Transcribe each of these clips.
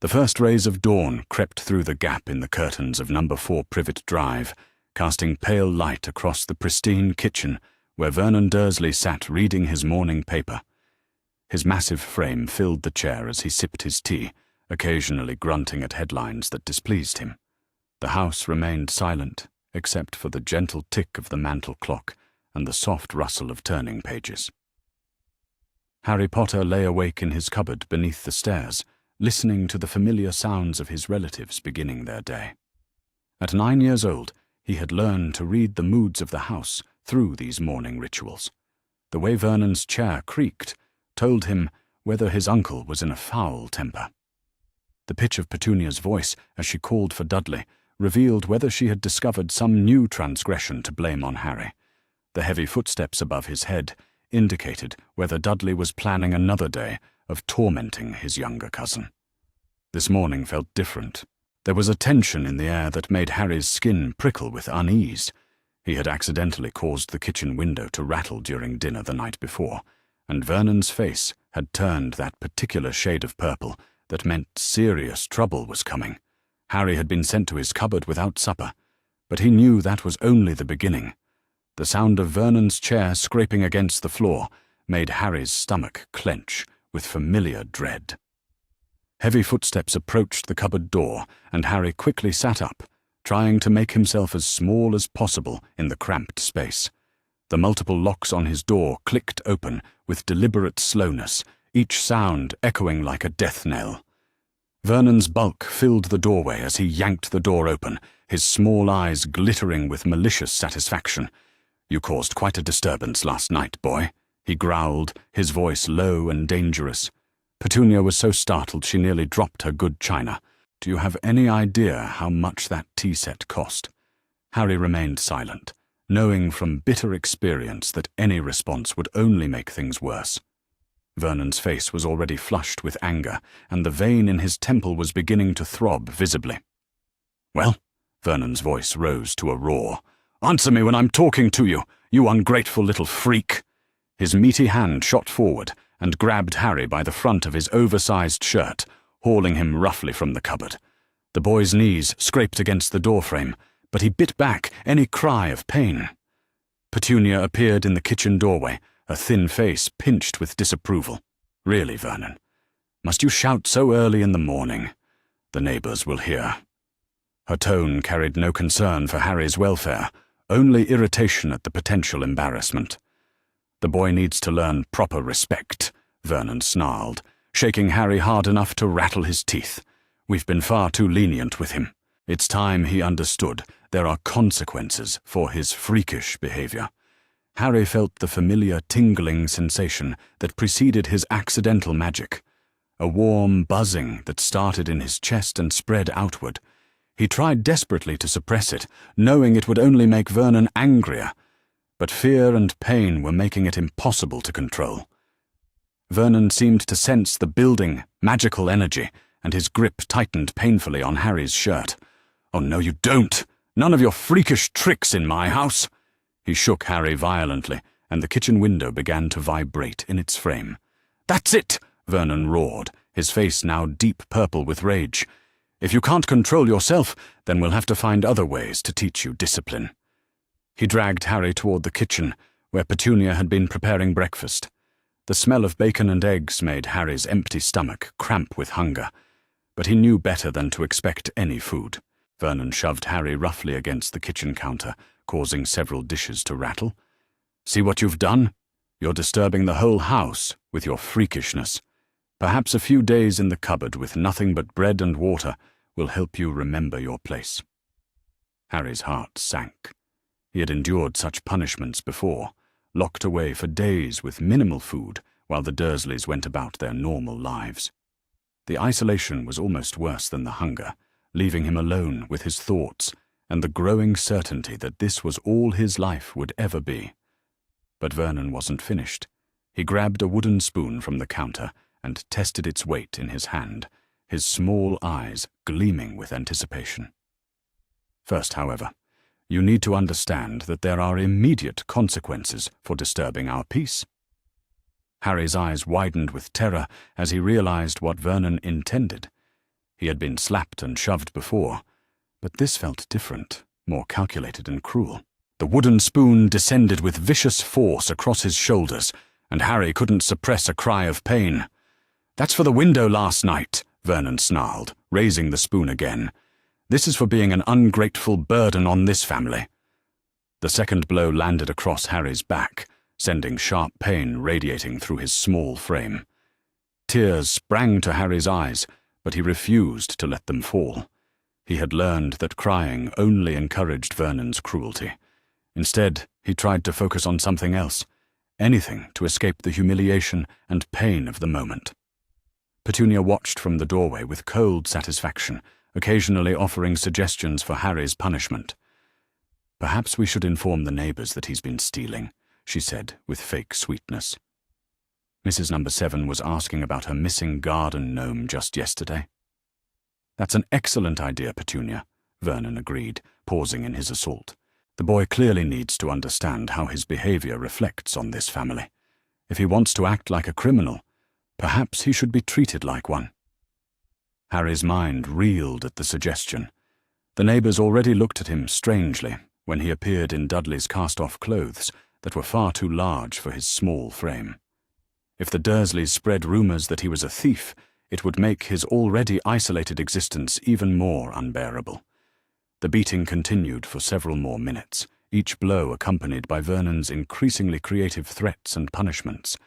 The first rays of dawn crept through the gap in the curtains of number 4 Privet Drive, casting pale light across the pristine kitchen where Vernon Dursley sat reading his morning paper. His massive frame filled the chair as he sipped his tea, occasionally grunting at headlines that displeased him. The house remained silent, except for the gentle tick of the mantel clock and the soft rustle of turning pages. Harry Potter lay awake in his cupboard beneath the stairs, listening to the familiar sounds of his relatives beginning their day. At 9 years old, he had learned to read the moods of the house through these morning rituals. The way Vernon's chair creaked told him whether his uncle was in a foul temper. The pitch of Petunia's voice as she called for Dudley revealed whether she had discovered some new transgression to blame on Harry. The heavy footsteps above his head indicated whether Dudley was planning another day of tormenting his younger cousin. This morning felt different. There was a tension in the air that made Harry's skin prickle with unease. He had accidentally caused the kitchen window to rattle during dinner the night before, and Vernon's face had turned that particular shade of purple that meant serious trouble was coming. Harry had been sent to his cupboard without supper, but he knew that was only the beginning. The sound of Vernon's chair scraping against the floor made Harry's stomach clench with familiar dread. Heavy footsteps approached the cupboard door, and Harry quickly sat up, trying to make himself as small as possible in the cramped space. The multiple locks on his door clicked open with deliberate slowness, each sound echoing like a death knell. Vernon's bulk filled the doorway as he yanked the door open, his small eyes glittering with malicious satisfaction. "You caused quite a disturbance last night, boy," he growled, his voice low and dangerous. Petunia was so startled she nearly dropped her good china. "Do you have any idea how much that tea set cost?" Harry remained silent, knowing from bitter experience that any response would only make things worse. Vernon's face was already flushed with anger, and the vein in his temple was beginning to throb visibly. "Well?" Vernon's voice rose to a roar. "Answer me when I'm talking to you, you ungrateful little freak!" His meaty hand shot forward and grabbed Harry by the front of his oversized shirt, hauling him roughly from the cupboard. The boy's knees scraped against the doorframe, but he bit back any cry of pain. Petunia appeared in the kitchen doorway, a thin face pinched with disapproval. "Really, Vernon? Must you shout so early in the morning? The neighbors will hear." Her tone carried no concern for Harry's welfare, only irritation at the potential embarrassment. "The boy needs to learn proper respect," Vernon snarled, shaking Harry hard enough to rattle his teeth. "We've been far too lenient with him. It's time he understood there are consequences for his freakish behavior." Harry felt the familiar tingling sensation that preceded his accidental magic, a warm buzzing that started in his chest and spread outward. He tried desperately to suppress it, knowing it would only make Vernon angrier, but fear and pain were making it impossible to control. Vernon seemed to sense the building, magical energy, and his grip tightened painfully on Harry's shirt. "Oh, no, you don't! None of your freakish tricks in my house!" He shook Harry violently, and the kitchen window began to vibrate in its frame. "That's it!" Vernon roared, his face now deep purple with rage. "If you can't control yourself, then we'll have to find other ways to teach you discipline." He dragged Harry toward the kitchen, where Petunia had been preparing breakfast. The smell of bacon and eggs made Harry's empty stomach cramp with hunger, but he knew better than to expect any food. Vernon shoved Harry roughly against the kitchen counter, causing several dishes to rattle. "See what you've done? You're disturbing the whole house with your freakishness. Perhaps a few days in the cupboard with nothing but bread and water will help you remember your place." Harry's heart sank. He had endured such punishments before, locked away for days with minimal food while the Dursleys went about their normal lives. The isolation was almost worse than the hunger, leaving him alone with his thoughts and the growing certainty that this was all his life would ever be. But Vernon wasn't finished. He grabbed a wooden spoon from the counter and tested its weight in his hand, his small eyes gleaming with anticipation. "First, however, you need to understand that there are immediate consequences for disturbing our peace." Harry's eyes widened with terror as he realized what Vernon intended. He had been slapped and shoved before, but this felt different, more calculated and cruel. The wooden spoon descended with vicious force across his shoulders, and Harry couldn't suppress a cry of pain. "That's for the window last night," Vernon snarled, raising the spoon again. "This is for being an ungrateful burden on this family." The second blow landed across Harry's back, sending sharp pain radiating through his small frame. Tears sprang to Harry's eyes, but he refused to let them fall. He had learned that crying only encouraged Vernon's cruelty. Instead, he tried to focus on something else, anything to escape the humiliation and pain of the moment. Petunia watched from the doorway with cold satisfaction, occasionally offering suggestions for Harry's punishment. "Perhaps we should inform the neighbours that he's been stealing," she said with fake sweetness. "Mrs. Number 7 was asking about her missing garden gnome just yesterday." "That's an excellent idea, Petunia," Vernon agreed, pausing in his assault. "The boy clearly needs to understand how his behaviour reflects on this family. If he wants to act like a criminal, perhaps he should be treated like one." Harry's mind reeled at the suggestion. The neighbours already looked at him strangely when he appeared in Dudley's cast-off clothes that were far too large for his small frame. If the Dursleys spread rumours that he was a thief, it would make his already isolated existence even more unbearable. The beating continued for several more minutes, each blow accompanied by Vernon's increasingly creative threats and punishments.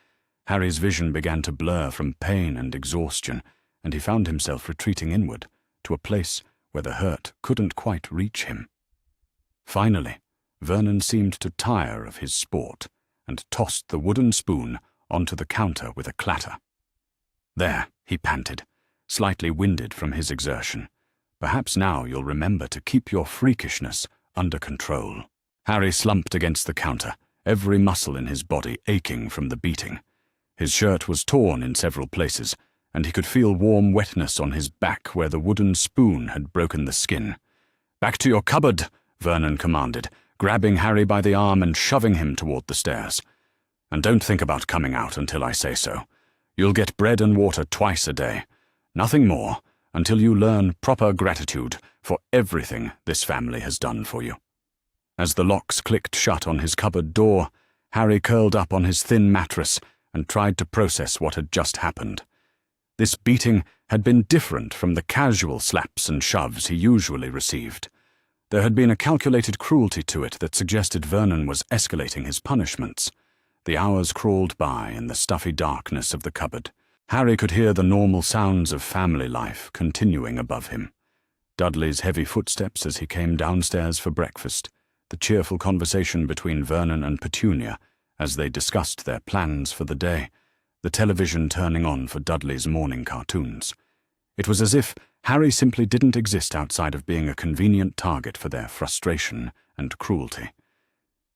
Harry's vision began to blur from pain and exhaustion, and he found himself retreating inward, to a place where the hurt couldn't quite reach him. Finally, Vernon seemed to tire of his sport, and tossed the wooden spoon onto the counter with a clatter. "There," he panted, slightly winded from his exertion. "Perhaps now you'll remember to keep your freakishness under control." Harry slumped against the counter, every muscle in his body aching from the beating. His shirt was torn in several places, and he could feel warm wetness on his back where the wooden spoon had broken the skin. "Back to your cupboard," Vernon commanded, grabbing Harry by the arm and shoving him toward the stairs. "And don't think about coming out until I say so. You'll get bread and water twice a day. Nothing more, until you learn proper gratitude for everything this family has done for you." As the locks clicked shut on his cupboard door, Harry curled up on his thin mattress and tried to process what had just happened. This beating had been different from the casual slaps and shoves he usually received. There had been a calculated cruelty to it that suggested Vernon was escalating his punishments. The hours crawled by in the stuffy darkness of the cupboard. Harry could hear the normal sounds of family life continuing above him. Dudley's heavy footsteps as he came downstairs for breakfast, the cheerful conversation between Vernon and Petunia as they discussed their plans for the day, the television turning on for Dudley's morning cartoons. It was as if Harry simply didn't exist outside of being a convenient target for their frustration and cruelty.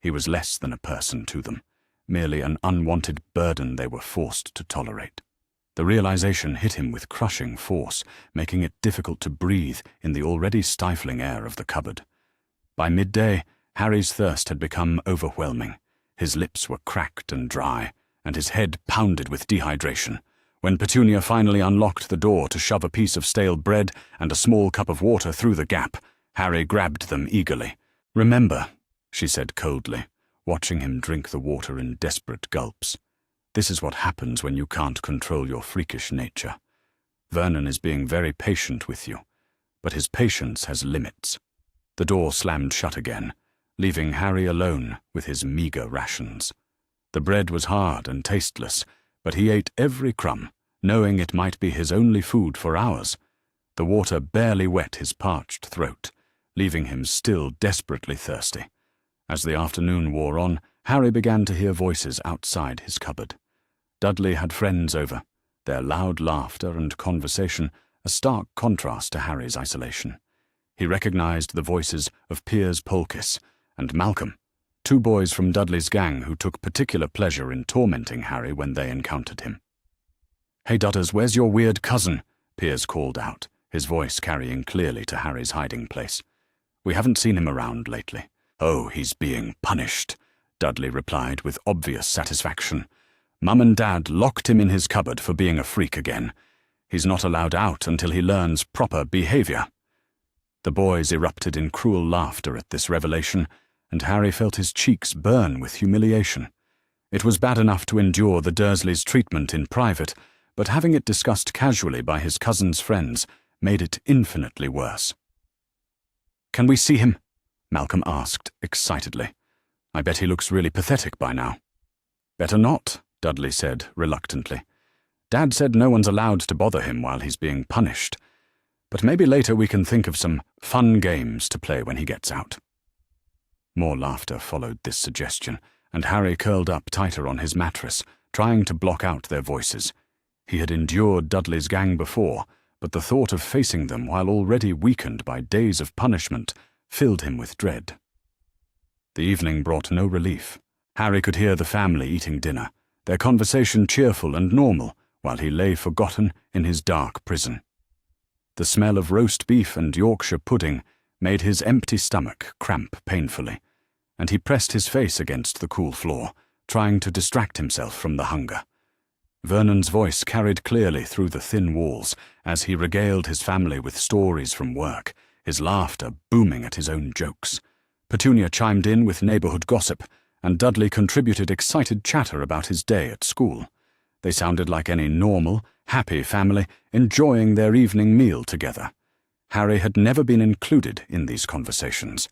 He was less than a person to them, merely an unwanted burden they were forced to tolerate. The realization hit him with crushing force, making it difficult to breathe in the already stifling air of the cupboard. By midday, Harry's thirst had become overwhelming. His lips were cracked and dry, and his head pounded with dehydration. When Petunia finally unlocked the door to shove a piece of stale bread and a small cup of water through the gap, Harry grabbed them eagerly. "Remember," she said coldly, watching him drink the water in desperate gulps, "this is what happens when you can't control your freakish nature. Vernon is being very patient with you, but his patience has limits." The door slammed shut again, leaving Harry alone with his meager rations. The bread was hard and tasteless, but he ate every crumb, knowing it might be his only food for hours. The water barely wet his parched throat, leaving him still desperately thirsty. As the afternoon wore on, Harry began to hear voices outside his cupboard. Dudley had friends over, their loud laughter and conversation a stark contrast to Harry's isolation. He recognized the voices of Piers Polkiss and Malcolm, two boys from Dudley's gang who took particular pleasure in tormenting Harry when they encountered him. "Hey Dudders, where's your weird cousin?" Piers called out, his voice carrying clearly to Harry's hiding place. "We haven't seen him around lately." "Oh, he's being punished," Dudley replied with obvious satisfaction. "Mum and Dad locked him in his cupboard for being a freak again. He's not allowed out until he learns proper behavior." The boys erupted in cruel laughter at this revelation, and Harry felt his cheeks burn with humiliation. It was bad enough to endure the Dursleys' treatment in private, but having it discussed casually by his cousin's friends made it infinitely worse. "Can we see him?" Malcolm asked excitedly. "I bet he looks really pathetic by now." "Better not," Dudley said reluctantly. "Dad said no one's allowed to bother him while he's being punished. But maybe later we can think of some fun games to play when he gets out." More laughter followed this suggestion, and Harry curled up tighter on his mattress, trying to block out their voices. He had endured Dudley's gang before, but the thought of facing them while already weakened by days of punishment filled him with dread. The evening brought no relief. Harry could hear the family eating dinner, their conversation cheerful and normal, while he lay forgotten in his dark prison. The smell of roast beef and Yorkshire pudding made his empty stomach cramp painfully, and he pressed his face against the cool floor, trying to distract himself from the hunger. Vernon's voice carried clearly through the thin walls as he regaled his family with stories from work, his laughter booming at his own jokes. Petunia chimed in with neighborhood gossip, and Dudley contributed excited chatter about his day at school. They sounded like any normal, happy family enjoying their evening meal together. Harry had never been included in these conversations.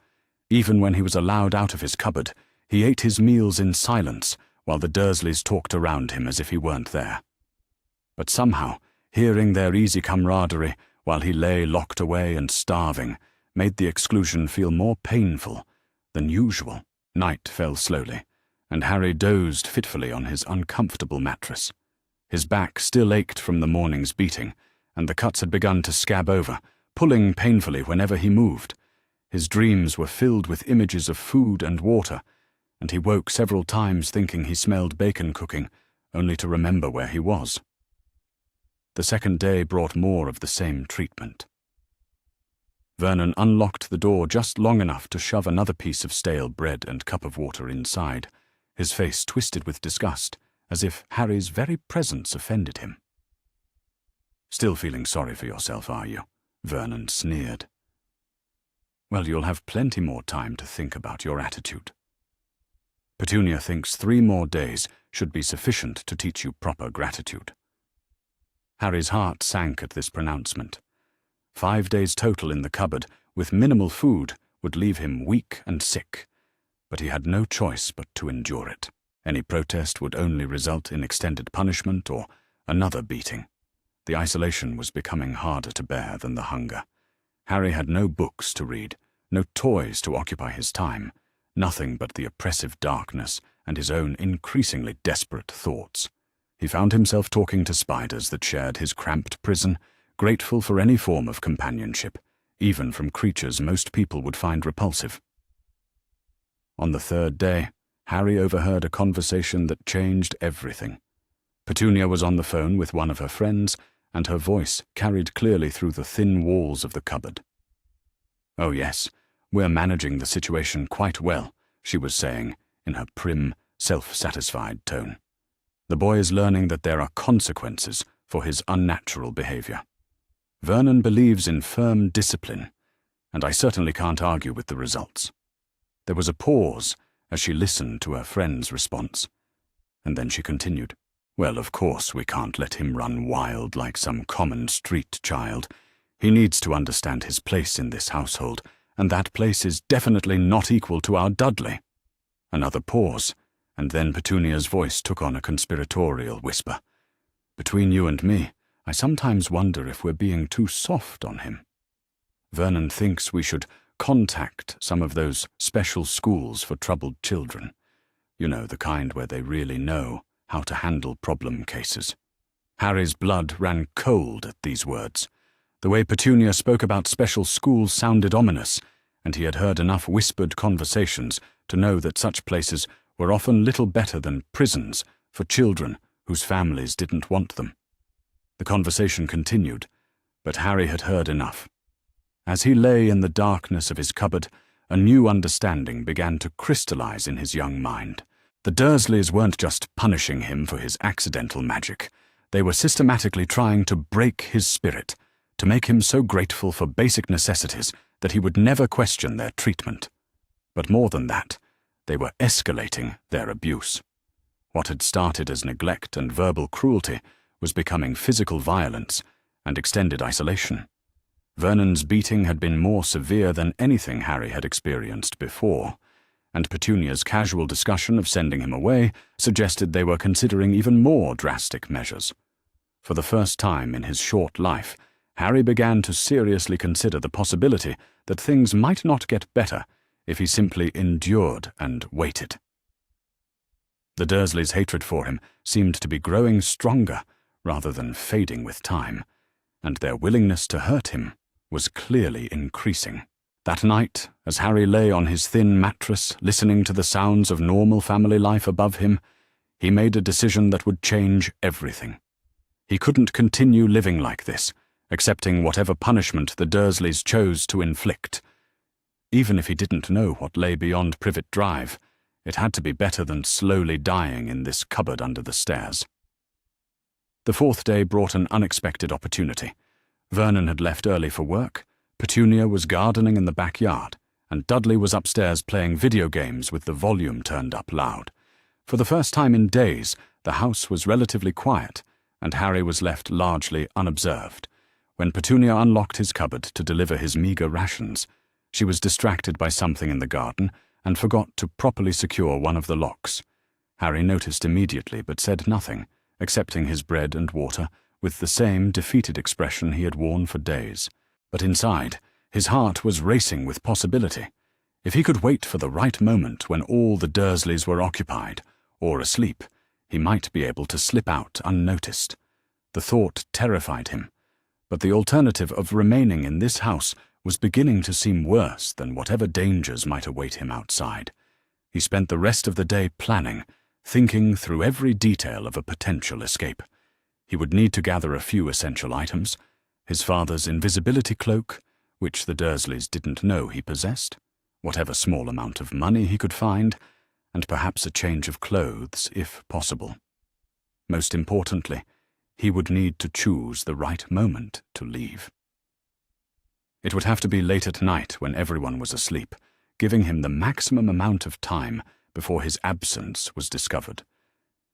Even when he was allowed out of his cupboard, he ate his meals in silence while the Dursleys talked around him as if he weren't there. But somehow, hearing their easy camaraderie while he lay locked away and starving made the exclusion feel more painful than usual. Night fell slowly, and Harry dozed fitfully on his uncomfortable mattress. His back still ached from the morning's beating, and the cuts had begun to scab over, pulling painfully whenever he moved. His dreams were filled with images of food and water, and he woke several times thinking he smelled bacon cooking, only to remember where he was. The second day brought more of the same treatment. Vernon unlocked the door just long enough to shove another piece of stale bread and cup of water inside, his face twisted with disgust, as if Harry's very presence offended him. "Still feeling sorry for yourself, are you?" Vernon sneered. "Well, you'll have plenty more time to think about your attitude. Petunia thinks 3 more days should be sufficient to teach you proper gratitude." Harry's heart sank at this pronouncement. 5 days total in the cupboard, with minimal food, would leave him weak and sick, but he had no choice but to endure it. Any protest would only result in extended punishment or another beating. The isolation was becoming harder to bear than the hunger. Harry had no books to read, no toys to occupy his time, nothing but the oppressive darkness and his own increasingly desperate thoughts. He found himself talking to spiders that shared his cramped prison, grateful for any form of companionship, even from creatures most people would find repulsive. On the 3rd day, Harry overheard a conversation that changed everything. Petunia was on the phone with one of her friends, and her voice carried clearly through the thin walls of the cupboard. "Oh yes, we're managing the situation quite well," she was saying, in her prim, self-satisfied tone. "The boy is learning that there are consequences for his unnatural behavior. Vernon believes in firm discipline, and I certainly can't argue with the results." There was a pause as she listened to her friend's response, and then she continued. "Well, of course we can't let him run wild like some common street child. He needs to understand his place in this household, and that place is definitely not equal to our Dudley." Another pause, and then Petunia's voice took on a conspiratorial whisper. "Between you and me, I sometimes wonder if we're being too soft on him. Vernon thinks we should contact some of those special schools for troubled children. You know, the kind where they really know how to handle problem cases." Harry's blood ran cold at these words. The way Petunia spoke about special schools sounded ominous, and he had heard enough whispered conversations to know that such places were often little better than prisons for children whose families didn't want them. The conversation continued, but Harry had heard enough. As he lay in the darkness of his cupboard, a new understanding began to crystallize in his young mind. The Dursleys weren't just punishing him for his accidental magic. They were systematically trying to break his spirit, to make him so grateful for basic necessities that he would never question their treatment. But more than that, they were escalating their abuse. What had started as neglect and verbal cruelty was becoming physical violence and extended isolation. Vernon's beating had been more severe than anything Harry had experienced before, and Petunia's casual discussion of sending him away suggested they were considering even more drastic measures. For the first time in his short life, Harry began to seriously consider the possibility that things might not get better if he simply endured and waited. The Dursleys' hatred for him seemed to be growing stronger rather than fading with time, and their willingness to hurt him was clearly increasing. That night, as Harry lay on his thin mattress listening to the sounds of normal family life above him, he made a decision that would change everything. He couldn't continue living like this, accepting whatever punishment the Dursleys chose to inflict. Even if he didn't know what lay beyond Privet Drive, it had to be better than slowly dying in this cupboard under the stairs. The fourth day brought an unexpected opportunity. Vernon had left early for work, Petunia was gardening in the backyard, and Dudley was upstairs playing video games with the volume turned up loud. For the first time in days, the house was relatively quiet, and Harry was left largely unobserved. When Petunia unlocked his cupboard to deliver his meagre rations, she was distracted by something in the garden and forgot to properly secure one of the locks. Harry noticed immediately but said nothing, accepting his bread and water with the same defeated expression he had worn for days. But inside, his heart was racing with possibility. If he could wait for the right moment when all the Dursleys were occupied or asleep, he might be able to slip out unnoticed. The thought terrified him, but the alternative of remaining in this house was beginning to seem worse than whatever dangers might await him outside. He spent the rest of the day planning, thinking through every detail of a potential escape. He would need to gather a few essential items: his father's invisibility cloak, which the Dursleys didn't know he possessed, whatever small amount of money he could find, and perhaps a change of clothes, if possible. Most importantly, he would need to choose the right moment to leave. It would have to be late at night when everyone was asleep, giving him the maximum amount of time before his absence was discovered,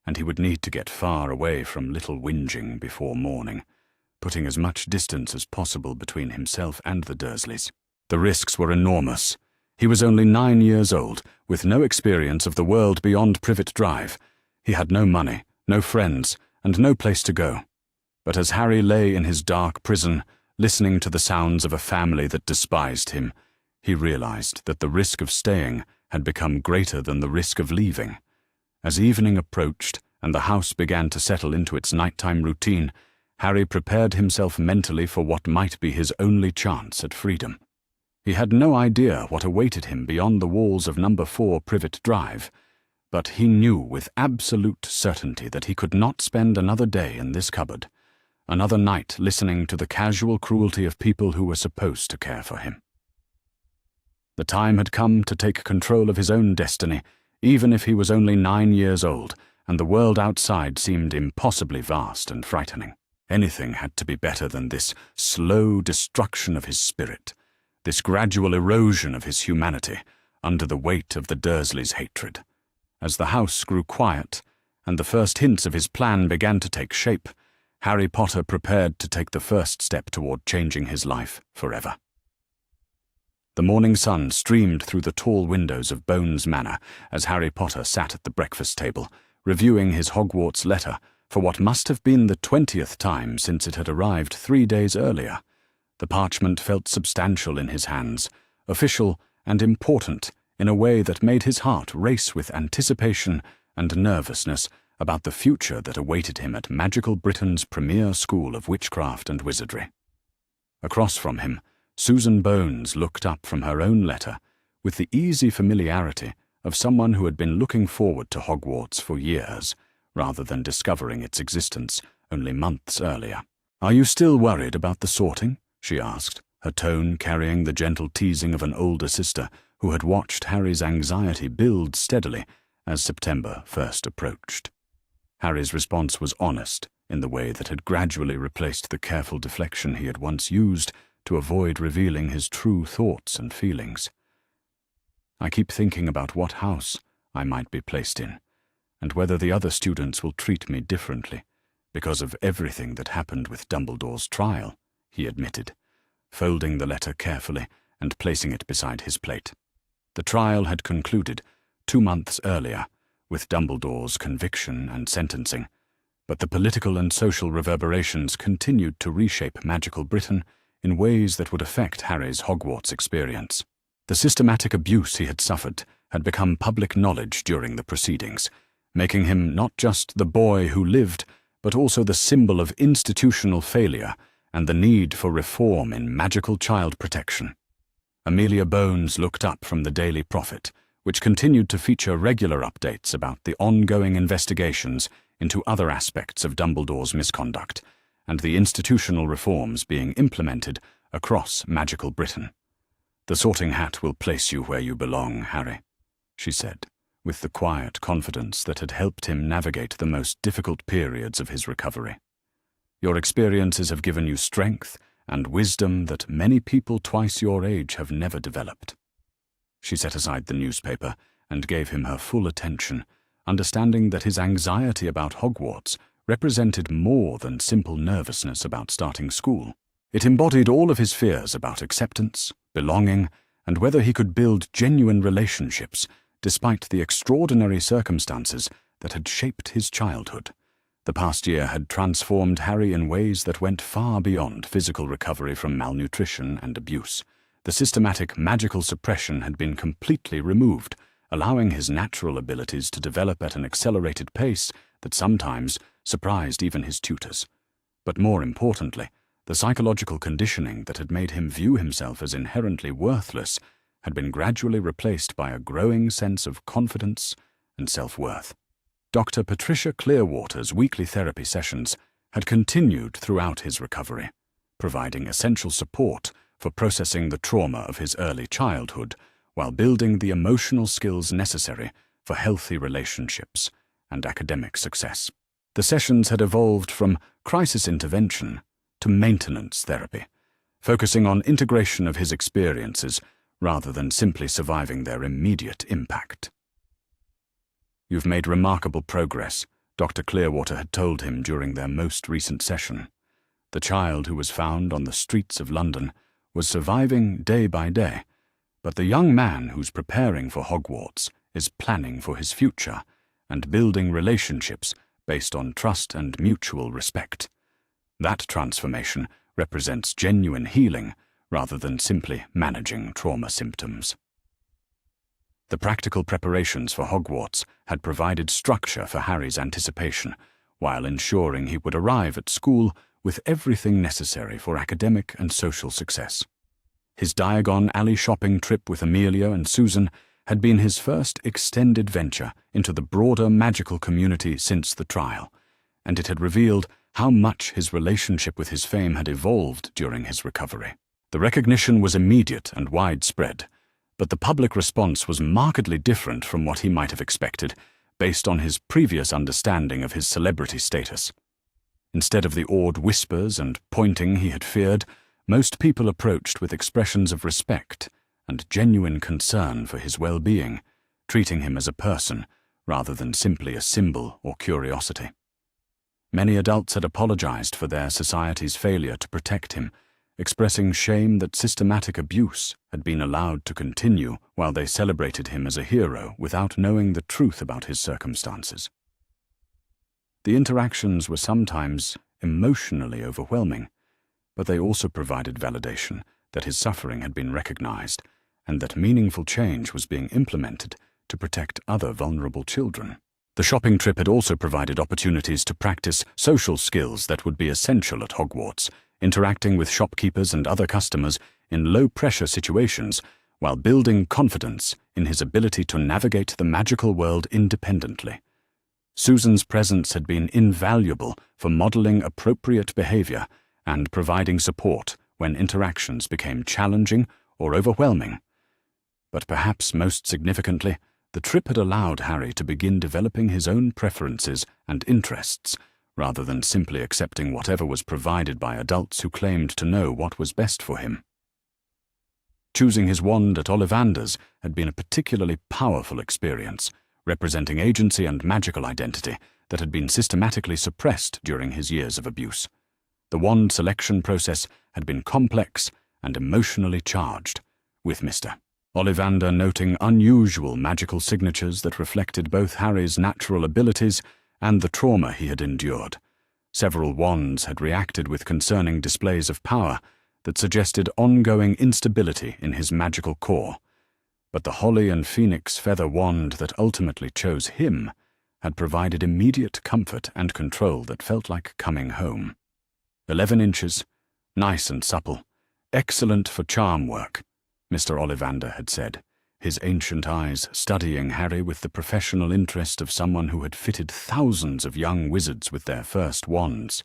and he would need to get far away from little whinging before morning, putting as much distance as possible between himself and the Dursleys. The risks were enormous. He was only 9 years old, with no experience of the world beyond Privet Drive. He had no money, no friends, and no place to go. But as Harry lay in his dark prison, listening to the sounds of a family that despised him, he realized that the risk of staying had become greater than the risk of leaving. As evening approached and the house began to settle into its nighttime routine, Harry prepared himself mentally for what might be his only chance at freedom. He had no idea what awaited him beyond the walls of number 4 Privet Drive, but he knew with absolute certainty that he could not spend another day in this cupboard, another night listening to the casual cruelty of people who were supposed to care for him. The time had come to take control of his own destiny, even if he was only 9 years old, and the world outside seemed impossibly vast and frightening. Anything had to be better than this slow destruction of his spirit, this gradual erosion of his humanity under the weight of the Dursleys' hatred. As the house grew quiet, and the first hints of his plan began to take shape, Harry Potter prepared to take the first step toward changing his life forever. The morning sun streamed through the tall windows of Bones Manor as Harry Potter sat at the breakfast table, reviewing his Hogwarts letter for what must have been the 20th time since it had arrived 3 days earlier. The parchment felt substantial in his hands, official and important in a way that made his heart race with anticipation and nervousness about the future that awaited him at Magical Britain's premier school of witchcraft and wizardry. Across from him, Susan Bones looked up from her own letter with the easy familiarity of someone who had been looking forward to Hogwarts for years, rather than discovering its existence only months earlier. "Are you still worried about the sorting?" she asked, her tone carrying the gentle teasing of an older sister who had watched Harry's anxiety build steadily as September first approached. Harry's response was honest in the way that had gradually replaced the careful deflection he had once used to avoid revealing his true thoughts and feelings. I keep thinking about what house I might be placed in, and whether the other students will treat me differently because of everything that happened with Dumbledore's trial, he admitted, folding the letter carefully and placing it beside his plate. The trial had concluded 2 months earlier with Dumbledore's conviction and sentencing, but the political and social reverberations continued to reshape magical Britain in ways that would affect Harry's Hogwarts experience. The systematic abuse he had suffered had become public knowledge during the proceedings, making him not just the boy who lived, but also the symbol of institutional failure and the need for reform in magical child protection. Amelia Bones looked up from the Daily Prophet, which continued to feature regular updates about the ongoing investigations into other aspects of Dumbledore's misconduct and the institutional reforms being implemented across magical Britain. "The Sorting Hat will place you where you belong, Harry," she said, with the quiet confidence that had helped him navigate the most difficult periods of his recovery. "Your experiences have given you strength and wisdom that many people twice your age have never developed." She set aside the newspaper and gave him her full attention, understanding that his anxiety about Hogwarts represented more than simple nervousness about starting school. It embodied all of his fears about acceptance, belonging, and whether he could build genuine relationships despite the extraordinary circumstances that had shaped his childhood. The past year had transformed Harry in ways that went far beyond physical recovery from malnutrition and abuse. The systematic magical suppression had been completely removed, allowing his natural abilities to develop at an accelerated pace that sometimes surprised even his tutors. But more importantly, the psychological conditioning that had made him view himself as inherently worthless had been gradually replaced by a growing sense of confidence and self-worth. Dr. Patricia Clearwater's weekly therapy sessions had continued throughout his recovery, providing essential support for processing the trauma of his early childhood while building the emotional skills necessary for healthy relationships and academic success. The sessions had evolved from crisis intervention to maintenance therapy, focusing on integration of his experiences rather than simply surviving their immediate impact. "You've made remarkable progress," Dr. Clearwater had told him during their most recent session. The child who was found on the streets of London was surviving day by day, but the young man who's preparing for Hogwarts is planning for his future and building relationships based on trust and mutual respect. That transformation represents genuine healing rather than simply managing trauma symptoms. The practical preparations for Hogwarts had provided structure for Harry's anticipation, while ensuring he would arrive at school with everything necessary for academic and social success. His Diagon Alley shopping trip with Amelia and Susan had been his first extended venture into the broader magical community since the trial, and it had revealed how much his relationship with his fame had evolved during his recovery. The recognition was immediate and widespread, but the public response was markedly different from what he might have expected based on his previous understanding of his celebrity status. Instead of the awed whispers and pointing he had feared, most people approached with expressions of respect and genuine concern for his well-being, treating him as a person rather than simply a symbol or curiosity. Many adults had apologized for their society's failure to protect him, expressing shame that systematic abuse had been allowed to continue while they celebrated him as a hero without knowing the truth about his circumstances. The interactions were sometimes emotionally overwhelming, but they also provided validation that his suffering had been recognized and that meaningful change was being implemented to protect other vulnerable children. The shopping trip had also provided opportunities to practice social skills that would be essential at Hogwarts, interacting with shopkeepers and other customers in low-pressure situations while building confidence in his ability to navigate the magical world independently. Susan's presence had been invaluable for modeling appropriate behavior and providing support when interactions became challenging or overwhelming. But perhaps most significantly, the trip had allowed Harry to begin developing his own preferences and interests rather than simply accepting whatever was provided by adults who claimed to know what was best for him. Choosing his wand at Ollivander's had been a particularly powerful experience, representing agency and magical identity that had been systematically suppressed during his years of abuse. The wand selection process had been complex and emotionally charged, with Mr. Ollivander noting unusual magical signatures that reflected both Harry's natural abilities and the trauma he had endured. Several wands had reacted with concerning displays of power that suggested ongoing instability in his magical core, but the Holly and Phoenix feather wand that ultimately chose him had provided immediate comfort and control that felt like coming home. 11 inches, nice and supple, excellent for charm work, Mr. Ollivander had said, his ancient eyes studying Harry with the professional interest of someone who had fitted thousands of young wizards with their first wands.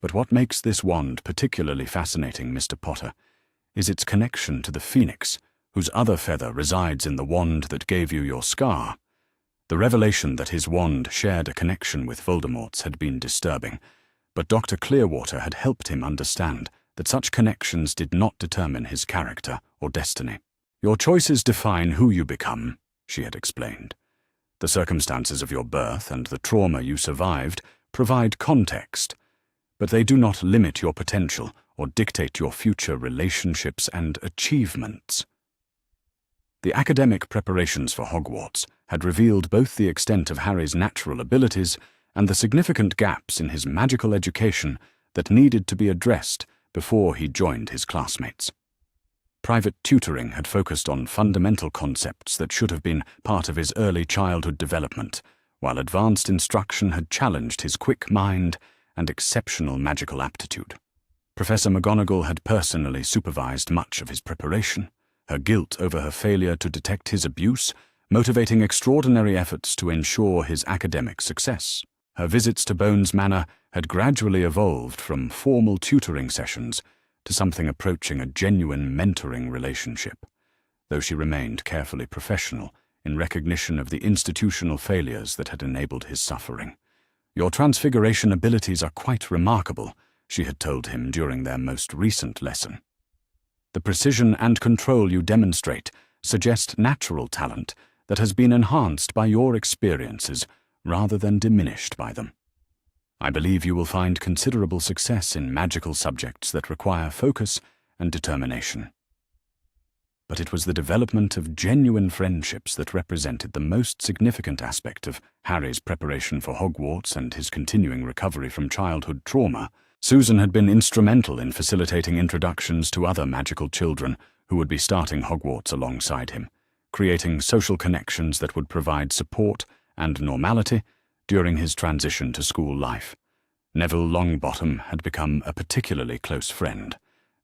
But what makes this wand particularly fascinating, Mr. Potter, is its connection to the Phoenix, whose other feather resides in the wand that gave you your scar. The revelation that his wand shared a connection with Voldemort's had been disturbing, but Dr. Clearwater had helped him understand that such connections did not determine his character or destiny. Your choices define who you become, she had explained. The circumstances of your birth and the trauma you survived provide context, but they do not limit your potential or dictate your future relationships and achievements. The academic preparations for Hogwarts had revealed both the extent of Harry's natural abilities and the significant gaps in his magical education that needed to be addressed before he joined his classmates. Private tutoring had focused on fundamental concepts that should have been part of his early childhood development, while advanced instruction had challenged his quick mind and exceptional magical aptitude. Professor McGonagall had personally supervised much of his preparation, her guilt over her failure to detect his abuse motivating extraordinary efforts to ensure his academic success. Her visits to Bones Manor had gradually evolved from formal tutoring sessions to something approaching a genuine mentoring relationship, though she remained carefully professional in recognition of the institutional failures that had enabled his suffering. Your transfiguration abilities are quite remarkable, she had told him during their most recent lesson. The precision and control you demonstrate suggest natural talent that has been enhanced by your experiences rather than diminished by them. I believe you will find considerable success in magical subjects that require focus and determination. But it was the development of genuine friendships that represented the most significant aspect of Harry's preparation for Hogwarts and his continuing recovery from childhood trauma. Susan had been instrumental in facilitating introductions to other magical children who would be starting Hogwarts alongside him, creating social connections that would provide support and normality during his transition to school life. Neville Longbottom had become a particularly close friend,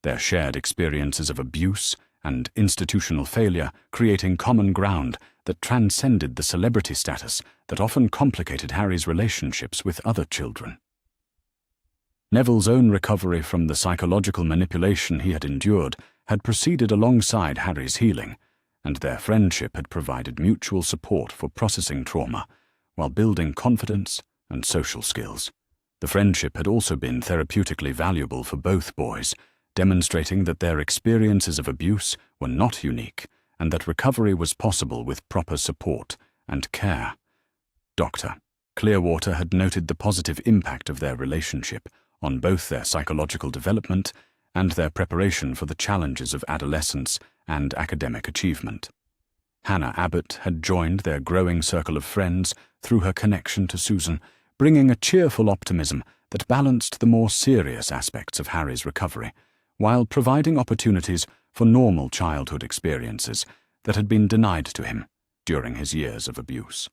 their shared experiences of abuse and institutional failure creating common ground that transcended the celebrity status that often complicated Harry's relationships with other children. Neville's own recovery from the psychological manipulation he had endured had proceeded alongside Harry's healing, and their friendship had provided mutual support for processing trauma while building confidence and social skills. The friendship had also been therapeutically valuable for both boys, demonstrating that their experiences of abuse were not unique and that recovery was possible with proper support and care. Dr. Clearwater had noted the positive impact of their relationship on both their psychological development and their preparation for the challenges of adolescence and academic achievement. Hannah Abbott had joined their growing circle of friends through her connection to Susan, bringing a cheerful optimism that balanced the more serious aspects of Harry's recovery, while providing opportunities for normal childhood experiences that had been denied to him during his years of abuse.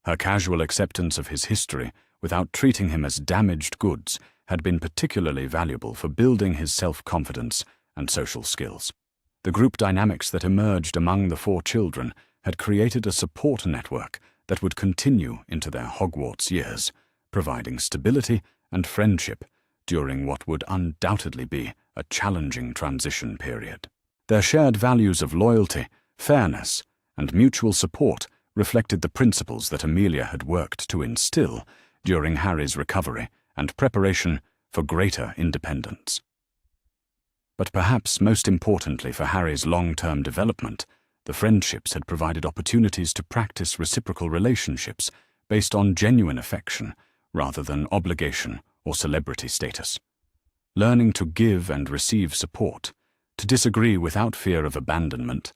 Her casual acceptance of his history without treating him as damaged goods had been particularly valuable for building his self-confidence and social skills. The group dynamics that emerged among the four children had created a support network that would continue into their Hogwarts years, providing stability and friendship during what would undoubtedly be a challenging transition period. Their shared values of loyalty, fairness, and mutual support reflected the principles that Amelia had worked to instill during Harry's recovery and preparation for greater independence. But perhaps most importantly for Harry's long-term development, the friendships had provided opportunities to practice reciprocal relationships based on genuine affection rather than obligation or celebrity status. Learning to give and receive support, to disagree without fear of abandonment,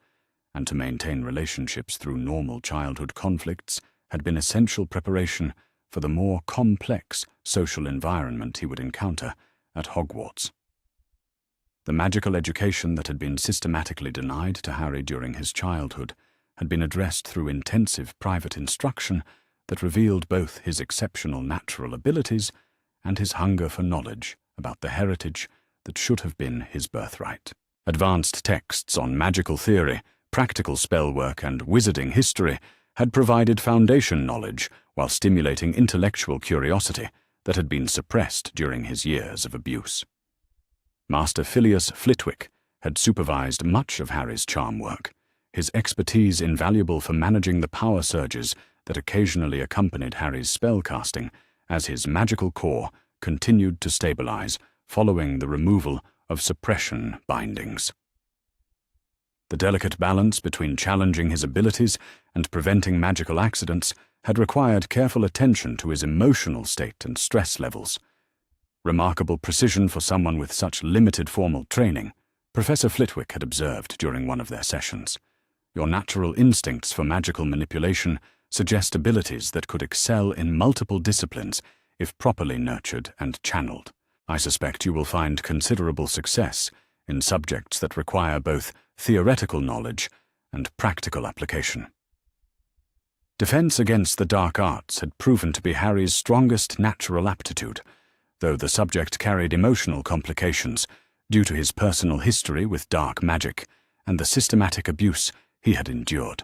and to maintain relationships through normal childhood conflicts had been essential preparation for the more complex social environment he would encounter at Hogwarts. The magical education that had been systematically denied to Harry during his childhood had been addressed through intensive private instruction that revealed both his exceptional natural abilities and his hunger for knowledge about the heritage that should have been his birthright. Advanced texts on magical theory, practical spellwork, and wizarding history had provided foundation knowledge while stimulating intellectual curiosity that had been suppressed during his years of abuse. Master Phileas Flitwick had supervised much of Harry's charm work, his expertise invaluable for managing the power surges that occasionally accompanied Harry's spellcasting as his magical core continued to stabilize following the removal of suppression bindings. The delicate balance between challenging his abilities and preventing magical accidents had required careful attention to his emotional state and stress levels. Remarkable precision for someone with such limited formal training, Professor Flitwick had observed during one of their sessions. Your natural instincts for magical manipulation suggest abilities that could excel in multiple disciplines if properly nurtured and channeled. I suspect you will find considerable success in subjects that require both theoretical knowledge and practical application. Defense against the dark arts had proven to be Harry's strongest natural aptitude, though the subject carried emotional complications due to his personal history with dark magic and the systematic abuse he had endured.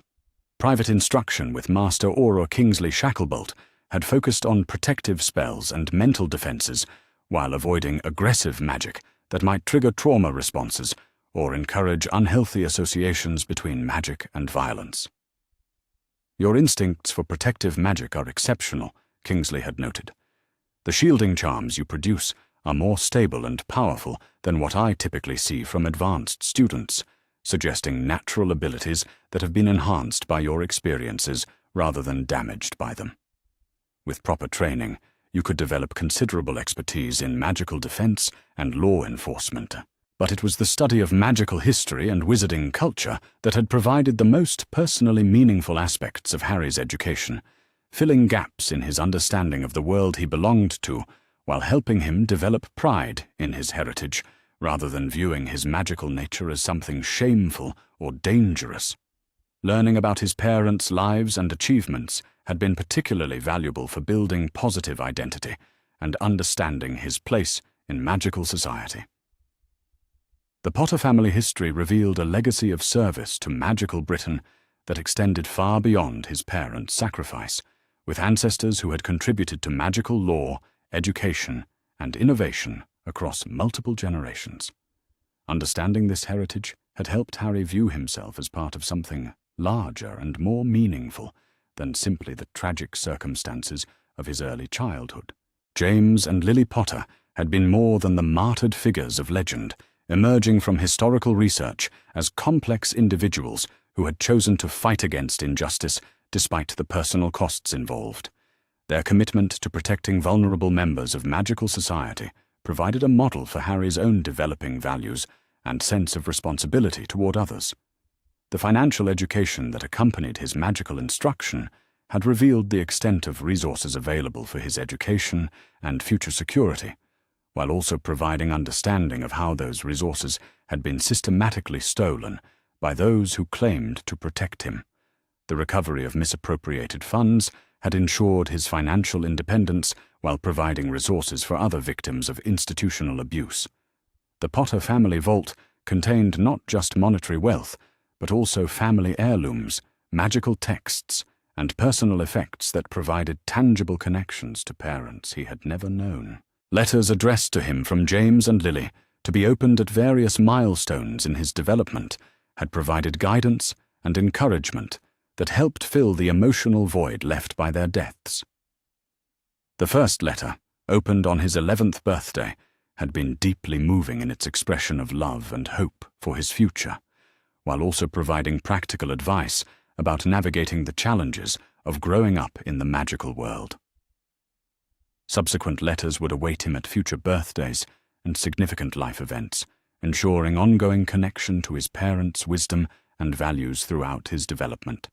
Private instruction with Master Auror Kingsley Shacklebolt had focused on protective spells and mental defenses while avoiding aggressive magic that might trigger trauma responses or encourage unhealthy associations between magic and violence. Your instincts for protective magic are exceptional, Kingsley had noted. The shielding charms you produce are more stable and powerful than what I typically see from advanced students, suggesting natural abilities that have been enhanced by your experiences rather than damaged by them. With proper training, you could develop considerable expertise in magical defense and law enforcement. But it was the study of magical history and wizarding culture that had provided the most personally meaningful aspects of Harry's education, filling gaps in his understanding of the world he belonged to, while helping him develop pride in his heritage, rather than viewing his magical nature as something shameful or dangerous. Learning about his parents' lives and achievements had been particularly valuable for building positive identity and understanding his place in magical society. The Potter family history revealed a legacy of service to magical Britain that extended far beyond his parents' sacrifice, with ancestors who had contributed to magical lore, education, and innovation across multiple generations. Understanding this heritage had helped Harry view himself as part of something larger and more meaningful than simply the tragic circumstances of his early childhood. James and Lily Potter had been more than the martyred figures of legend, emerging from historical research as complex individuals who had chosen to fight against injustice despite the personal costs involved. Their commitment to protecting vulnerable members of magical society provided a model for Harry's own developing values and sense of responsibility toward others. The financial education that accompanied his magical instruction had revealed the extent of resources available for his education and future security, while also providing understanding of how those resources had been systematically stolen by those who claimed to protect him. The recovery of misappropriated funds had ensured his financial independence while providing resources for other victims of institutional abuse. The Potter family vault contained not just monetary wealth, but also family heirlooms, magical texts, and personal effects that provided tangible connections to parents he had never known. Letters addressed to him from James and Lily, to be opened at various milestones in his development, had provided guidance and encouragement that helped fill the emotional void left by their deaths. The first letter, opened on his 11th birthday, had been deeply moving in its expression of love and hope for his future, while also providing practical advice about navigating the challenges of growing up in the magical world. Subsequent letters would await him at future birthdays and significant life events, ensuring ongoing connection to his parents' wisdom and values throughout his development.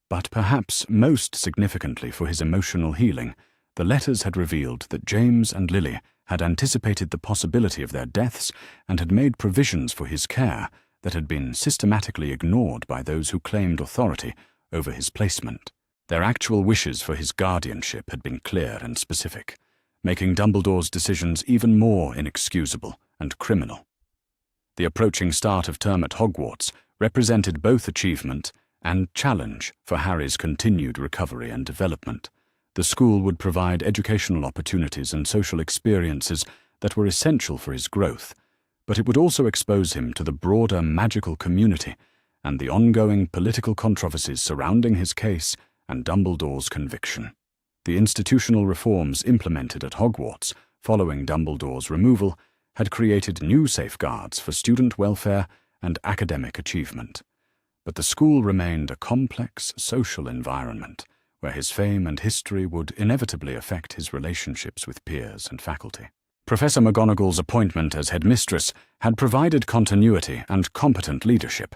But perhaps most significantly for his emotional healing, the letters had revealed that James and Lily had anticipated the possibility of their deaths and had made provisions for his care that had been systematically ignored by those who claimed authority over his placement. Their actual wishes for his guardianship had been clear and specific, making Dumbledore's decisions even more inexcusable and criminal. The approaching start of term at Hogwarts represented both achievement and challenge for Harry's continued recovery and development. The school would provide educational opportunities and social experiences that were essential for his growth, but it would also expose him to the broader magical community and the ongoing political controversies surrounding his case and Dumbledore's conviction. The institutional reforms implemented at Hogwarts following Dumbledore's removal had created new safeguards for student welfare and academic achievement, but the school remained a complex social environment where his fame and history would inevitably affect his relationships with peers and faculty. Professor McGonagall's appointment as headmistress had provided continuity and competent leadership,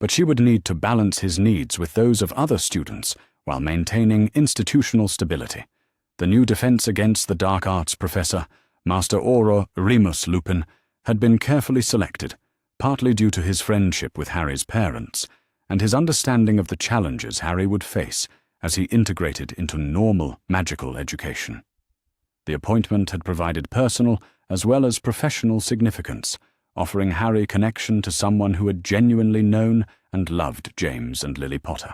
but she would need to balance his needs with those of other students while maintaining institutional stability. The new defense against the dark arts professor, Master Auror Remus Lupin, had been carefully selected, partly due to his friendship with Harry's parents and his understanding of the challenges Harry would face as he integrated into normal magical education. The appointment had provided personal as well as professional significance, offering Harry connection to someone who had genuinely known and loved James and Lily Potter.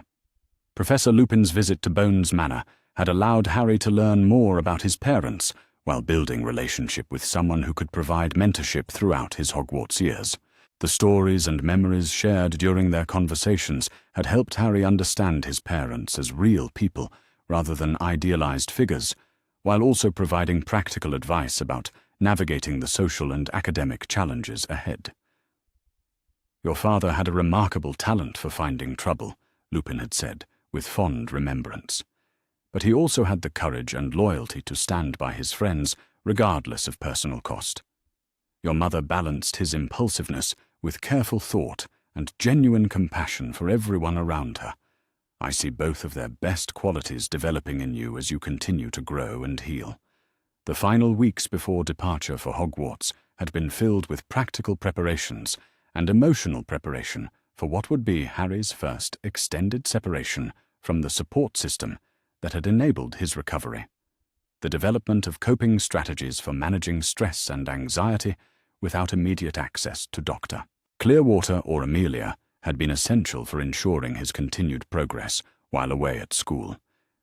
Professor Lupin's visit to Bones Manor had allowed Harry to learn more about his parents while building relationship with someone who could provide mentorship throughout his Hogwarts years. The stories and memories shared during their conversations had helped Harry understand his parents as real people rather than idealized figures, while also providing practical advice about navigating the social and academic challenges ahead. "Your father had a remarkable talent for finding trouble," Lupin had said, with fond remembrance. "But he also had the courage and loyalty to stand by his friends, regardless of personal cost. Your mother balanced his impulsiveness with careful thought and genuine compassion for everyone around her. I see both of their best qualities developing in you as you continue to grow and heal." The final weeks before departure for Hogwarts had been filled with practical preparations and emotional preparation for what would be Harry's first extended separation from the support system that had enabled his recovery. The development of coping strategies for managing stress and anxiety without immediate access to Dr. Clearwater or Amelia had been essential for ensuring his continued progress while away at school.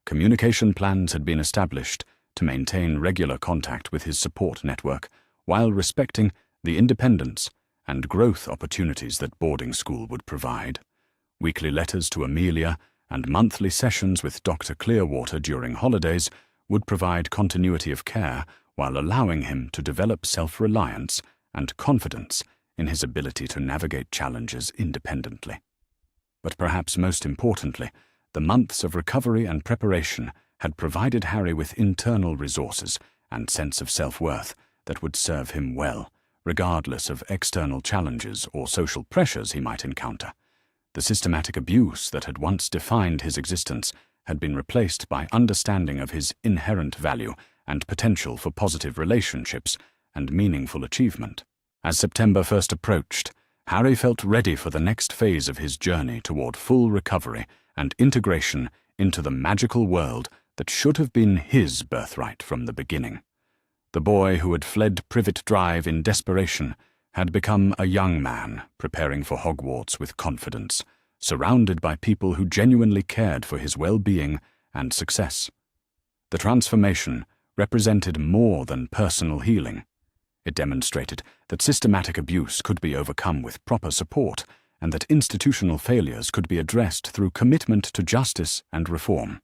Communication plans had been established to maintain regular contact with his support network while respecting the independence and growth opportunities that boarding school would provide. Weekly letters to Amelia and monthly sessions with Dr. Clearwater during holidays would provide continuity of care while allowing him to develop self-reliance and confidence in his ability to navigate challenges independently. But perhaps most importantly, the months of recovery and preparation had provided Harry with internal resources and sense of self-worth that would serve him well, regardless of external challenges or social pressures he might encounter. The systematic abuse that had once defined his existence had been replaced by understanding of his inherent value and potential for positive relationships and meaningful achievement. As September 1st approached, Harry felt ready for the next phase of his journey toward full recovery and integration into the magical world that should have been his birthright from the beginning. The boy who had fled Privet Drive in desperation had become a young man preparing for Hogwarts with confidence, surrounded by people who genuinely cared for his well-being and success. The transformation represented more than personal healing. It demonstrated that systematic abuse could be overcome with proper support and that institutional failures could be addressed through commitment to justice and reform.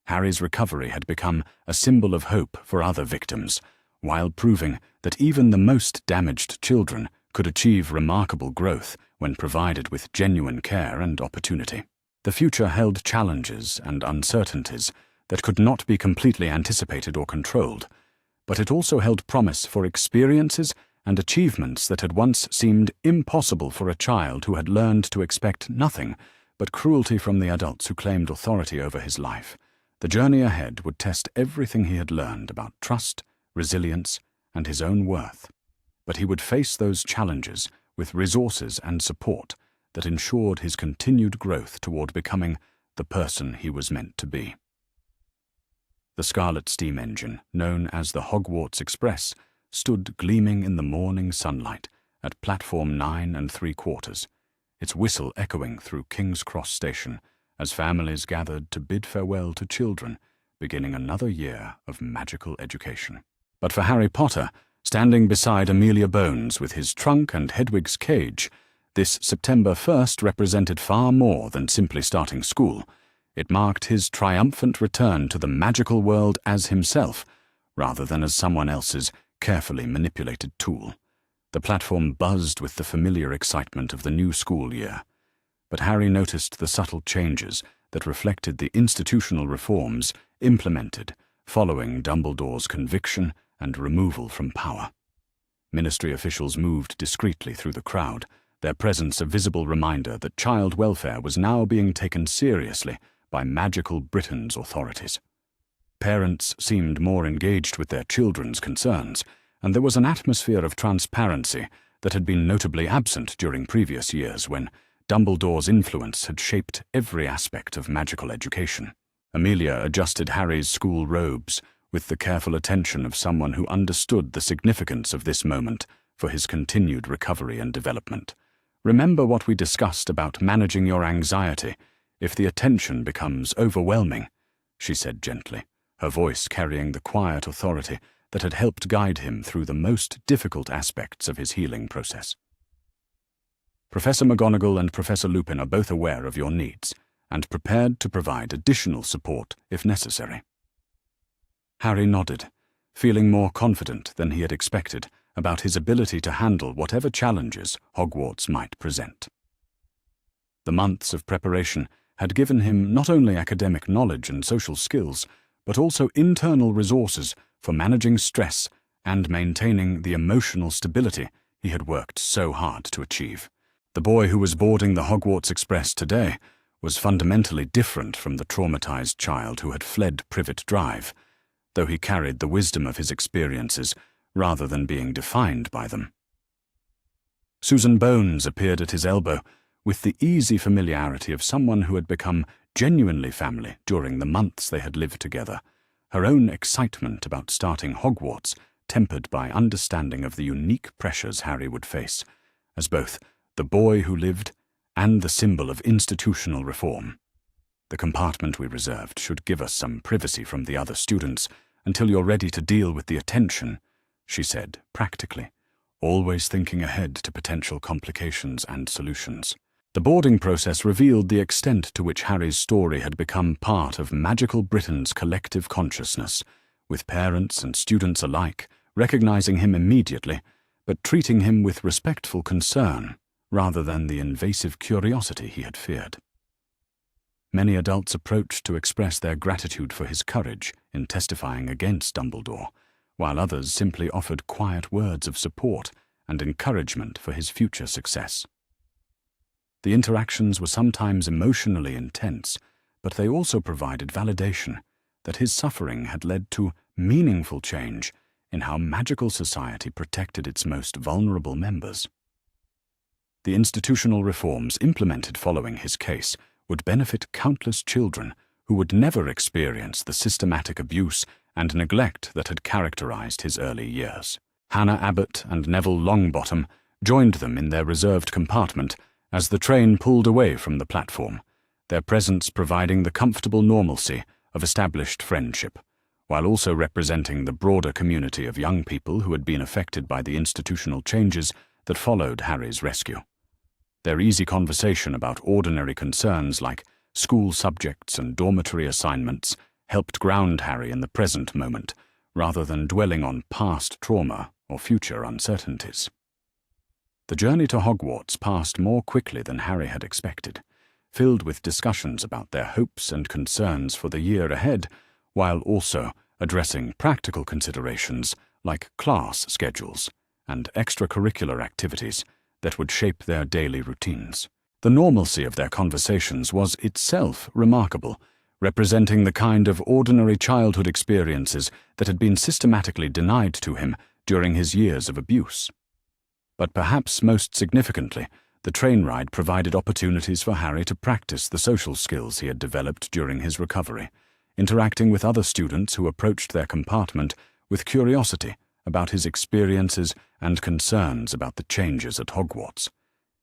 Harry's recovery had become a symbol of hope for other victims, while proving that even the most damaged children could achieve remarkable growth when provided with genuine care and opportunity. The future held challenges and uncertainties that could not be completely anticipated or controlled, but it also held promise for experiences and achievements that had once seemed impossible for a child who had learned to expect nothing but cruelty from the adults who claimed authority over his life. The journey ahead would test everything he had learned about trust, resilience, and his own worth. But he would face those challenges with resources and support that ensured his continued growth toward becoming the person he was meant to be. The scarlet steam engine, known as the Hogwarts Express, stood gleaming in the morning sunlight at platform 9 3/4, its whistle echoing through King's Cross Station as families gathered to bid farewell to children, beginning another year of magical education. But for Harry Potter, standing beside Amelia Bones with his trunk and Hedwig's cage, this September 1st represented far more than simply starting school. It marked his triumphant return to the magical world as himself, rather than as someone else's carefully manipulated tool. The platform buzzed with the familiar excitement of the new school year, but Harry noticed the subtle changes that reflected the institutional reforms implemented following Dumbledore's conviction and removal from power. Ministry officials moved discreetly through the crowd, their presence a visible reminder that child welfare was now being taken seriously by magical Britain's authorities. Parents seemed more engaged with their children's concerns, and there was an atmosphere of transparency that had been notably absent during previous years when Dumbledore's influence had shaped every aspect of magical education. Amelia adjusted Harry's school robes with the careful attention of someone who understood the significance of this moment for his continued recovery and development. "Remember what we discussed about managing your anxiety if the attention becomes overwhelming," she said gently, her voice carrying the quiet authority that had helped guide him through the most difficult aspects of his healing process. "Professor McGonagall and Professor Lupin are both aware of your needs and prepared to provide additional support if necessary." Harry nodded, feeling more confident than he had expected about his ability to handle whatever challenges Hogwarts might present. The months of preparation had given him not only academic knowledge and social skills, but also internal resources for managing stress and maintaining the emotional stability he had worked so hard to achieve. The boy who was boarding the Hogwarts Express today was fundamentally different from the traumatized child who had fled Privet Drive, though he carried the wisdom of his experiences rather than being defined by them. Susan Bones appeared at his elbow with the easy familiarity of someone who had become genuinely family during the months they had lived together, her own excitement about starting Hogwarts tempered by understanding of the unique pressures Harry would face, as both the boy who lived and the symbol of institutional reform. "The compartment we reserved should give us some privacy from the other students until you're ready to deal with the attention," she said practically, always thinking ahead to potential complications and solutions. The boarding process revealed the extent to which Harry's story had become part of magical Britain's collective consciousness, with parents and students alike recognizing him immediately, but treating him with respectful concern rather than the invasive curiosity he had feared. Many adults approached to express their gratitude for his courage in testifying against Dumbledore, while others simply offered quiet words of support and encouragement for his future success. The interactions were sometimes emotionally intense, but they also provided validation that his suffering had led to meaningful change in how magical society protected its most vulnerable members. The institutional reforms implemented following his case would benefit countless children who would never experience the systematic abuse and neglect that had characterized his early years. Hannah Abbott and Neville Longbottom joined them in their reserved compartment as the train pulled away from the platform, their presence providing the comfortable normalcy of established friendship, while also representing the broader community of young people who had been affected by the institutional changes that followed Harry's rescue. Their easy conversation about ordinary concerns like school subjects and dormitory assignments helped ground Harry in the present moment, rather than dwelling on past trauma or future uncertainties. The journey to Hogwarts passed more quickly than Harry had expected, filled with discussions about their hopes and concerns for the year ahead, while also addressing practical considerations like class schedules and extracurricular activities that would shape their daily routines. The normalcy of their conversations was itself remarkable, representing the kind of ordinary childhood experiences that had been systematically denied to him during his years of abuse. But perhaps most significantly, the train ride provided opportunities for Harry to practice the social skills he had developed during his recovery, interacting with other students who approached their compartment with curiosity about his experiences and concerns about the changes at Hogwarts.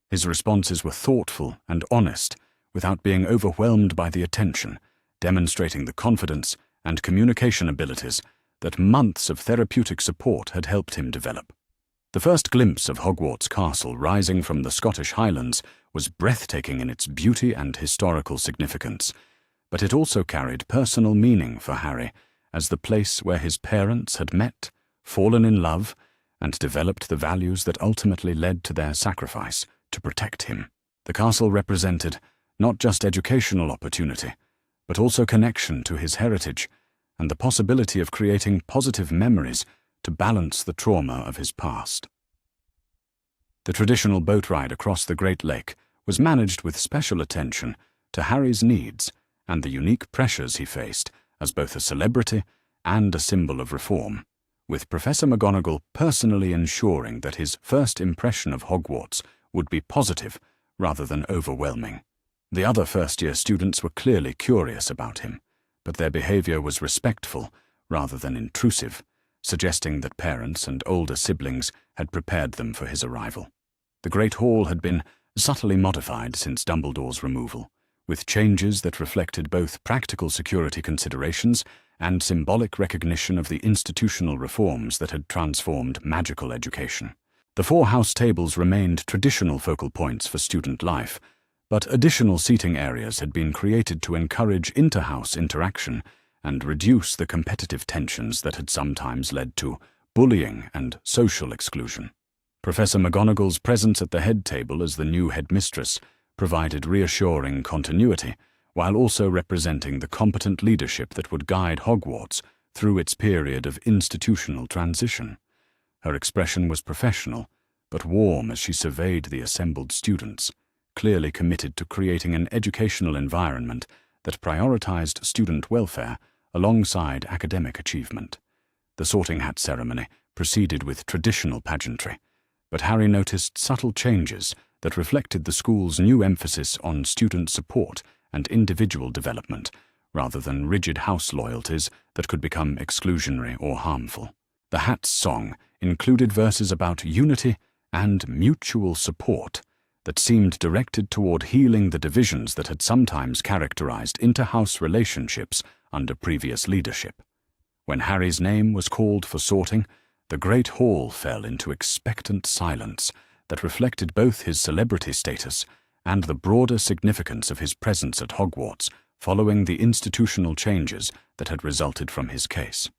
His responses were thoughtful and honest, without being overwhelmed by the attention, demonstrating the confidence and communication abilities that months of therapeutic support had helped him develop. The first glimpse of Hogwarts Castle rising from the Scottish Highlands was breathtaking in its beauty and historical significance, but it also carried personal meaning for Harry as the place where his parents had met, fallen in love, and developed the values that ultimately led to their sacrifice to protect him. The castle represented not just educational opportunity, but also connection to his heritage and the possibility of creating positive memories to balance the trauma of his past. The traditional boat ride across the Great Lake was managed with special attention to Harry's needs and the unique pressures he faced as both a celebrity and a symbol of reform, with Professor McGonagall personally ensuring that his first impression of Hogwarts would be positive rather than overwhelming. The other first-year students were clearly curious about him, but their behavior was respectful rather than intrusive, suggesting that parents and older siblings had prepared them for his arrival. The Great Hall had been subtly modified since Dumbledore's removal, with changes that reflected both practical security considerations and symbolic recognition of the institutional reforms that had transformed magical education. The 4 house tables remained traditional focal points for student life, but additional seating areas had been created to encourage inter-house interaction and reduce the competitive tensions that had sometimes led to bullying and social exclusion. Professor McGonagall's presence at the head table as the new headmistress provided reassuring continuity, while also representing the competent leadership that would guide Hogwarts through its period of institutional transition. Her expression was professional, but warm as she surveyed the assembled students, clearly committed to creating an educational environment that prioritized student welfare alongside academic achievement. The sorting hat ceremony proceeded with traditional pageantry, but Harry noticed subtle changes that reflected the school's new emphasis on student support and individual development, rather than rigid house loyalties that could become exclusionary or harmful. The hat's song included verses about unity and mutual support that seemed directed toward healing the divisions that had sometimes characterized inter-house relationships under previous leadership. When Harry's name was called for sorting, the Great Hall fell into expectant silence that reflected both his celebrity status and the broader significance of his presence at Hogwarts following the institutional changes that had resulted from his case.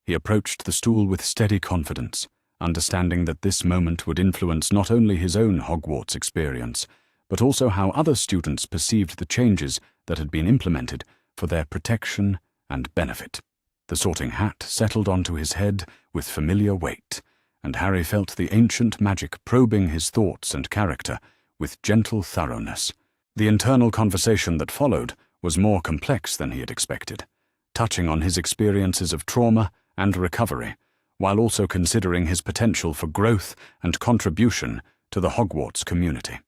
He approached the stool with steady confidence, understanding that this moment would influence not only his own Hogwarts experience, but also how other students perceived the changes that had been implemented for their protection and benefit. The sorting hat settled onto his head with familiar weight, and Harry felt the ancient magic probing his thoughts and character with gentle thoroughness. The internal conversation that followed was more complex than he had expected, touching on his experiences of trauma and recovery, while also considering his potential for growth and contribution to the Hogwarts community.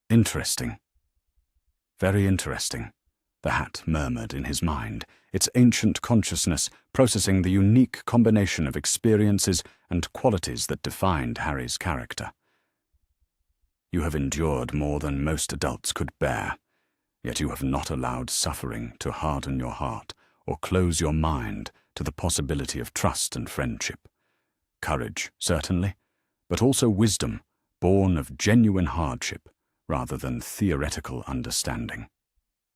Interesting. Very interesting, the hat murmured in his mind, its ancient consciousness processing the unique combination of experiences and qualities that defined Harry's character. You have endured more than most adults could bear, yet you have not allowed suffering to harden your heart or close your mind to the possibility of trust and friendship. Courage, certainly, but also wisdom, born of genuine hardship rather than theoretical understanding.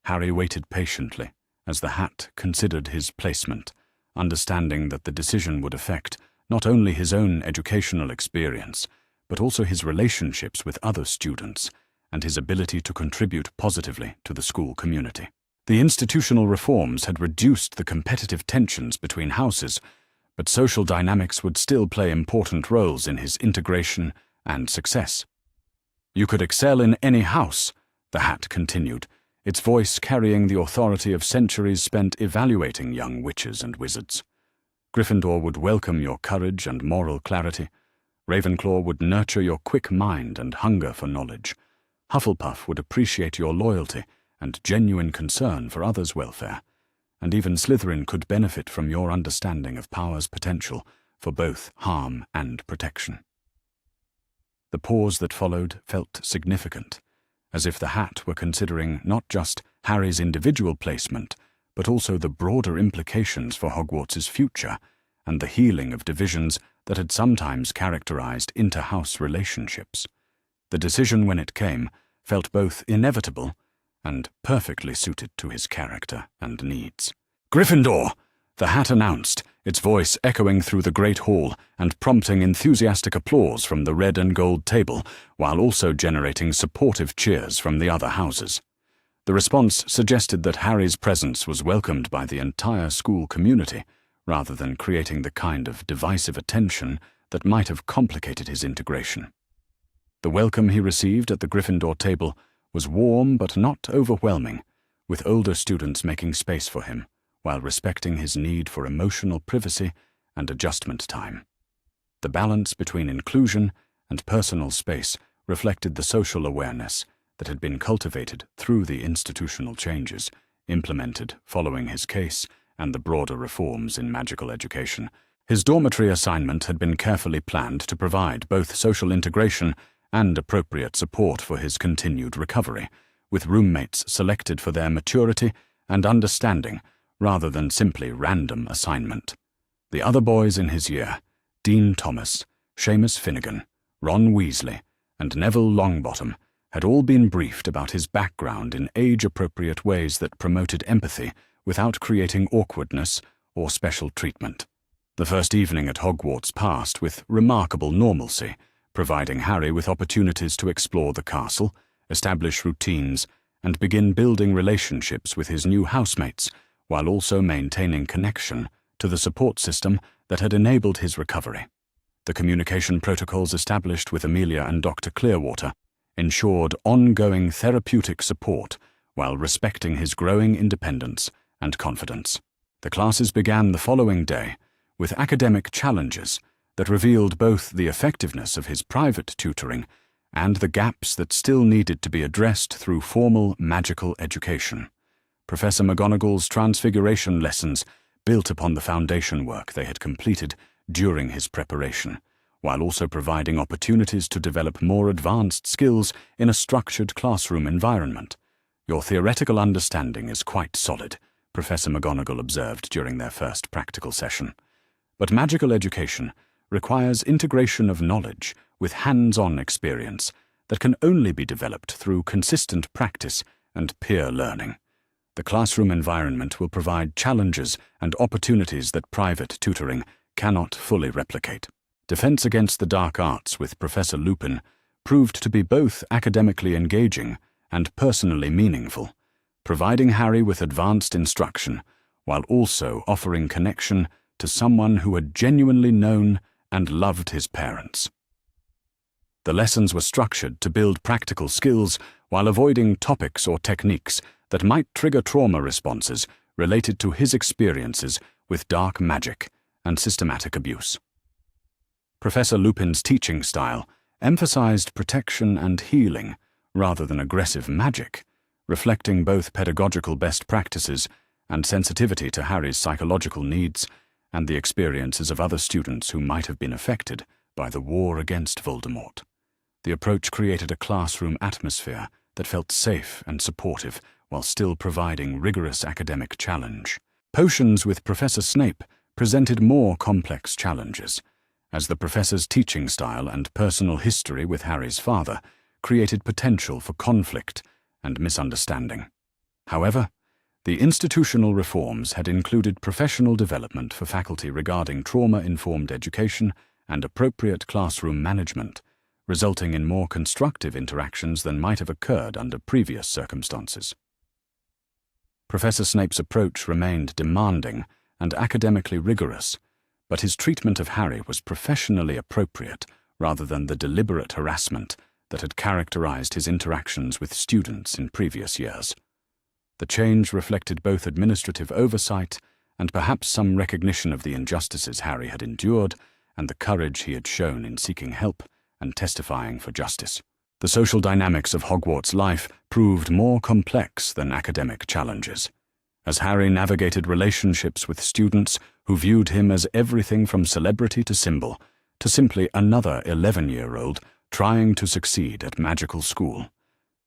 Harry waited patiently as the Hat considered his placement, understanding that the decision would affect not only his own educational experience, but also his relationships with other students and his ability to contribute positively to the school community. The institutional reforms had reduced the competitive tensions between houses, but social dynamics would still play important roles in his integration and success. "You could excel in any house," the Hat continued, its voice carrying the authority of centuries spent evaluating young witches and wizards. "Gryffindor would welcome your courage and moral clarity. Ravenclaw would nurture your quick mind and hunger for knowledge. Hufflepuff would appreciate your loyalty and genuine concern for others' welfare. And even Slytherin could benefit from your understanding of power's potential for both harm and protection." The pause that followed felt significant, as if the Hat were considering not just Harry's individual placement, but also the broader implications for Hogwarts's future and the healing of divisions that had sometimes characterized inter-house relationships. The decision, when it came, felt both inevitable and perfectly suited to his character and needs. "Gryffindor!" the Hat announced, its voice echoing through the Great Hall and prompting enthusiastic applause from the red and gold table, while also generating supportive cheers from the other houses. The response suggested that Harry's presence was welcomed by the entire school community, rather than creating the kind of divisive attention that might have complicated his integration. The welcome he received at the Gryffindor table was warm but not overwhelming, with older students making space for him, while respecting his need for emotional privacy and adjustment time. The balance between inclusion and personal space reflected the social awareness that had been cultivated through the institutional changes implemented following his case and the broader reforms in magical education. His dormitory assignment had been carefully planned to provide both social integration and appropriate support for his continued recovery, with roommates selected for their maturity and understanding rather than simply random assignment. The other boys in his year, Dean Thomas, Seamus Finnegan, Ron Weasley, and Neville Longbottom, had all been briefed about his background in age-appropriate ways that promoted empathy without creating awkwardness or special treatment. The first evening at Hogwarts passed with remarkable normalcy, providing Harry with opportunities to explore the castle, establish routines, and begin building relationships with his new housemates, while also maintaining connection to the support system that had enabled his recovery. The communication protocols established with Amelia and Dr. Clearwater ensured ongoing therapeutic support while respecting his growing independence and confidence. The classes began the following day with academic challenges that revealed both the effectiveness of his private tutoring and the gaps that still needed to be addressed through formal magical education. Professor McGonagall's transfiguration lessons built upon the foundation work they had completed during his preparation, while also providing opportunities to develop more advanced skills in a structured classroom environment. "Your theoretical understanding is quite solid," Professor McGonagall observed during their first practical session. "But magical education requires integration of knowledge with hands-on experience that can only be developed through consistent practice and peer learning. The classroom environment will provide challenges and opportunities that private tutoring cannot fully replicate." Defense Against the Dark Arts with Professor Lupin proved to be both academically engaging and personally meaningful, providing Harry with advanced instruction while also offering connection to someone who had genuinely known and loved his parents. The lessons were structured to build practical skills while avoiding topics or techniques that might trigger trauma responses related to his experiences with dark magic and systematic abuse. Professor Lupin's teaching style emphasized protection and healing rather than aggressive magic, reflecting both pedagogical best practices and sensitivity to Harry's psychological needs and the experiences of other students who might have been affected by the war against Voldemort. The approach created a classroom atmosphere that felt safe and supportive while still providing rigorous academic challenge. Potions with Professor Snape presented more complex challenges, as the professor's teaching style and personal history with Harry's father created potential for conflict and misunderstanding. However, The institutional reforms had included professional development for faculty regarding trauma-informed education and appropriate classroom management, resulting in more constructive interactions than might have occurred under previous circumstances. Professor Snape's approach remained demanding and academically rigorous, but his treatment of Harry was professionally appropriate rather than the deliberate harassment that had characterized his interactions with students in previous years. The change reflected both administrative oversight and perhaps some recognition of the injustices Harry had endured and the courage he had shown in seeking help and testifying for justice. The social dynamics of Hogwarts life proved more complex than academic challenges, as Harry navigated relationships with students who viewed him as everything from celebrity to symbol, to simply another 11-year-old trying to succeed at magical school.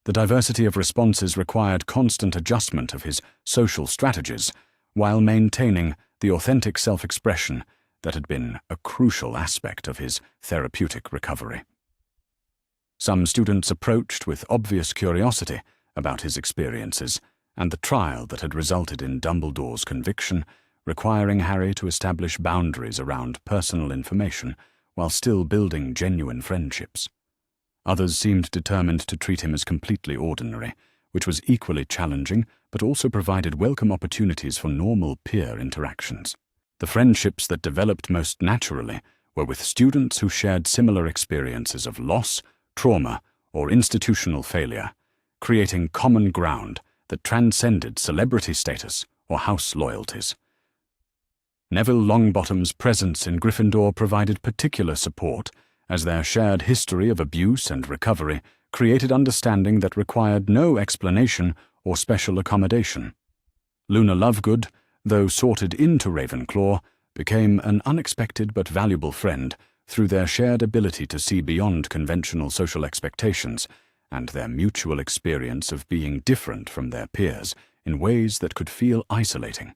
The diversity of responses required constant adjustment of his social strategies, while maintaining the authentic self-expression that had been a crucial aspect of his therapeutic recovery. Some students approached with obvious curiosity about his experiences and the trial that had resulted in Dumbledore's conviction, requiring Harry to establish boundaries around personal information while still building genuine friendships. Others seemed determined to treat him as completely ordinary, which was equally challenging but also provided welcome opportunities for normal peer interactions. The friendships that developed most naturally were with students who shared similar experiences of loss, trauma, or institutional failure, creating common ground that transcended celebrity status or house loyalties. Neville Longbottom's presence in Gryffindor provided particular support, as their shared history of abuse and recovery created understanding that required no explanation or special accommodation. Luna Lovegood, though sorted into Ravenclaw, became an unexpected but valuable friend through their shared ability to see beyond conventional social expectations and their mutual experience of being different from their peers in ways that could feel isolating.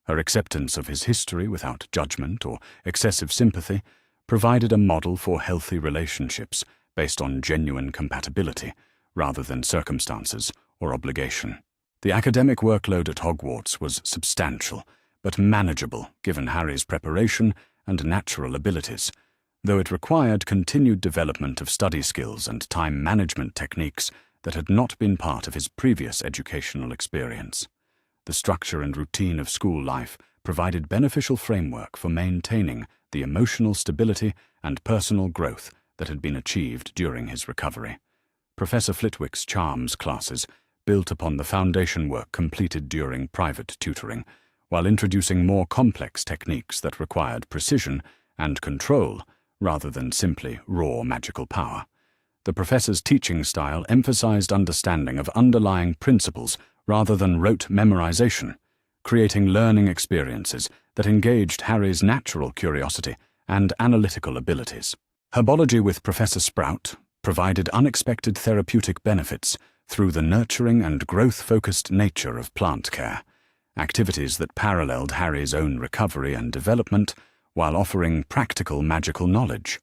Her acceptance of his history without judgment or excessive sympathy provided a model for healthy relationships based on genuine compatibility rather than circumstances or obligation. The academic workload at Hogwarts was substantial, but manageable given Harry's preparation and natural abilities, though it required continued development of study skills and time management techniques that had not been part of his previous educational experience. The structure and routine of school life provided beneficial framework for maintaining the emotional stability and personal growth that had been achieved during his recovery. Professor Flitwick's charms classes built upon the foundation work completed during private tutoring, while introducing more complex techniques that required precision and control rather than simply raw magical power. The professor's teaching style emphasized understanding of underlying principles rather than rote memorization, creating learning experiences that engaged Harry's natural curiosity and analytical abilities. Herbology with Professor Sprout provided unexpected therapeutic benefits through the nurturing and growth-focused nature of plant care, activities that paralleled Harry's own recovery and development while offering practical magical knowledge.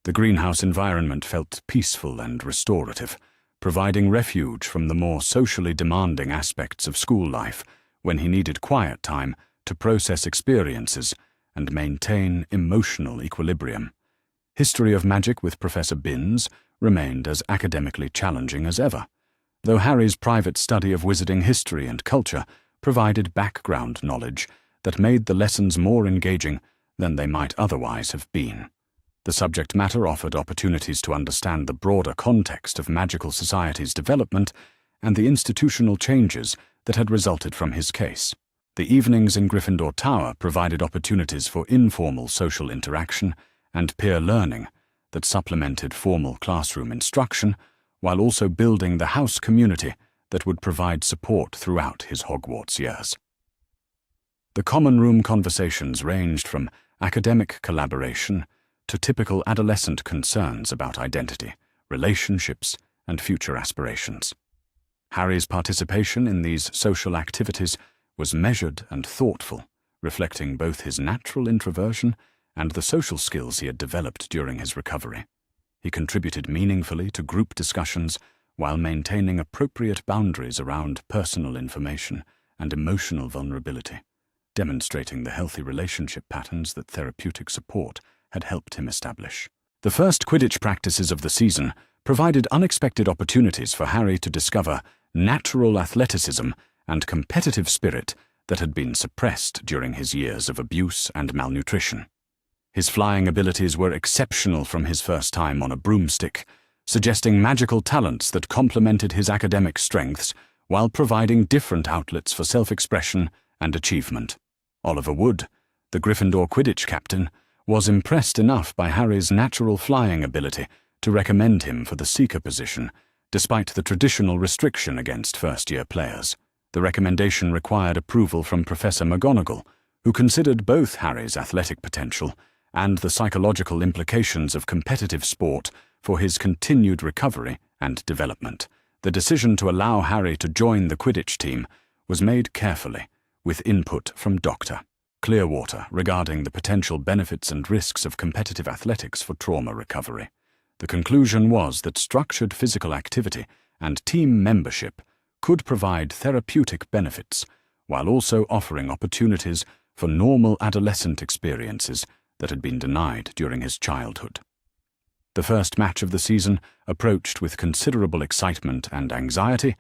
The greenhouse environment felt peaceful and restorative, providing refuge from the more socially demanding aspects of school life when he needed quiet time to process experiences and maintain emotional equilibrium. History of Magic with Professor Binns remained as academically challenging as ever, though Harry's private study of wizarding history and culture provided background knowledge that made the lessons more engaging than they might otherwise have been. The subject matter offered opportunities to understand the broader context of magical society's development and the institutional changes that had resulted from his case. The evenings in Gryffindor Tower provided opportunities for informal social interaction and peer learning that supplemented formal classroom instruction, while also building the house community that would provide support throughout his Hogwarts years. The common room conversations ranged from academic collaboration to typical adolescent concerns about identity, relationships, and future aspirations. Harry's participation in these social activities was measured and thoughtful, reflecting both his natural introversion and the social skills he had developed during his recovery. He contributed meaningfully to group discussions while maintaining appropriate boundaries around personal information and emotional vulnerability, demonstrating the healthy relationship patterns that therapeutic support had helped him establish. The first Quidditch practices of the season provided unexpected opportunities for Harry to discover natural athleticism and competitive spirit that had been suppressed during his years of abuse and malnutrition. His flying abilities were exceptional from his first time on a broomstick, suggesting magical talents that complemented his academic strengths while providing different outlets for self-expression and achievement. Oliver Wood, the Gryffindor Quidditch captain, was impressed enough by Harry's natural flying ability to recommend him for the seeker position, despite the traditional restriction against first-year players. The recommendation required approval from Professor McGonagall, who considered both Harry's athletic potential and the psychological implications of competitive sport for his continued recovery and development. The decision to allow Harry to join the Quidditch team was made carefully, with input from Dr. Clearwater regarding the potential benefits and risks of competitive athletics for trauma recovery. The conclusion was that structured physical activity and team membership could provide therapeutic benefits, while also offering opportunities for normal adolescent experiences that had been denied during his childhood. The first match of the season approached with considerable excitement and anxiety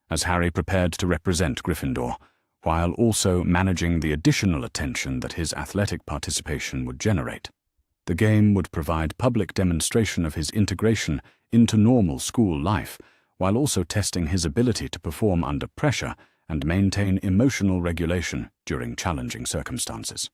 as Harry prepared to represent Gryffindor, while also managing the additional attention that his athletic participation would generate. The game would provide public demonstration of his integration into normal school life, while also testing his ability to perform under pressure and maintain emotional regulation during challenging circumstances.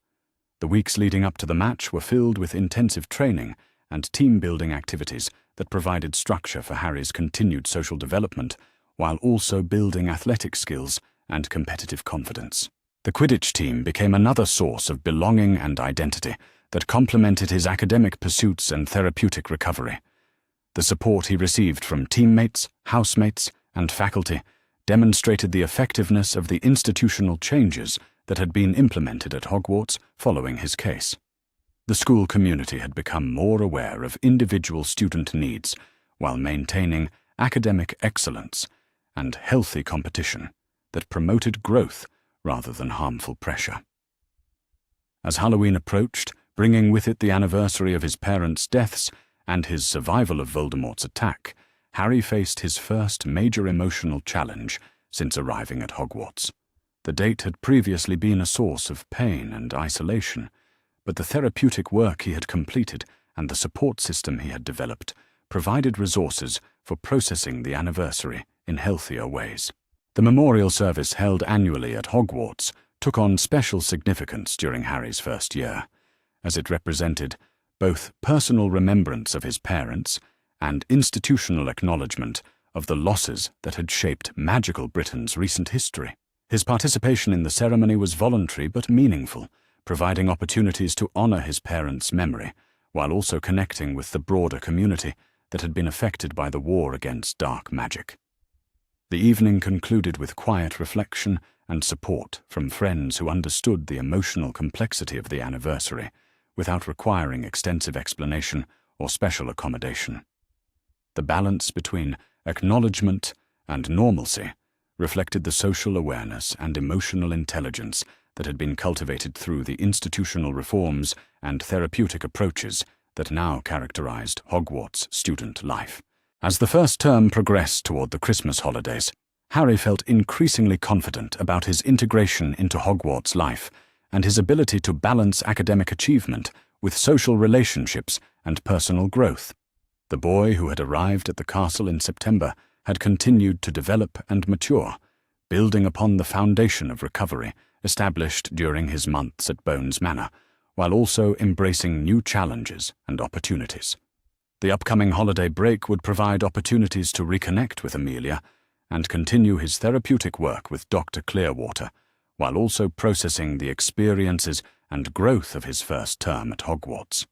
The weeks leading up to the match were filled with intensive training and team-building activities that provided structure for Harry's continued social development, while also building athletic skills and competitive confidence. The Quidditch team became another source of belonging and identity that complemented his academic pursuits and therapeutic recovery. The support he received from teammates, housemates, and faculty demonstrated the effectiveness of the institutional changes that had been implemented at Hogwarts following his case. The school community had become more aware of individual student needs while maintaining academic excellence and healthy competition that promoted growth rather than harmful pressure. As Halloween approached, bringing with it the anniversary of his parents' deaths and his survival of Voldemort's attack, Harry faced his first major emotional challenge since arriving at Hogwarts. The date had previously been a source of pain and isolation, but the therapeutic work he had completed and the support system he had developed provided resources for processing the anniversary in healthier ways. The memorial service held annually at Hogwarts took on special significance during Harry's first year, as it represented both personal remembrance of his parents and institutional acknowledgement of the losses that had shaped magical Britain's recent history. His participation in the ceremony was voluntary but meaningful, providing opportunities to honor his parents' memory, while also connecting with the broader community that had been affected by the war against dark magic. The evening concluded with quiet reflection and support from friends who understood the emotional complexity of the anniversary without requiring extensive explanation or special accommodation. The balance between acknowledgement and normalcy reflected the social awareness and emotional intelligence that had been cultivated through the institutional reforms and therapeutic approaches that now characterized Hogwarts student life. As the first term progressed toward the Christmas holidays, Harry felt increasingly confident about his integration into Hogwarts life and his ability to balance academic achievement with social relationships and personal growth. The boy who had arrived at the castle in September had continued to develop and mature, building upon the foundation of recovery established during his months at Bones Manor, while also embracing new challenges and opportunities. The upcoming holiday break would provide opportunities to reconnect with Amelia and continue his therapeutic work with Dr. Clearwater, while also processing the experiences and growth of his first term at Hogwarts.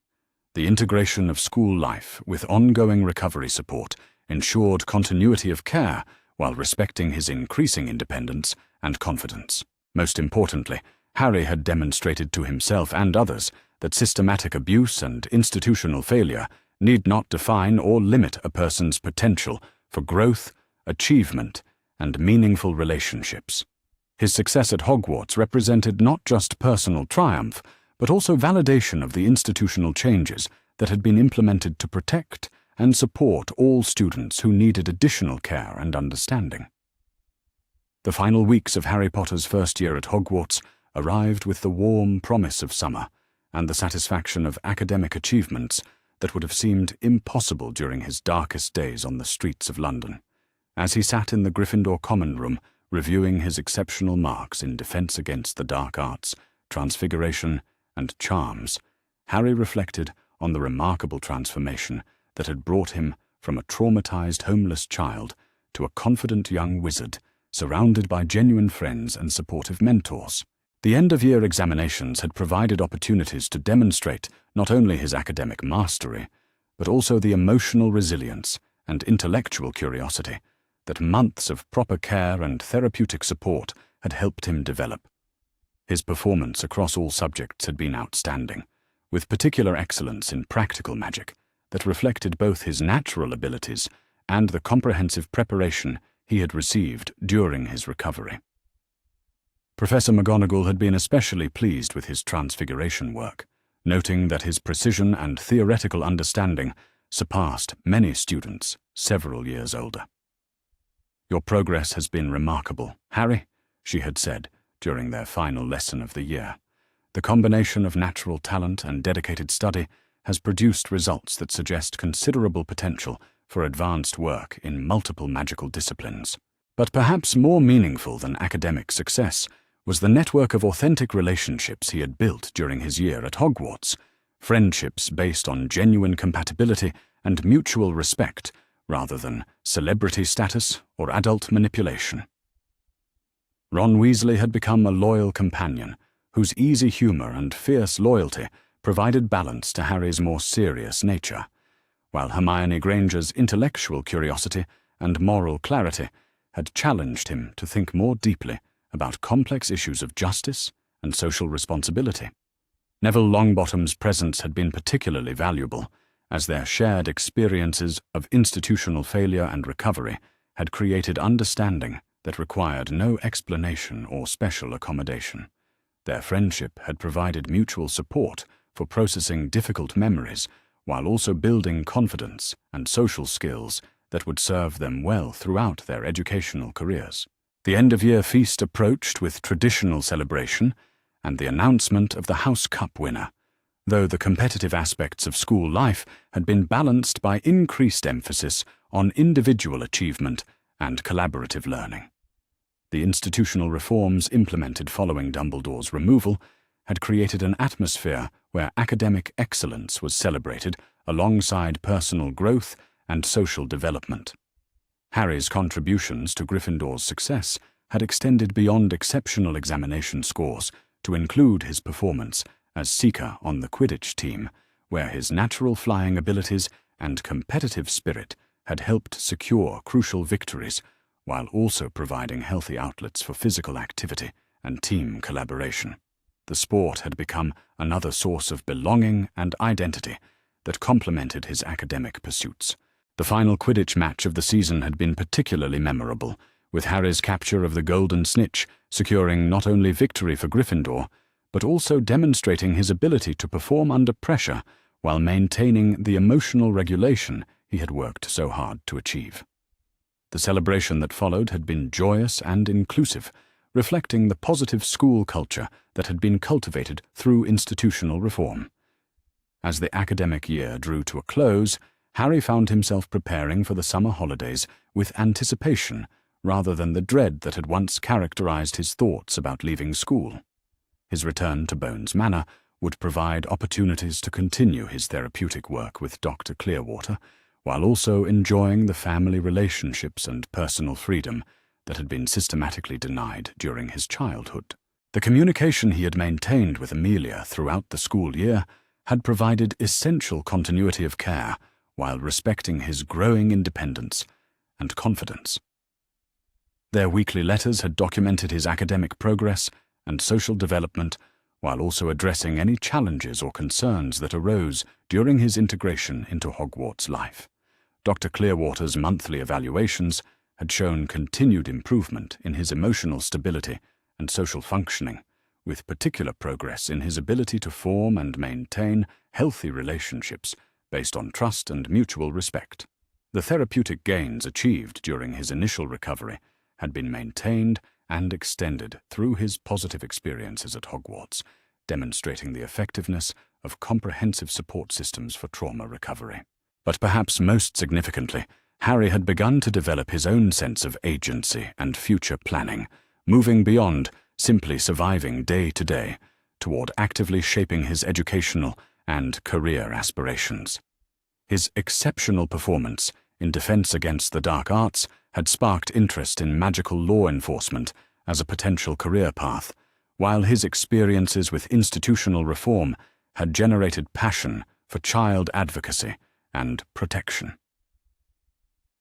The integration of school life with ongoing recovery support ensured continuity of care while respecting his increasing independence and confidence. Most importantly, Harry had demonstrated to himself and others that systematic abuse and institutional failure need not define or limit a person's potential for growth, achievement, and meaningful relationships. His success at Hogwarts represented not just personal triumph, but also validation of the institutional changes that had been implemented to protect and support all students who needed additional care and understanding. The final weeks of Harry Potter's first year at Hogwarts arrived with the warm promise of summer and the satisfaction of academic achievements that would have seemed impossible during his darkest days on the streets of London. As he sat in the Gryffindor common room, reviewing his exceptional marks in defense against the dark arts, transfiguration, and charms, Harry reflected on the remarkable transformation that had brought him from a traumatized homeless child to a confident young wizard, surrounded by genuine friends and supportive mentors. The end-of-year examinations had provided opportunities to demonstrate not only his academic mastery, but also the emotional resilience and intellectual curiosity that months of proper care and therapeutic support had helped him develop. His performance across all subjects had been outstanding, with particular excellence in practical magic that reflected both his natural abilities and the comprehensive preparation he had received during his recovery. Professor McGonagall had been especially pleased with his transfiguration work, noting that his precision and theoretical understanding surpassed many students several years older. "Your progress has been remarkable, Harry," she had said during their final lesson of the year. "The combination of natural talent and dedicated study has produced results that suggest considerable potential for advanced work in multiple magical disciplines. But perhaps more meaningful than academic success was the network of authentic relationships he had built during his year at Hogwarts, friendships based on genuine compatibility and mutual respect rather than celebrity status or adult manipulation. Ron Weasley had become a loyal companion whose easy humor and fierce loyalty provided balance to Harry's more serious nature, while Hermione Granger's intellectual curiosity and moral clarity had challenged him to think more deeply about complex issues of justice and social responsibility. Neville Longbottom's presence had been particularly valuable, as their shared experiences of institutional failure and recovery had created understanding that required no explanation or special accommodation. Their friendship had provided mutual support for processing difficult memories, while also building confidence and social skills that would serve them well throughout their educational careers. The end-of-year feast approached with traditional celebration and the announcement of the House Cup winner, though the competitive aspects of school life had been balanced by increased emphasis on individual achievement and collaborative learning. The institutional reforms implemented following Dumbledore's removal had created an atmosphere where academic excellence was celebrated alongside personal growth and social development. Harry's contributions to Gryffindor's success had extended beyond exceptional examination scores to include his performance as Seeker on the Quidditch team, where his natural flying abilities and competitive spirit had helped secure crucial victories, while also providing healthy outlets for physical activity and team collaboration. The sport had become another source of belonging and identity that complemented his academic pursuits. The final Quidditch match of the season had been particularly memorable, with Harry's capture of the Golden Snitch securing not only victory for Gryffindor, but also demonstrating his ability to perform under pressure while maintaining the emotional regulation he had worked so hard to achieve. The celebration that followed had been joyous and inclusive, reflecting the positive school culture that had been cultivated through institutional reform. As the academic year drew to a close, Harry found himself preparing for the summer holidays with anticipation rather than the dread that had once characterized his thoughts about leaving school. His return to Bones Manor would provide opportunities to continue his therapeutic work with Dr. Clearwater, while also enjoying the family relationships and personal freedom that had been systematically denied during his childhood. The communication he had maintained with Amelia throughout the school year had provided essential continuity of care while respecting his growing independence and confidence. Their weekly letters had documented his academic progress and social development, while also addressing any challenges or concerns that arose during his integration into Hogwarts life. Dr. Clearwater's monthly evaluations had shown continued improvement in his emotional stability and social functioning, with particular progress in his ability to form and maintain healthy relationships based on trust and mutual respect. The therapeutic gains achieved during his initial recovery had been maintained and extended through his positive experiences at Hogwarts, demonstrating the effectiveness of comprehensive support systems for trauma recovery. But perhaps most significantly, Harry had begun to develop his own sense of agency and future planning, moving beyond simply surviving day to day toward actively shaping his educational and career aspirations. His exceptional performance in defense against the dark arts had sparked interest in magical law enforcement as a potential career path, while his experiences with institutional reform had generated passion for child advocacy and protection.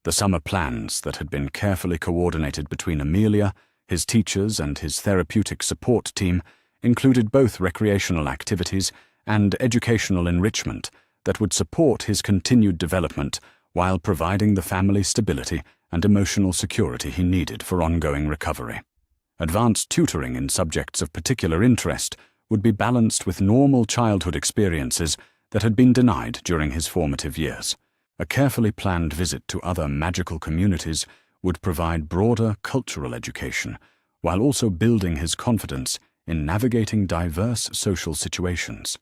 The summer plans that had been carefully coordinated between Amelia, his teachers, and his therapeutic support team included both recreational activities and educational enrichment that would support his continued development while providing the family stability and emotional security he needed for ongoing recovery. Advanced tutoring in subjects of particular interest would be balanced with normal childhood experiences that had been denied during his formative years. A carefully planned visit to other magical communities would provide broader cultural education, while also building his confidence in navigating diverse social situations.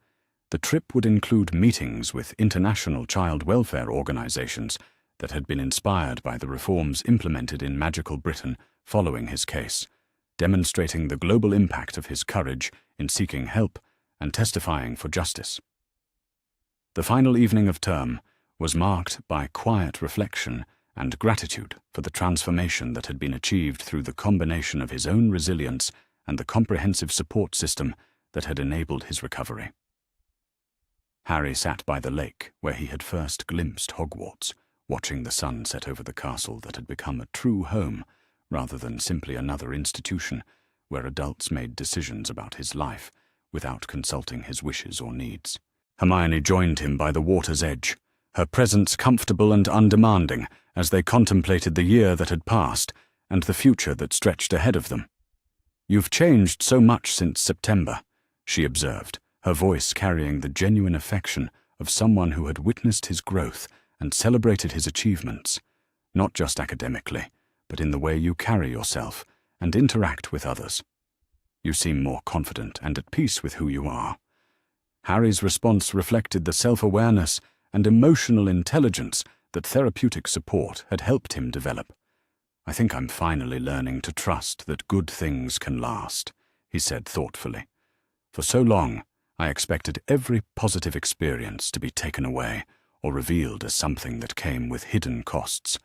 The trip would include meetings with international child welfare organizations that had been inspired by the reforms implemented in magical Britain following his case, demonstrating the global impact of his courage in seeking help and testifying for justice. The final evening of term was marked by quiet reflection and gratitude for the transformation that had been achieved through the combination of his own resilience and the comprehensive support system that had enabled his recovery. Harry sat by the lake where he had first glimpsed Hogwarts, watching the sun set over the castle that had become a true home rather than simply another institution where adults made decisions about his life without consulting his wishes or needs. Hermione joined him by the water's edge, her presence comfortable and undemanding as they contemplated the year that had passed and the future that stretched ahead of them. "You've changed so much since September," she observed, her voice carrying the genuine affection of someone who had witnessed his growth and celebrated his achievements, not just academically, but in the way you carry yourself and interact with others. "You seem more confident and at peace with who you are." Harry's response reflected the self-awareness and emotional intelligence that therapeutic support had helped him develop. "I think I'm finally learning to trust that good things can last," he said thoughtfully. "For so long, I expected every positive experience to be taken away or revealed as something that came with hidden costs.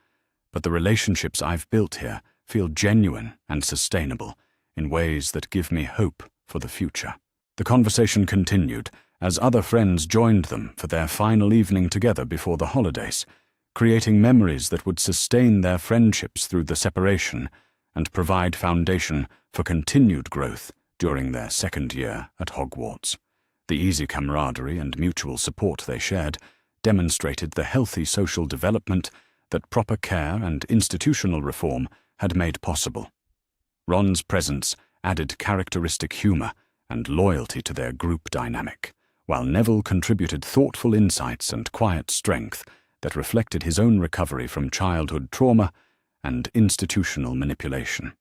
But the relationships I've built here feel genuine and sustainable in ways that give me hope for the future." The conversation continued as other friends joined them for their final evening together before the holidays, creating memories that would sustain their friendships through the separation and provide foundation for continued growth during their second year at Hogwarts. The easy camaraderie and mutual support they shared demonstrated the healthy social development that proper care and institutional reform had made possible. Ron's presence added characteristic humor and loyalty to their group dynamic, while Neville contributed thoughtful insights and quiet strength that reflected his own recovery from childhood trauma and institutional manipulation.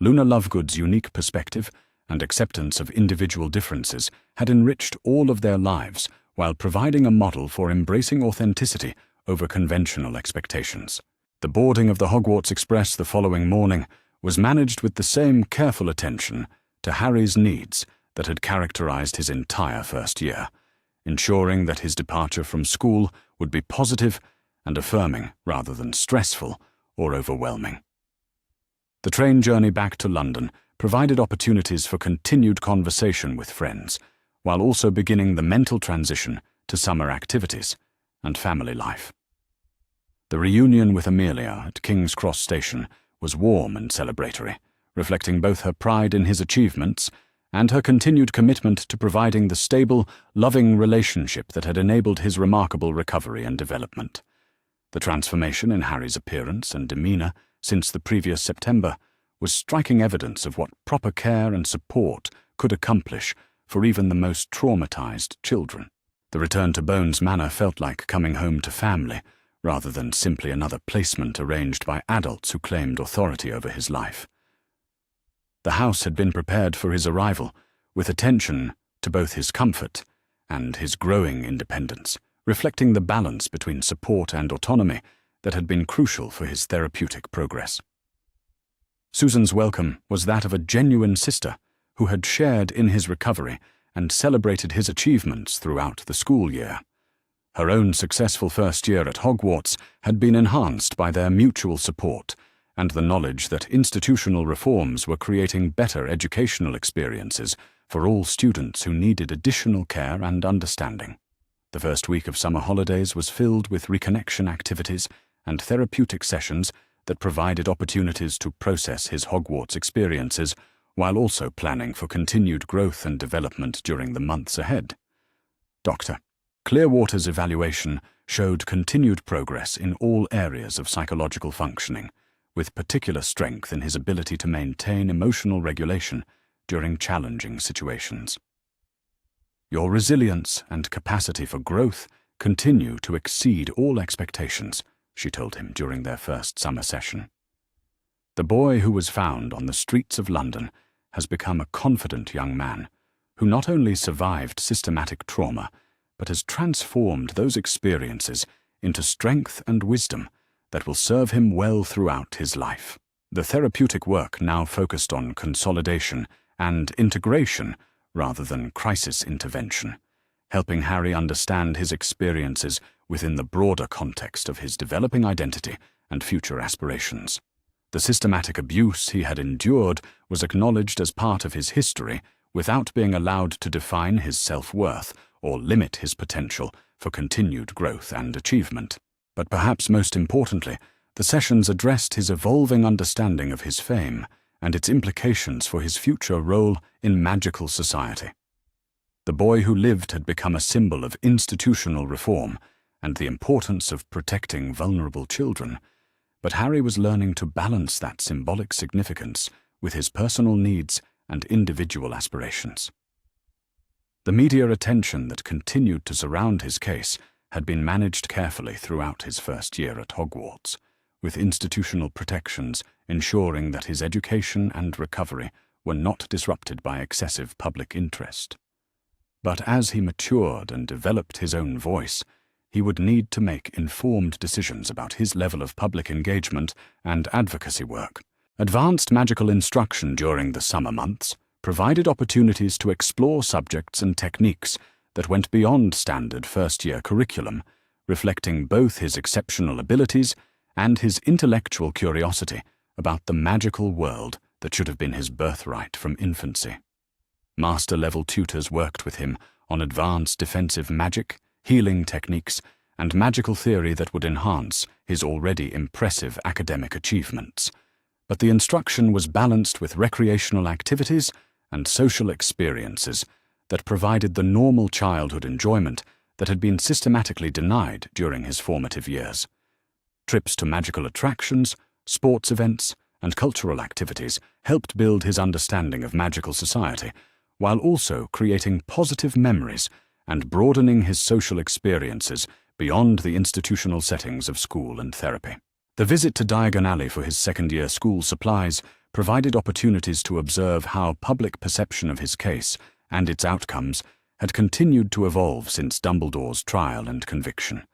Luna Lovegood's unique perspective and acceptance of individual differences had enriched all of their lives while providing a model for embracing authenticity over conventional expectations. The boarding of the Hogwarts Express the following morning was managed with the same careful attention to Harry's needs that had characterized his entire first year, ensuring that his departure from school would be positive and affirming rather than stressful or overwhelming. The train journey back to London provided opportunities for continued conversation with friends, while also beginning the mental transition to summer activities and family life. The reunion with Amelia at King's Cross Station was warm and celebratory, reflecting both her pride in his achievements and her continued commitment to providing the stable, loving relationship that had enabled his remarkable recovery and development. The transformation in Harry's appearance and demeanor since the previous September was striking evidence of what proper care and support could accomplish for even the most traumatized children. The return to Bones Manor felt like coming home to family, rather than simply another placement arranged by adults who claimed authority over his life. The house had been prepared for his arrival, with attention to both his comfort and his growing independence, reflecting the balance between support and autonomy that had been crucial for his therapeutic progress. Susan's welcome was that of a genuine sister who had shared in his recovery and celebrated his achievements throughout the school year. Her own successful first year at Hogwarts had been enhanced by their mutual support and the knowledge that institutional reforms were creating better educational experiences for all students who needed additional care and understanding. The first week of summer holidays was filled with reconnection activities and therapeutic sessions that provided opportunities to process his Hogwarts experiences while also planning for continued growth and development during the months ahead. Dr. Clearwater's evaluation showed continued progress in all areas of psychological functioning, with particular strength in his ability to maintain emotional regulation during challenging situations. Your resilience and capacity for growth continue to exceed all expectations, she told him during their first summer session. The boy who was found on the streets of London has become a confident young man who not only survived systematic trauma, but has transformed those experiences into strength and wisdom that will serve him well throughout his life. The therapeutic work now focused on consolidation and integration rather than crisis intervention, helping Harry understand his experiences within the broader context of his developing identity and future aspirations. The systematic abuse he had endured was acknowledged as part of his history without being allowed to define his self-worth or limit his potential for continued growth and achievement. But perhaps most importantly, the sessions addressed his evolving understanding of his fame and its implications for his future role in magical society. The boy who lived had become a symbol of institutional reform and the importance of protecting vulnerable children, but Harry was learning to balance that symbolic significance with his personal needs and individual aspirations. The media attention that continued to surround his case had been managed carefully throughout his first year at Hogwarts, with institutional protections ensuring that his education and recovery were not disrupted by excessive public interest. But as he matured and developed his own voice, he would need to make informed decisions about his level of public engagement and advocacy work. Advanced magical instruction during the summer months provided opportunities to explore subjects and techniques that went beyond standard first-year curriculum, reflecting both his exceptional abilities and his intellectual curiosity about the magical world that should have been his birthright from infancy. Master-level tutors worked with him on advanced defensive magic, healing techniques, and magical theory that would enhance his already impressive academic achievements. But the instruction was balanced with recreational activities and social experiences that provided the normal childhood enjoyment that had been systematically denied during his formative years. Trips to magical attractions, sports events, and cultural activities helped build his understanding of magical society, while also creating positive memories and broadening his social experiences beyond the institutional settings of school and therapy. The visit to Diagon Alley for his second-year school supplies provided opportunities to observe how public perception of his case and its outcomes had continued to evolve since Dumbledore's trial and conviction.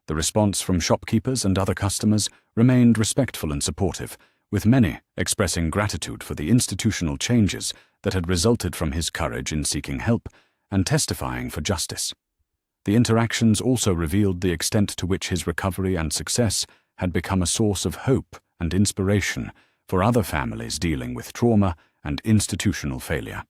The response from shopkeepers and other customers remained respectful and supportive, with many expressing gratitude for the institutional changes that had resulted from his courage in seeking help and testifying for justice. The interactions also revealed the extent to which his recovery and success had become a source of hope and inspiration for other families dealing with trauma and institutional failure.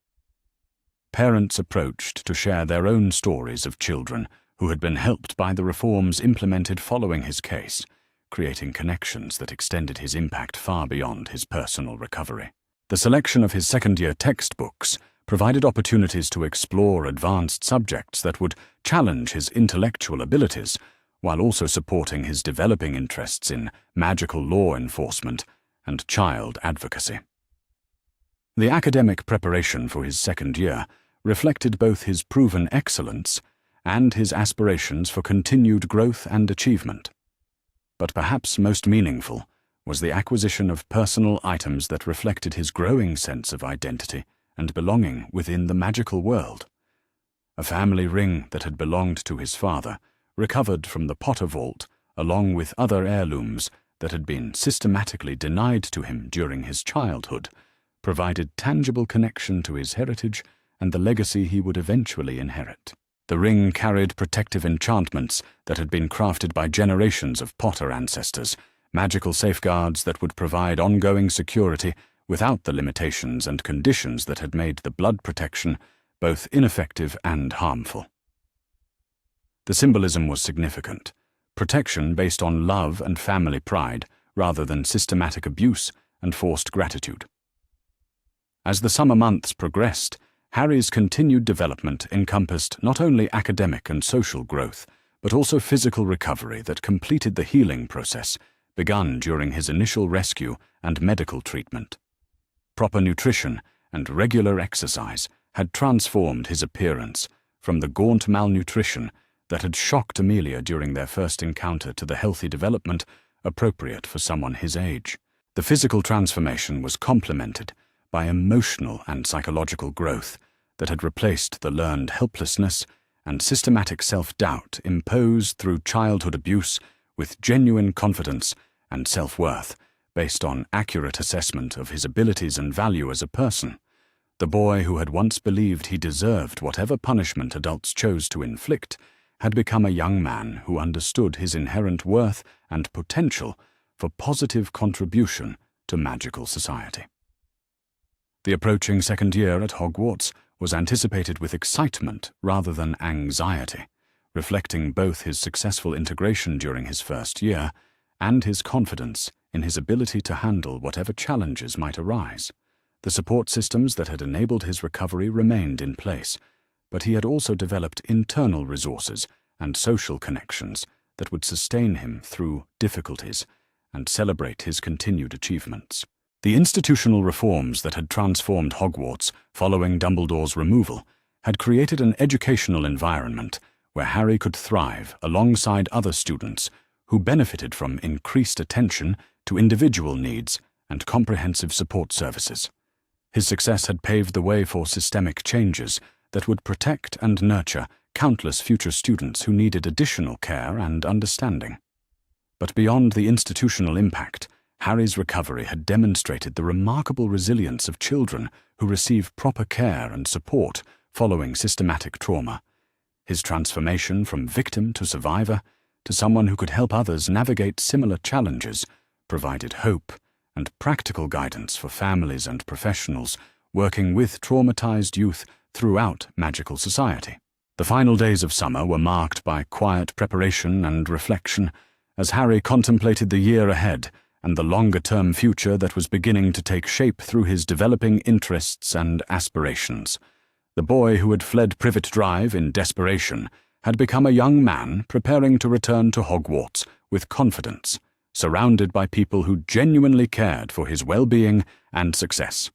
Parents approached to share their own stories of children who had been helped by the reforms implemented following his case, creating connections that extended his impact far beyond his personal recovery. The selection of his second-year textbooks provided opportunities to explore advanced subjects that would challenge his intellectual abilities, while also supporting his developing interests in magical law enforcement and child advocacy. The academic preparation for his second year reflected both his proven excellence and his aspirations for continued growth and achievement. But perhaps most meaningful was the acquisition of personal items that reflected his growing sense of identity and belonging within the magical world. A family ring that had belonged to his father, recovered from the Potter vault, along with other heirlooms that had been systematically denied to him during his childhood, provided tangible connection to his heritage and the legacy he would eventually inherit. The ring carried protective enchantments that had been crafted by generations of Potter ancestors, magical safeguards that would provide ongoing security without the limitations and conditions that had made the blood protection both ineffective and harmful. The symbolism was significant: protection based on love and family pride rather than systematic abuse and forced gratitude. As the summer months progressed, Harry's continued development encompassed not only academic and social growth, but also physical recovery that completed the healing process begun during his initial rescue and medical treatment. Proper nutrition and regular exercise had transformed his appearance from the gaunt malnutrition that had shocked Amelia during their first encounter to the healthy development appropriate for someone his age. The physical transformation was complemented by emotional and psychological growth that had replaced the learned helplessness and systematic self-doubt imposed through childhood abuse with genuine confidence and self-worth based on accurate assessment of his abilities and value as a person. The boy who had once believed he deserved whatever punishment adults chose to inflict had become a young man who understood his inherent worth and potential for positive contribution to magical society. The approaching second year at Hogwarts was anticipated with excitement rather than anxiety, reflecting both his successful integration during his first year and his confidence in his ability to handle whatever challenges might arise. The support systems that had enabled his recovery remained in place, but he had also developed internal resources and social connections that would sustain him through difficulties and celebrate his continued achievements. The institutional reforms that had transformed Hogwarts following Dumbledore's removal had created an educational environment where Harry could thrive alongside other students who benefited from increased attention to individual needs and comprehensive support services. His success had paved the way for systemic changes that would protect and nurture countless future students who needed additional care and understanding. But beyond the institutional impact, Harry's recovery had demonstrated the remarkable resilience of children who receive proper care and support following systematic trauma. His transformation from victim to survivor to someone who could help others navigate similar challenges provided hope and practical guidance for families and professionals working with traumatized youth throughout magical society. The final days of summer were marked by quiet preparation and reflection as Harry contemplated the year ahead and the longer-term future that was beginning to take shape through his developing interests and aspirations. The boy who had fled Privet Drive in desperation had become a young man preparing to return to Hogwarts with confidence, surrounded by people who genuinely cared for his well-being and success.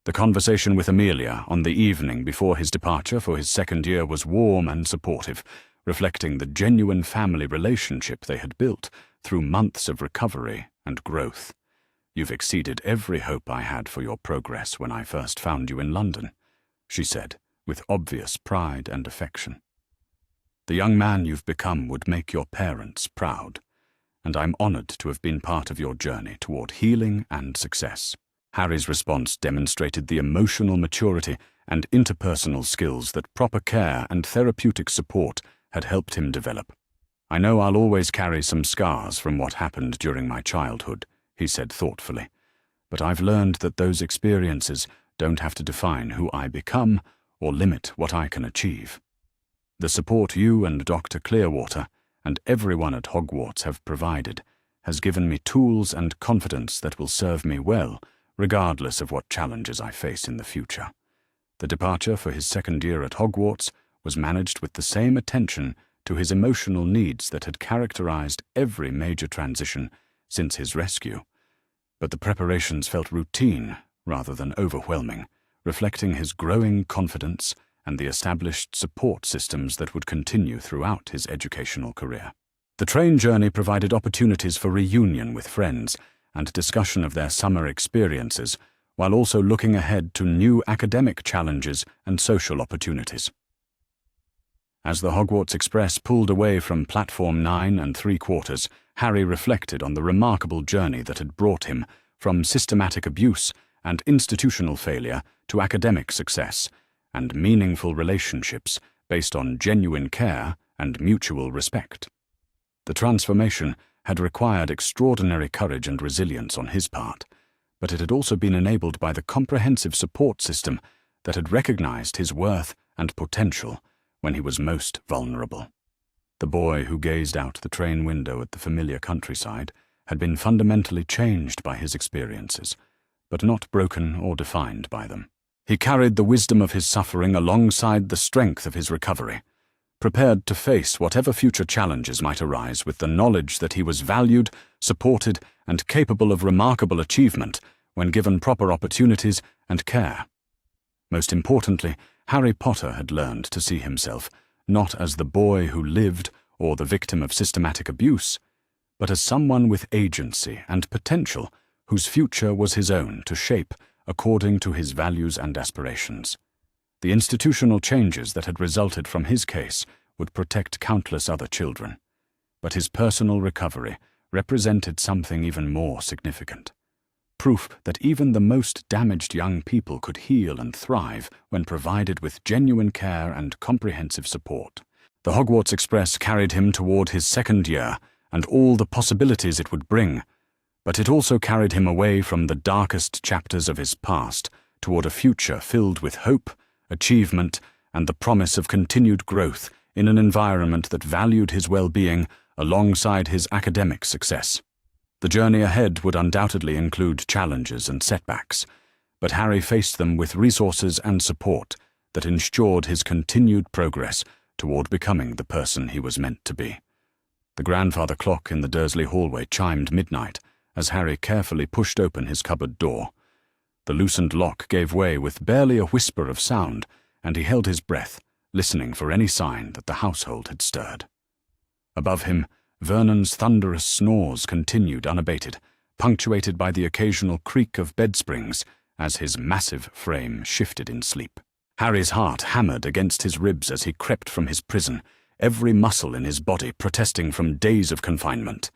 The conversation with Amelia on the evening before his departure for his second year was warm and supportive, reflecting the genuine family relationship they had built through months of recovery and growth. "You've exceeded every hope I had for your progress when I first found you in London," she said, with obvious pride and affection. "The young man you've become would make your parents proud, and I'm honored to have been part of your journey toward healing and success." Harry's response demonstrated the emotional maturity and interpersonal skills that proper care and therapeutic support had helped him develop. "I know I'll always carry some scars from what happened during my childhood," he said thoughtfully, "but I've learned that those experiences don't have to define who I become or limit what I can achieve. The support you and Dr. Clearwater and everyone at Hogwarts have provided has given me tools and confidence that will serve me well, regardless of what challenges I face in the future." The departure for his second year at Hogwarts was managed with the same attention to his emotional needs that had characterized every major transition since his rescue. But the preparations felt routine rather than overwhelming, reflecting his growing confidence and the established support systems that would continue throughout his educational career. The train journey provided opportunities for reunion with friends and discussion of their summer experiences, while also looking ahead to new academic challenges and social opportunities. As the Hogwarts Express pulled away from platform 9 3/4, Harry reflected on the remarkable journey that had brought him from systematic abuse and institutional failure to academic success and meaningful relationships based on genuine care and mutual respect. The transformation had required extraordinary courage and resilience on his part, but it had also been enabled by the comprehensive support system that had recognized his worth and potential when he was most vulnerable. The boy who gazed out the train window at the familiar countryside had been fundamentally changed by his experiences, but not broken or defined by them. He carried the wisdom of his suffering alongside the strength of his recovery, prepared to face whatever future challenges might arise with the knowledge that he was valued, supported, and capable of remarkable achievement when given proper opportunities and care. Most importantly, Harry Potter had learned to see himself not as the boy who lived or the victim of systematic abuse, but as someone with agency and potential whose future was his own to shape according to his values and aspirations. The institutional changes that had resulted from his case would protect countless other children, but his personal recovery represented something even more significant. Proof that even the most damaged young people could heal and thrive when provided with genuine care and comprehensive support. The Hogwarts Express carried him toward his second year and all the possibilities it would bring, but it also carried him away from the darkest chapters of his past toward a future filled with hope, achievement, and the promise of continued growth in an environment that valued his well-being alongside his academic success. The journey ahead would undoubtedly include challenges and setbacks, but Harry faced them with resources and support that ensured his continued progress toward becoming the person he was meant to be. The grandfather clock in the Dursley hallway chimed midnight as Harry carefully pushed open his cupboard door. The loosened lock gave way with barely a whisper of sound, and he held his breath, listening for any sign that the household had stirred. Above him, Vernon's thunderous snores continued unabated, punctuated by the occasional creak of bed springs as his massive frame shifted in sleep. Harry's heart hammered against his ribs as he crept from his prison, every muscle in his body protesting from days of confinement.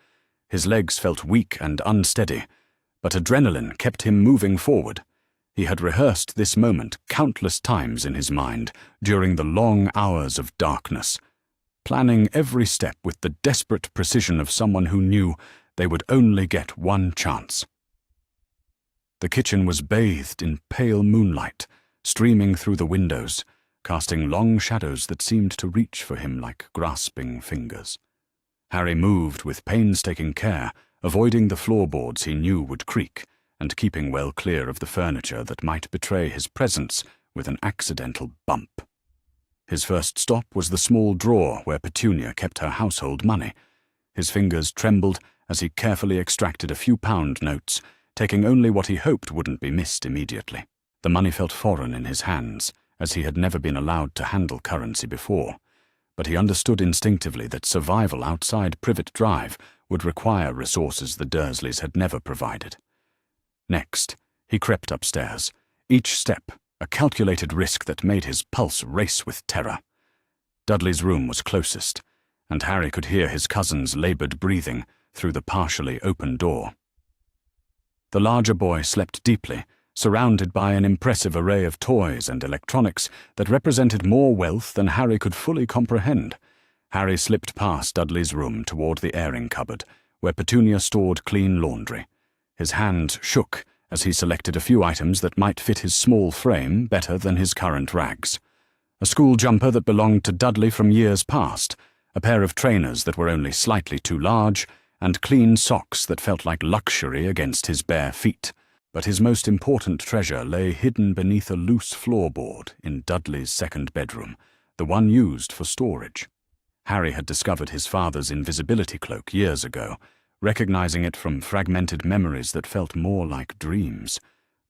His legs felt weak and unsteady, but adrenaline kept him moving forward. He had rehearsed this moment countless times in his mind during the long hours of darkness, planning every step with the desperate precision of someone who knew they would only get one chance. The kitchen was bathed in pale moonlight, streaming through the windows, casting long shadows that seemed to reach for him like grasping fingers. Harry moved with painstaking care, avoiding the floorboards he knew would creak, and keeping well clear of the furniture that might betray his presence with an accidental bump. His first stop was the small drawer where Petunia kept her household money. His fingers trembled as he carefully extracted a few pound notes, taking only what he hoped wouldn't be missed immediately. The money felt foreign in his hands, as he had never been allowed to handle currency before, but he understood instinctively that survival outside Privet Drive would require resources the Dursleys had never provided. Next, he crept upstairs, each step a calculated risk that made his pulse race with terror. Dudley's room was closest, and Harry could hear his cousin's labored breathing through the partially open door. The larger boy slept deeply, surrounded by an impressive array of toys and electronics that represented more wealth than Harry could fully comprehend. Harry slipped past Dudley's room toward the airing cupboard, where Petunia stored clean laundry. His hand shook as he selected a few items that might fit his small frame better than his current rags. A school jumper that belonged to Dudley from years past, a pair of trainers that were only slightly too large, and clean socks that felt like luxury against his bare feet. But his most important treasure lay hidden beneath a loose floorboard in Dudley's second bedroom, the one used for storage. Harry had discovered his father's invisibility cloak years ago, recognizing it from fragmented memories that felt more like dreams.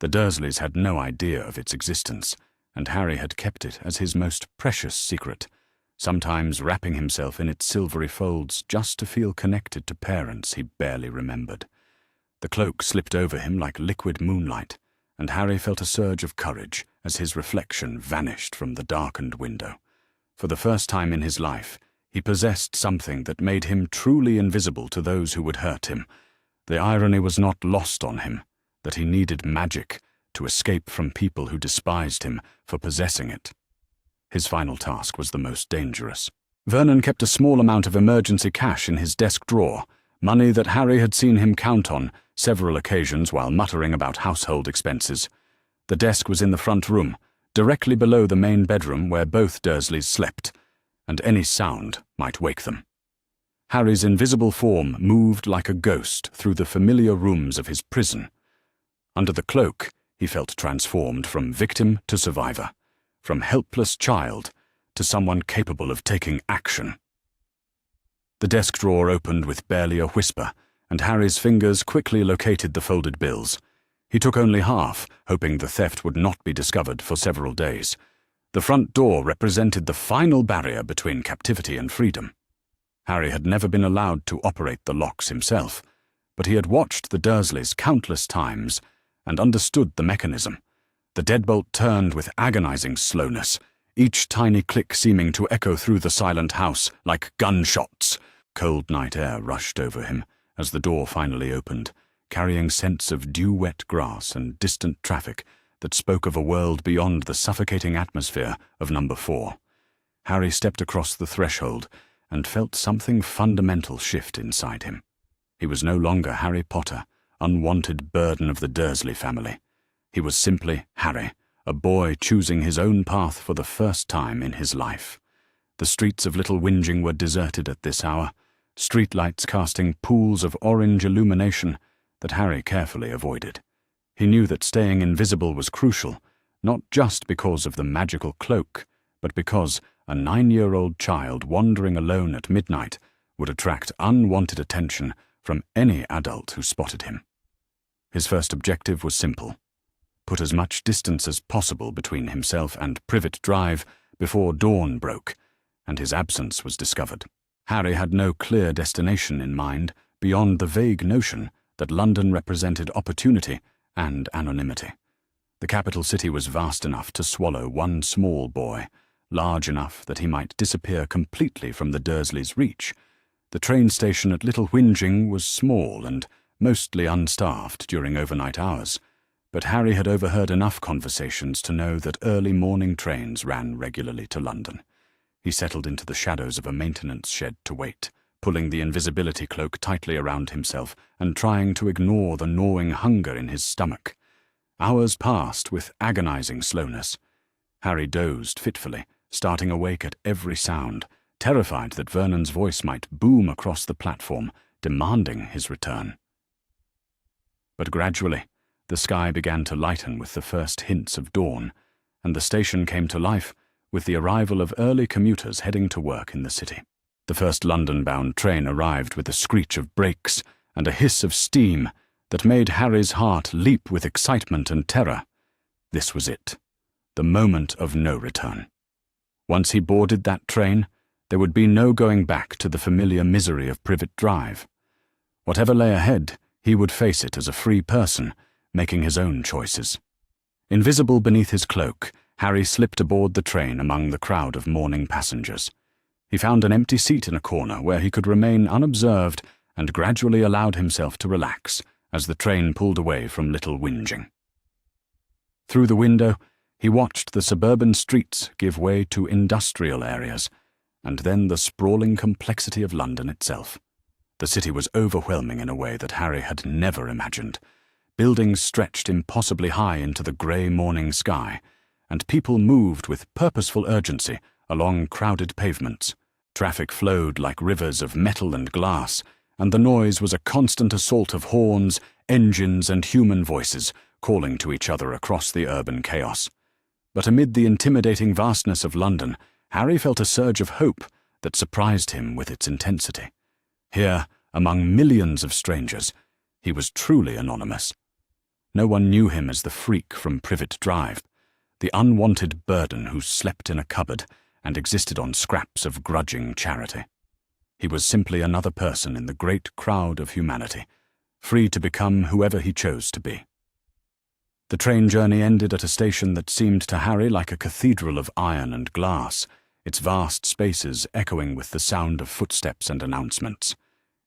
The Dursleys had no idea of its existence, and Harry had kept it as his most precious secret, sometimes wrapping himself in its silvery folds just to feel connected to parents he barely remembered. The cloak slipped over him like liquid moonlight, and Harry felt a surge of courage as his reflection vanished from the darkened window. For the first time in his life, he possessed something that made him truly invisible to those who would hurt him. The irony was not lost on him, that he needed magic to escape from people who despised him for possessing it. His final task was the most dangerous. Vernon kept a small amount of emergency cash in his desk drawer, money that Harry had seen him count on several occasions while muttering about household expenses. The desk was in the front room, directly below the main bedroom where both Dursleys slept, and any sound might wake them. Harry's invisible form moved like a ghost through the familiar rooms of his prison. Under the cloak, he felt transformed from victim to survivor, from helpless child to someone capable of taking action. The desk drawer opened with barely a whisper, and Harry's fingers quickly located the folded bills. He took only half, hoping the theft would not be discovered for several days. The front door represented the final barrier between captivity and freedom. Harry had never been allowed to operate the locks himself, but he had watched the Dursleys countless times and understood the mechanism. The deadbolt turned with agonizing slowness, each tiny click seeming to echo through the silent house like gunshots. Cold night air rushed over him as the door finally opened, carrying scents of dew-wet grass and distant traffic that spoke of a world beyond the suffocating atmosphere of number 4. Harry stepped across the threshold and felt something fundamental shift inside him. He was no longer Harry Potter, unwanted burden of the Dursley family. He was simply Harry, a boy choosing his own path for the first time in his life. The streets of Little Whinging were deserted at this hour, streetlights casting pools of orange illumination that Harry carefully avoided. He knew that staying invisible was crucial, not just because of the magical cloak, but because a 9-year-old child wandering alone at midnight would attract unwanted attention from any adult who spotted him. His first objective was simple: put as much distance as possible between himself and Privet Drive before dawn broke, and his absence was discovered. Harry had no clear destination in mind beyond the vague notion that London represented opportunity and anonymity. The capital city was vast enough to swallow one small boy, large enough that he might disappear completely from the Dursleys' reach. The train station at Little Whinging was small and mostly unstaffed during overnight hours, but Harry had overheard enough conversations to know that early morning trains ran regularly to London. He settled into the shadows of a maintenance shed to wait, pulling the invisibility cloak tightly around himself and trying to ignore the gnawing hunger in his stomach. Hours passed with agonizing slowness. Harry dozed fitfully, starting awake at every sound, terrified that Vernon's voice might boom across the platform, demanding his return. But gradually, the sky began to lighten with the first hints of dawn, and the station came to life with the arrival of early commuters heading to work in the city. The first London-bound train arrived with a screech of brakes and a hiss of steam that made Harry's heart leap with excitement and terror. This was it, the moment of no return. Once he boarded that train, there would be no going back to the familiar misery of Privet Drive. Whatever lay ahead, he would face it as a free person, making his own choices. Invisible beneath his cloak, Harry slipped aboard the train among the crowd of mourning passengers. He found an empty seat in a corner where he could remain unobserved and gradually allowed himself to relax as the train pulled away from Little Whinging. Through the window, he watched the suburban streets give way to industrial areas, and then the sprawling complexity of London itself. The city was overwhelming in a way that Harry had never imagined. Buildings stretched impossibly high into the grey morning sky, and people moved with purposeful urgency along crowded pavements. Traffic flowed like rivers of metal and glass, and the noise was a constant assault of horns, engines, and human voices calling to each other across the urban chaos. But amid the intimidating vastness of London, Harry felt a surge of hope that surprised him with its intensity. Here, among millions of strangers, he was truly anonymous. No one knew him as the freak from Privet Drive, the unwanted burden who slept in a cupboard and existed on scraps of grudging charity. He was simply another person in the great crowd of humanity, free to become whoever he chose to be. The train journey ended at a station that seemed to Harry like a cathedral of iron and glass, its vast spaces echoing with the sound of footsteps and announcements.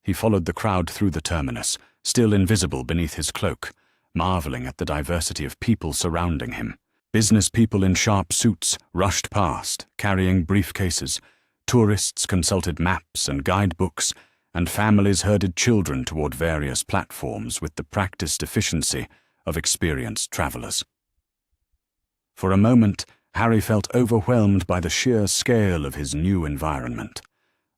He followed the crowd through the terminus, still invisible beneath his cloak, marveling at the diversity of people surrounding him. Business people in sharp suits rushed past, carrying briefcases. Tourists consulted maps and guidebooks, and families herded children toward various platforms with the practiced efficiency of experienced travelers. For a moment, Harry felt overwhelmed by the sheer scale of his new environment.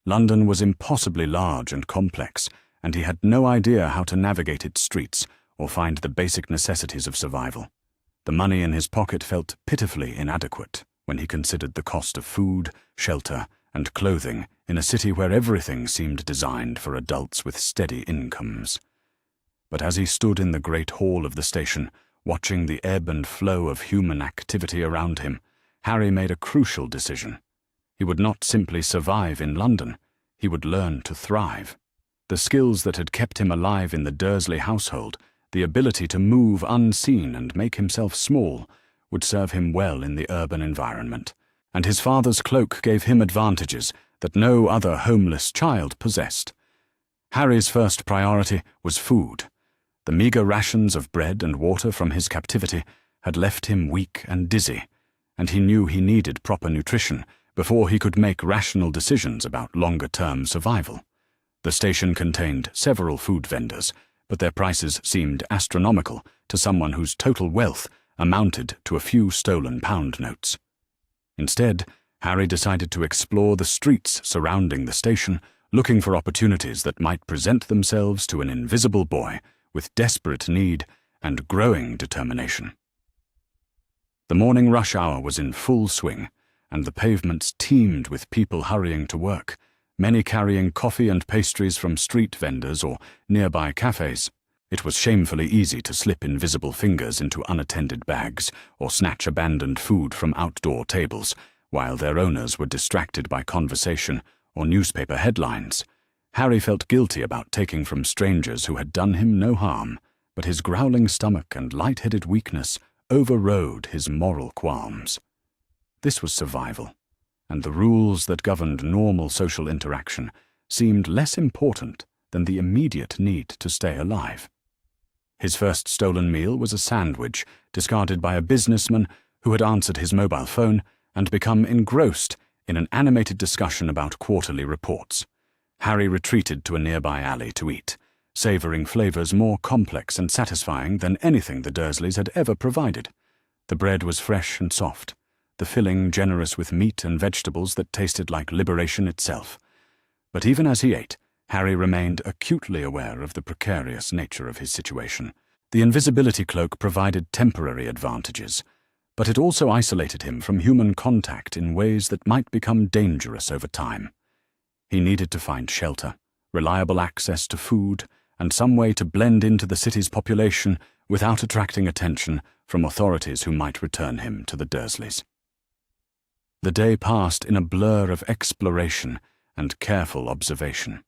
London was impossibly large and complex, and he had no idea how to navigate its streets or find the basic necessities of survival. The money in his pocket felt pitifully inadequate when he considered the cost of food, shelter, and clothing in a city where everything seemed designed for adults with steady incomes. But as he stood in the great hall of the station, watching the ebb and flow of human activity around him, Harry made a crucial decision. He would not simply survive in London, he would learn to thrive. The skills that had kept him alive in the Dursley household, the ability to move unseen and make himself small, would serve him well in the urban environment, and his father's cloak gave him advantages that no other homeless child possessed. Harry's first priority was food. The meagre rations of bread and water from his captivity had left him weak and dizzy, and he knew he needed proper nutrition before he could make rational decisions about longer-term survival. The station contained several food vendors, but their prices seemed astronomical to someone whose total wealth amounted to a few stolen pound notes. Instead, Harry decided to explore the streets surrounding the station, looking for opportunities that might present themselves to an invisible boy with desperate need and growing determination. The morning rush hour was in full swing, and the pavements teemed with people hurrying to work, many carrying coffee and pastries from street vendors or nearby cafes. It was shamefully easy to slip invisible fingers into unattended bags or snatch abandoned food from outdoor tables, while their owners were distracted by conversation or newspaper headlines. Harry felt guilty about taking from strangers who had done him no harm, but his growling stomach and light-headed weakness overrode his moral qualms. This was survival, and the rules that governed normal social interaction seemed less important than the immediate need to stay alive. His first stolen meal was a sandwich discarded by a businessman who had answered his mobile phone and become engrossed in an animated discussion about quarterly reports. Harry retreated to a nearby alley to eat, savouring flavours more complex and satisfying than anything the Dursleys had ever provided. The bread was fresh and soft, the filling generous with meat and vegetables that tasted like liberation itself. But even as he ate, Harry remained acutely aware of the precarious nature of his situation. The invisibility cloak provided temporary advantages, but it also isolated him from human contact in ways that might become dangerous over time. He needed to find shelter, reliable access to food, and some way to blend into the city's population without attracting attention from authorities who might return him to the Dursleys. The day passed in a blur of exploration and careful observation.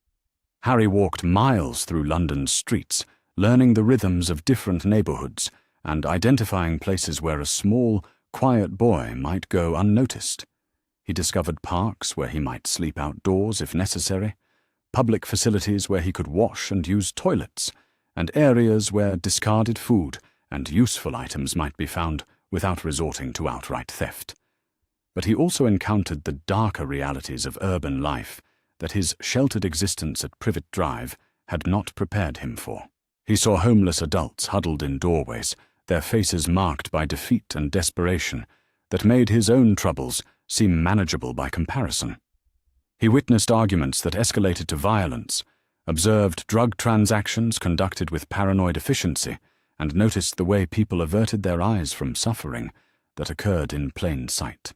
Harry walked miles through London's streets, learning the rhythms of different neighbourhoods and identifying places where a small, quiet boy might go unnoticed. He discovered parks where he might sleep outdoors if necessary, public facilities where he could wash and use toilets, and areas where discarded food and useful items might be found without resorting to outright theft. But he also encountered the darker realities of urban life that his sheltered existence at Privet Drive had not prepared him for. He saw homeless adults huddled in doorways, their faces marked by defeat and desperation, that made his own troubles seem manageable by comparison. He witnessed arguments that escalated to violence, observed drug transactions conducted with paranoid efficiency, and noticed the way people averted their eyes from suffering that occurred in plain sight.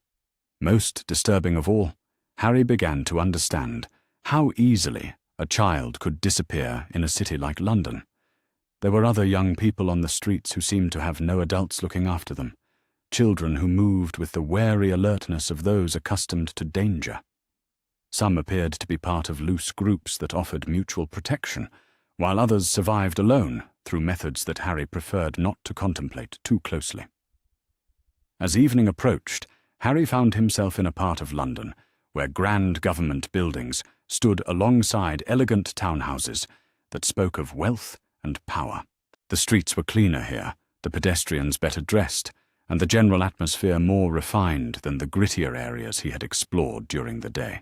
Most disturbing of all, Harry began to understand how easily a child could disappear in a city like London. There were other young people on the streets who seemed to have no adults looking after them, children who moved with the wary alertness of those accustomed to danger. Some appeared to be part of loose groups that offered mutual protection, while others survived alone through methods that Harry preferred not to contemplate too closely. As evening approached, Harry found himself in a part of London where grand government buildings stood alongside elegant townhouses that spoke of wealth and power. The streets were cleaner here, the pedestrians better dressed, and the general atmosphere more refined than the grittier areas he had explored during the day.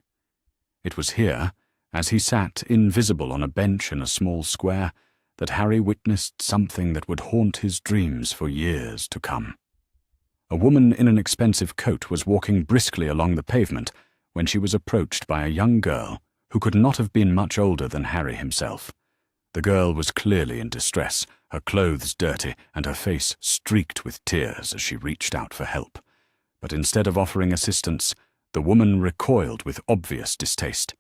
It was here, as he sat invisible on a bench in a small square, that Harry witnessed something that would haunt his dreams for years to come. A woman in an expensive coat was walking briskly along the pavement when she was approached by a young girl who could not have been much older than Harry himself. The girl was clearly in distress, her clothes dirty and her face streaked with tears as she reached out for help. But instead of offering assistance, the woman recoiled with obvious distaste.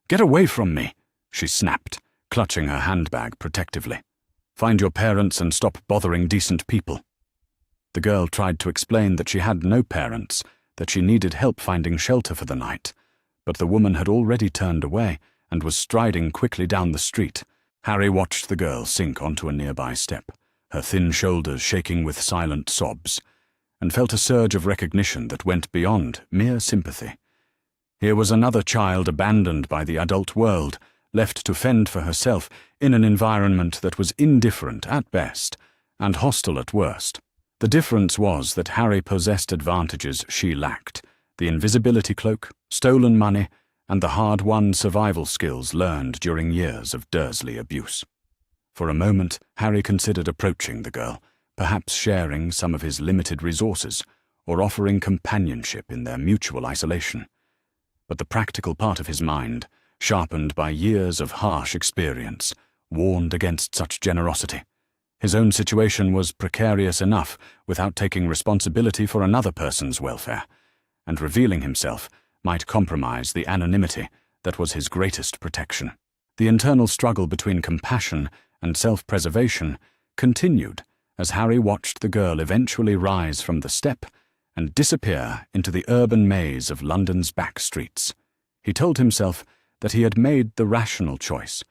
"Get away from me," she snapped, clutching her handbag protectively. "Find your parents and stop bothering decent people." The girl tried to explain that she had no parents, that she needed help finding shelter for the night, but the woman had already turned away and was striding quickly down the street. Harry watched the girl sink onto a nearby step, her thin shoulders shaking with silent sobs, and felt a surge of recognition that went beyond mere sympathy. Here was another child abandoned by the adult world, left to fend for herself in an environment that was indifferent at best and hostile at worst. The difference was that Harry possessed advantages she lacked: the invisibility cloak, stolen money, and the hard-won survival skills learned during years of Dursley abuse. For a moment, Harry considered approaching the girl, perhaps sharing some of his limited resources, or offering companionship in their mutual isolation. But the practical part of his mind, sharpened by years of harsh experience, warned against such generosity. His own situation was precarious enough without taking responsibility for another person's welfare, and revealing himself might compromise the anonymity that was his greatest protection. The internal struggle between compassion and self-preservation continued as Harry watched the girl eventually rise from the step and disappear into the urban maze of London's back streets. He told himself that he had made the rational choice,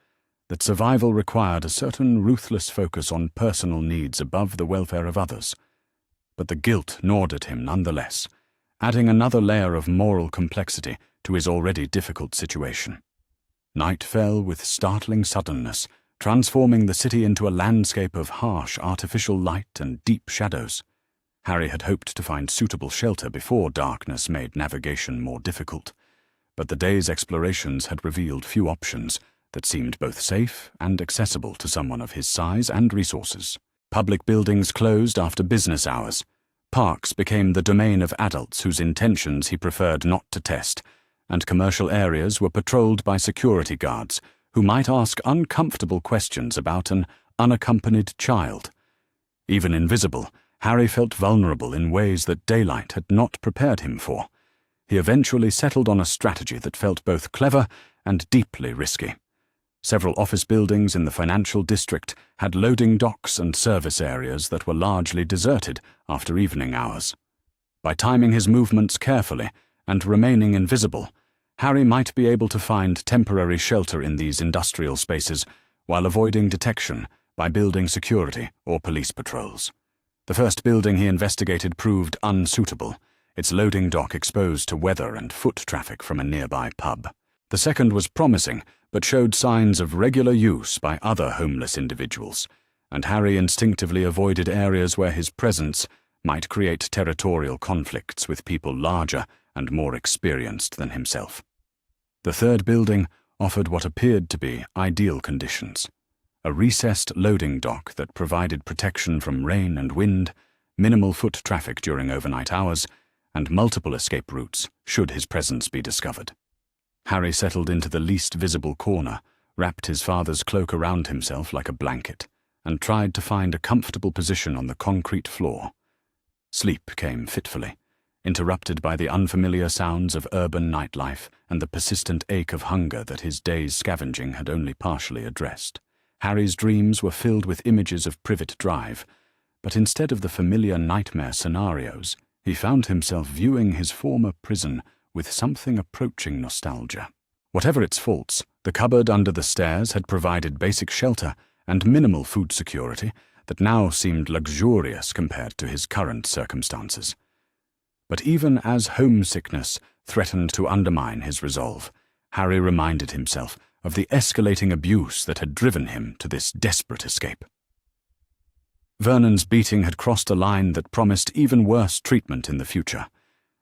that survival required a certain ruthless focus on personal needs above the welfare of others. But the guilt gnawed at him nonetheless, adding another layer of moral complexity to his already difficult situation. Night fell with startling suddenness, transforming the city into a landscape of harsh artificial light and deep shadows. Harry had hoped to find suitable shelter before darkness made navigation more difficult, but the day's explorations had revealed few options that seemed both safe and accessible to someone of his size and resources. Public buildings closed after business hours. Parks became the domain of adults whose intentions he preferred not to test, and commercial areas were patrolled by security guards who might ask uncomfortable questions about an unaccompanied child. Even invisible, Harry felt vulnerable in ways that daylight had not prepared him for. He eventually settled on a strategy that felt both clever and deeply risky. Several office buildings in the financial district had loading docks and service areas that were largely deserted after evening hours. By timing his movements carefully and remaining invisible, Harry might be able to find temporary shelter in these industrial spaces while avoiding detection by building security or police patrols. The first building he investigated proved unsuitable, its loading dock exposed to weather and foot traffic from a nearby pub. The second was promising, but showed signs of regular use by other homeless individuals, and Harry instinctively avoided areas where his presence might create territorial conflicts with people larger and more experienced than himself. The third building offered what appeared to be ideal conditions: a recessed loading dock that provided protection from rain and wind, minimal foot traffic during overnight hours, and multiple escape routes should his presence be discovered. Harry settled into the least visible corner, wrapped his father's cloak around himself like a blanket, and tried to find a comfortable position on the concrete floor. Sleep came fitfully, interrupted by the unfamiliar sounds of urban nightlife and the persistent ache of hunger that his day's scavenging had only partially addressed. Harry's dreams were filled with images of Privet Drive, but instead of the familiar nightmare scenarios, he found himself viewing his former prison with something approaching nostalgia. Whatever its faults, the cupboard under the stairs had provided basic shelter and minimal food security that now seemed luxurious compared to his current circumstances. But even as homesickness threatened to undermine his resolve, Harry reminded himself of the escalating abuse that had driven him to this desperate escape. Vernon's beating had crossed a line that promised even worse treatment in the future,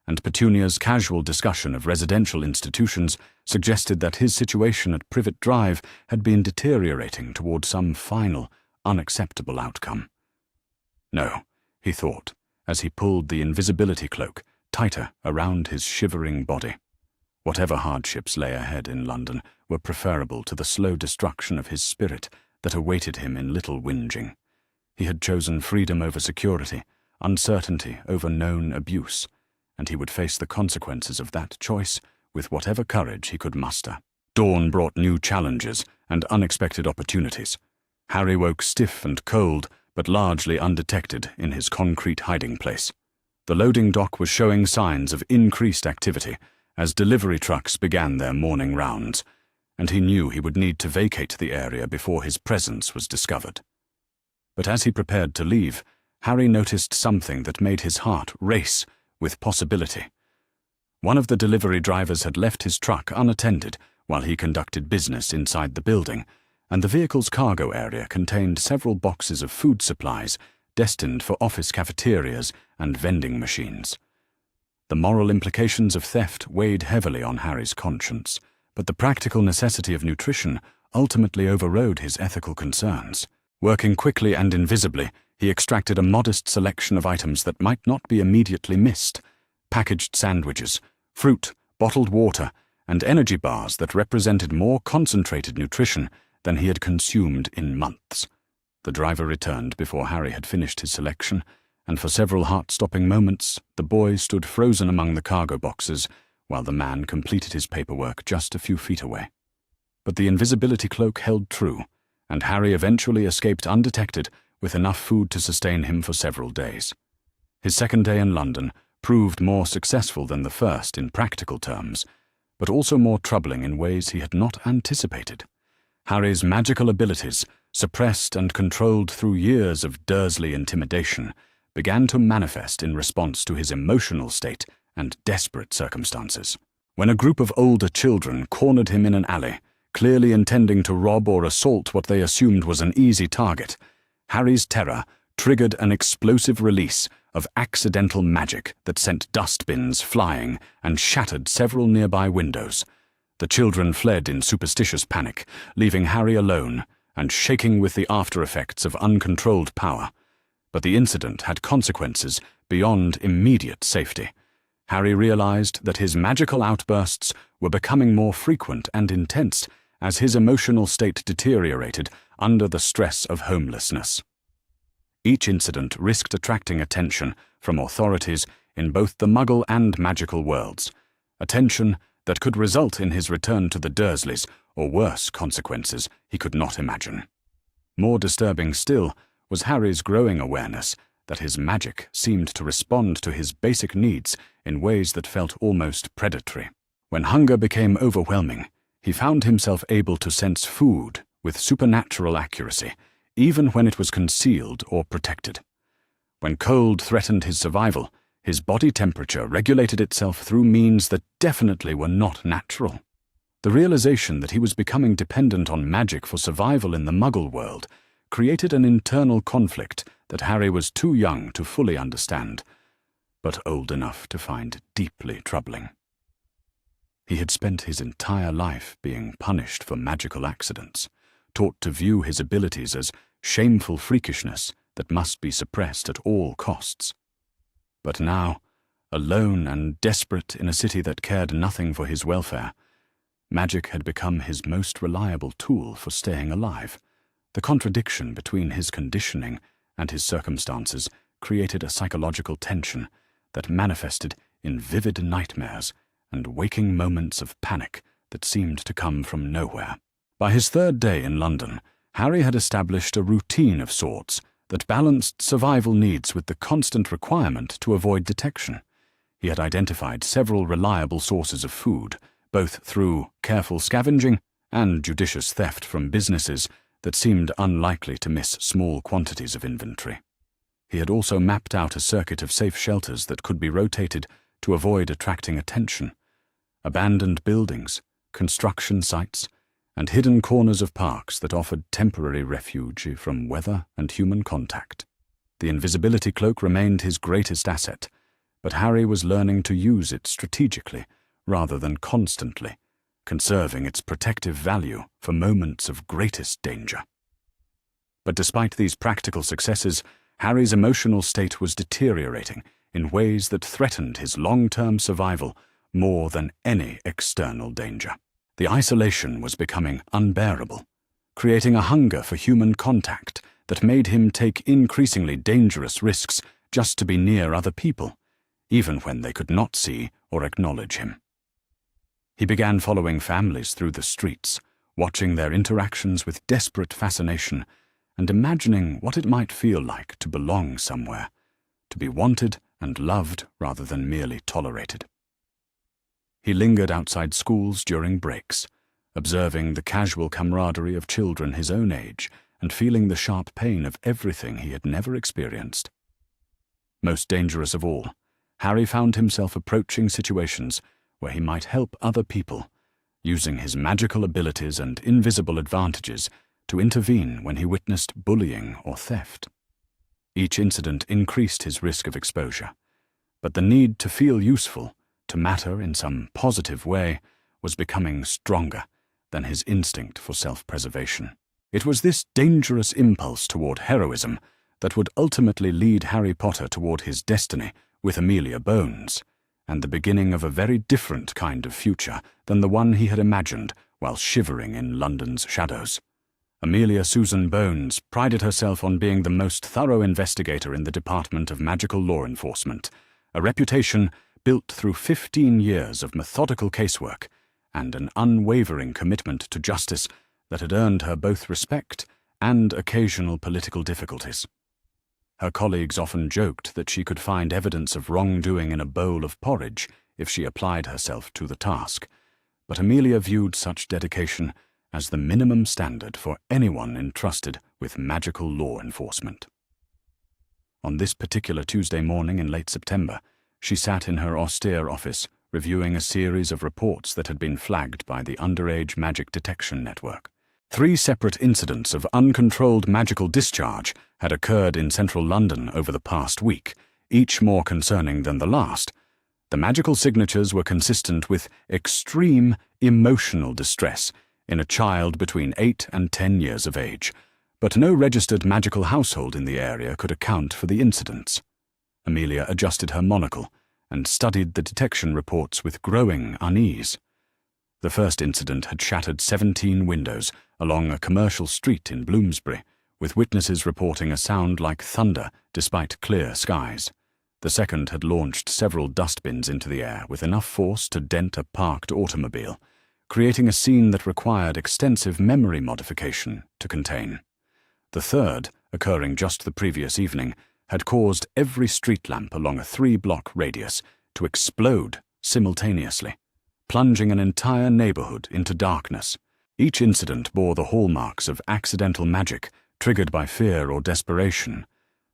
and Petunia's casual discussion of residential institutions suggested that his situation at Privet Drive had been deteriorating toward some final, unacceptable outcome. No, he thought, as he pulled the invisibility cloak tighter around his shivering body. Whatever hardships lay ahead in London were preferable to the slow destruction of his spirit that awaited him in Little Whinging. He had chosen freedom over security, uncertainty over known abuse, and he would face the consequences of that choice with whatever courage he could muster. Dawn brought new challenges and unexpected opportunities. Harry woke stiff and cold, but largely undetected in his concrete hiding place. The loading dock was showing signs of increased activity as delivery trucks began their morning rounds, and he knew he would need to vacate the area before his presence was discovered. But as he prepared to leave, Harry noticed something that made his heart race with possibility. One of the delivery drivers had left his truck unattended while he conducted business inside the building, and the vehicle's cargo area contained several boxes of food supplies destined for office cafeterias and vending machines. The moral implications of theft weighed heavily on Harry's conscience, but the practical necessity of nutrition ultimately overrode his ethical concerns. Working quickly and invisibly, he extracted a modest selection of items that might not be immediately missed: packaged sandwiches, fruit, bottled water, and energy bars that represented more concentrated nutrition than he had consumed in months. The driver returned before Harry had finished his selection, and for several heart-stopping moments the boy stood frozen among the cargo boxes while the man completed his paperwork just a few feet away. But the invisibility cloak held true, and Harry eventually escaped undetected with enough food to sustain him for several days. His second day in London proved more successful than the first in practical terms, but also more troubling in ways he had not anticipated. Harry's magical abilities, suppressed and controlled through years of Dursley intimidation, began to manifest in response to his emotional state and desperate circumstances. When a group of older children cornered him in an alley, clearly intending to rob or assault what they assumed was an easy target, Harry's terror triggered an explosive release of accidental magic that sent dustbins flying and shattered several nearby windows. The children fled in superstitious panic, leaving Harry alone and shaking with the after-effects of uncontrolled power. But the incident had consequences beyond immediate safety. Harry realized that his magical outbursts were becoming more frequent and intense as his emotional state deteriorated under the stress of homelessness. Each incident risked attracting attention from authorities in both the Muggle and magical worlds, attention that could result in his return to the Dursleys or worse consequences he could not imagine. More disturbing still was Harry's growing awareness that his magic seemed to respond to his basic needs in ways that felt almost predatory. When hunger became overwhelming, he found himself able to sense food with supernatural accuracy, even when it was concealed or protected. When cold threatened his survival, his body temperature regulated itself through means that definitely were not natural. The realization that he was becoming dependent on magic for survival in the Muggle world created an internal conflict that Harry was too young to fully understand, but old enough to find deeply troubling. He had spent his entire life being punished for magical accidents, taught to view his abilities as shameful freakishness that must be suppressed at all costs. But now, alone and desperate in a city that cared nothing for his welfare, magic had become his most reliable tool for staying alive. The contradiction between his conditioning and his circumstances created a psychological tension that manifested in vivid nightmares and waking moments of panic that seemed to come from nowhere. By his third day in London, Harry had established a routine of sorts that balanced survival needs with the constant requirement to avoid detection. He had identified several reliable sources of food, both through careful scavenging and judicious theft from businesses that seemed unlikely to miss small quantities of inventory. He had also mapped out a circuit of safe shelters that could be rotated to avoid attracting attention. Abandoned buildings, construction sites, and hidden corners of parks that offered temporary refuge from weather and human contact. The invisibility cloak remained his greatest asset, but Harry was learning to use it strategically rather than constantly, conserving its protective value for moments of greatest danger. But despite these practical successes, Harry's emotional state was deteriorating in ways that threatened his long-term survival more than any external danger. The isolation was becoming unbearable, creating a hunger for human contact that made him take increasingly dangerous risks just to be near other people, even when they could not see or acknowledge him. He began following families through the streets, watching their interactions with desperate fascination and imagining what it might feel like to belong somewhere, to be wanted and loved rather than merely tolerated. He lingered outside schools during breaks, observing the casual camaraderie of children his own age and feeling the sharp pain of everything he had never experienced. Most dangerous of all, Harry found himself approaching situations where he might help other people, using his magical abilities and invisible advantages to intervene when he witnessed bullying or theft. Each incident increased his risk of exposure, but the need to feel useful, to matter in some positive way, was becoming stronger than his instinct for self-preservation. It was this dangerous impulse toward heroism that would ultimately lead Harry Potter toward his destiny with Amelia Bones, and the beginning of a very different kind of future than the one he had imagined while shivering in London's shadows. Amelia Susan Bones prided herself on being the most thorough investigator in the Department of Magical Law Enforcement, a reputation built through 15 years of methodical casework and an unwavering commitment to justice that had earned her both respect and occasional political difficulties. Her colleagues often joked that she could find evidence of wrongdoing in a bowl of porridge if she applied herself to the task, but Amelia viewed such dedication as the minimum standard for anyone entrusted with magical law enforcement. On this particular Tuesday morning in late September, she sat in her austere office, reviewing a series of reports that had been flagged by the Underage Magic Detection Network. 3 separate incidents of uncontrolled magical discharge had occurred in central London over the past week, each more concerning than the last. The magical signatures were consistent with extreme emotional distress in a child between 8 and 10 years of age, but no registered magical household in the area could account for the incidents. Amelia adjusted her monocle and studied the detection reports with growing unease. The first incident had shattered 17 windows along a commercial street in Bloomsbury, with witnesses reporting a sound like thunder despite clear skies. The second had launched several dustbins into the air with enough force to dent a parked automobile, creating a scene that required extensive memory modification to contain. The third, occurring just the previous evening, had caused every street lamp along a 3-block radius to explode simultaneously, plunging an entire neighborhood into darkness. Each incident bore the hallmarks of accidental magic triggered by fear or desperation,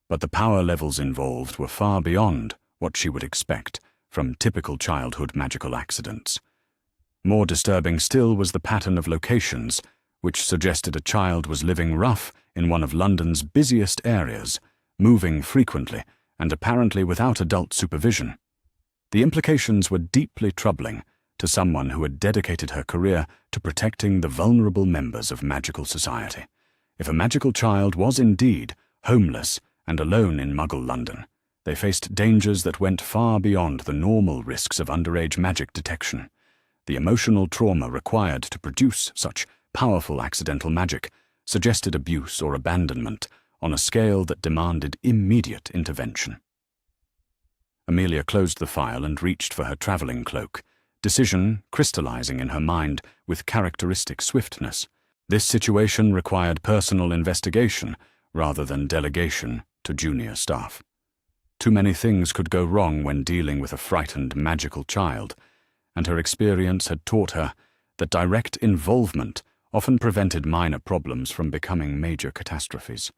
but the power levels involved were far beyond what she would expect from typical childhood magical accidents. More disturbing still was the pattern of locations, which suggested a child was living rough in one of London's busiest areas, moving frequently and apparently without adult supervision. The implications were deeply troubling to someone who had dedicated her career to protecting the vulnerable members of magical society. If a magical child was indeed homeless and alone in Muggle London, they faced dangers that went far beyond the normal risks of underage magic detection. The emotional trauma required to produce such powerful accidental magic suggested abuse or abandonment on a scale that demanded immediate intervention. Amelia closed the file and reached for her traveling cloak, decision crystallizing in her mind with characteristic swiftness. This situation required personal investigation rather than delegation to junior staff. Too many things could go wrong when dealing with a frightened magical child, and her experience had taught her that direct involvement often prevented minor problems from becoming major catastrophes.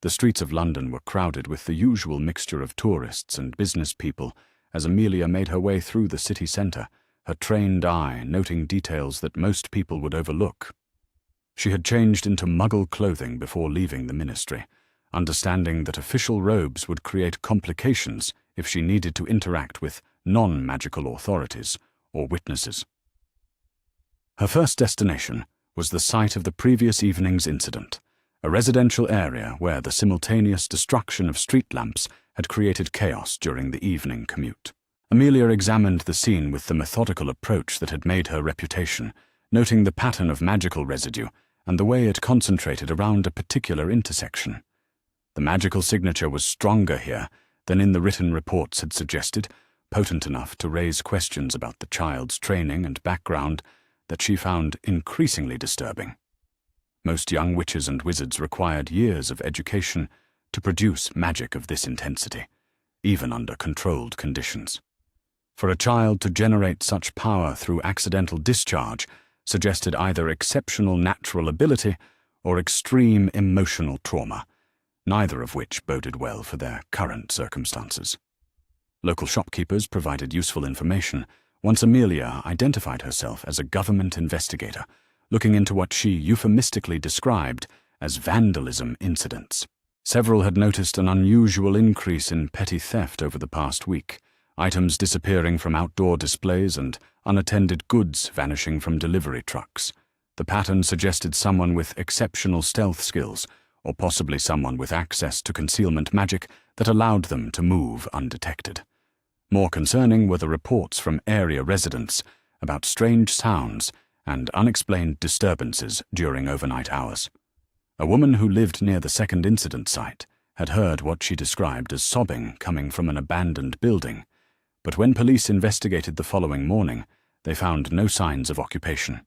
The streets of London were crowded with the usual mixture of tourists and business people as Amelia made her way through the city centre, her trained eye noting details that most people would overlook. She had changed into Muggle clothing before leaving the ministry, understanding that official robes would create complications if she needed to interact with non-magical authorities or witnesses. Her first destination was the site of the previous evening's incident, a residential area where the simultaneous destruction of street lamps had created chaos during the evening commute. Amelia examined the scene with the methodical approach that had made her reputation, noting the pattern of magical residue and the way it concentrated around a particular intersection. The magical signature was stronger here than in the written reports had suggested, potent enough to raise questions about the child's training and background that she found increasingly disturbing. Most young witches and wizards required years of education to produce magic of this intensity, even under controlled conditions. For a child to generate such power through accidental discharge suggested either exceptional natural ability or extreme emotional trauma, neither of which boded well for their current circumstances. Local shopkeepers provided useful information once Amelia identified herself as a government investigator, looking into what she euphemistically described as vandalism incidents. Several had noticed an unusual increase in petty theft over the past week, items disappearing from outdoor displays and unattended goods vanishing from delivery trucks. The pattern suggested someone with exceptional stealth skills, or possibly someone with access to concealment magic that allowed them to move undetected. More concerning were the reports from area residents about strange sounds and unexplained disturbances during overnight hours. A woman who lived near the second incident site had heard what she described as sobbing coming from an abandoned building, but when police investigated the following morning, they found no signs of occupation.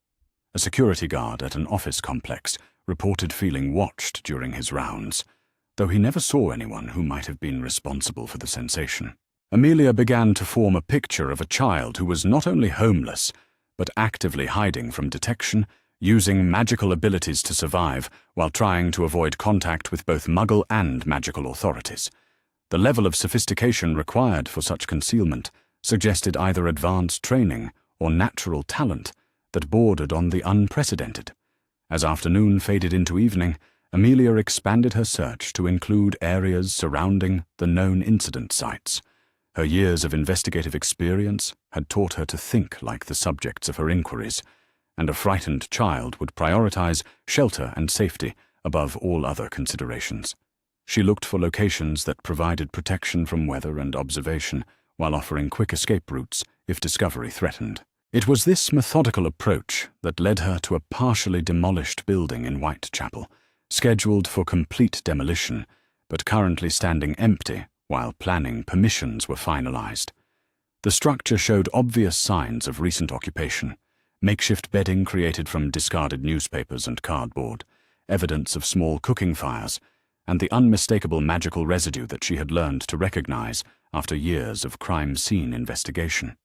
A security guard at an office complex reported feeling watched during his rounds, though he never saw anyone who might have been responsible for the sensation. Amelia began to form a picture of a child who was not only homeless, but actively hiding from detection, using magical abilities to survive while trying to avoid contact with both Muggle and magical authorities. The level of sophistication required for such concealment suggested either advanced training or natural talent that bordered on the unprecedented. As afternoon faded into evening, Amelia expanded her search to include areas surrounding the known incident sites. Her years of investigative experience had taught her to think like the subjects of her inquiries, and a frightened child would prioritize shelter and safety above all other considerations. She looked for locations that provided protection from weather and observation while offering quick escape routes if discovery threatened. It was this methodical approach that led her to a partially demolished building in Whitechapel, scheduled for complete demolition, but currently standing empty while planning permissions were finalized. The structure showed obvious signs of recent occupation, makeshift bedding created from discarded newspapers and cardboard, evidence of small cooking fires, and the unmistakable magical residue that she had learned to recognize after years of crime scene investigation.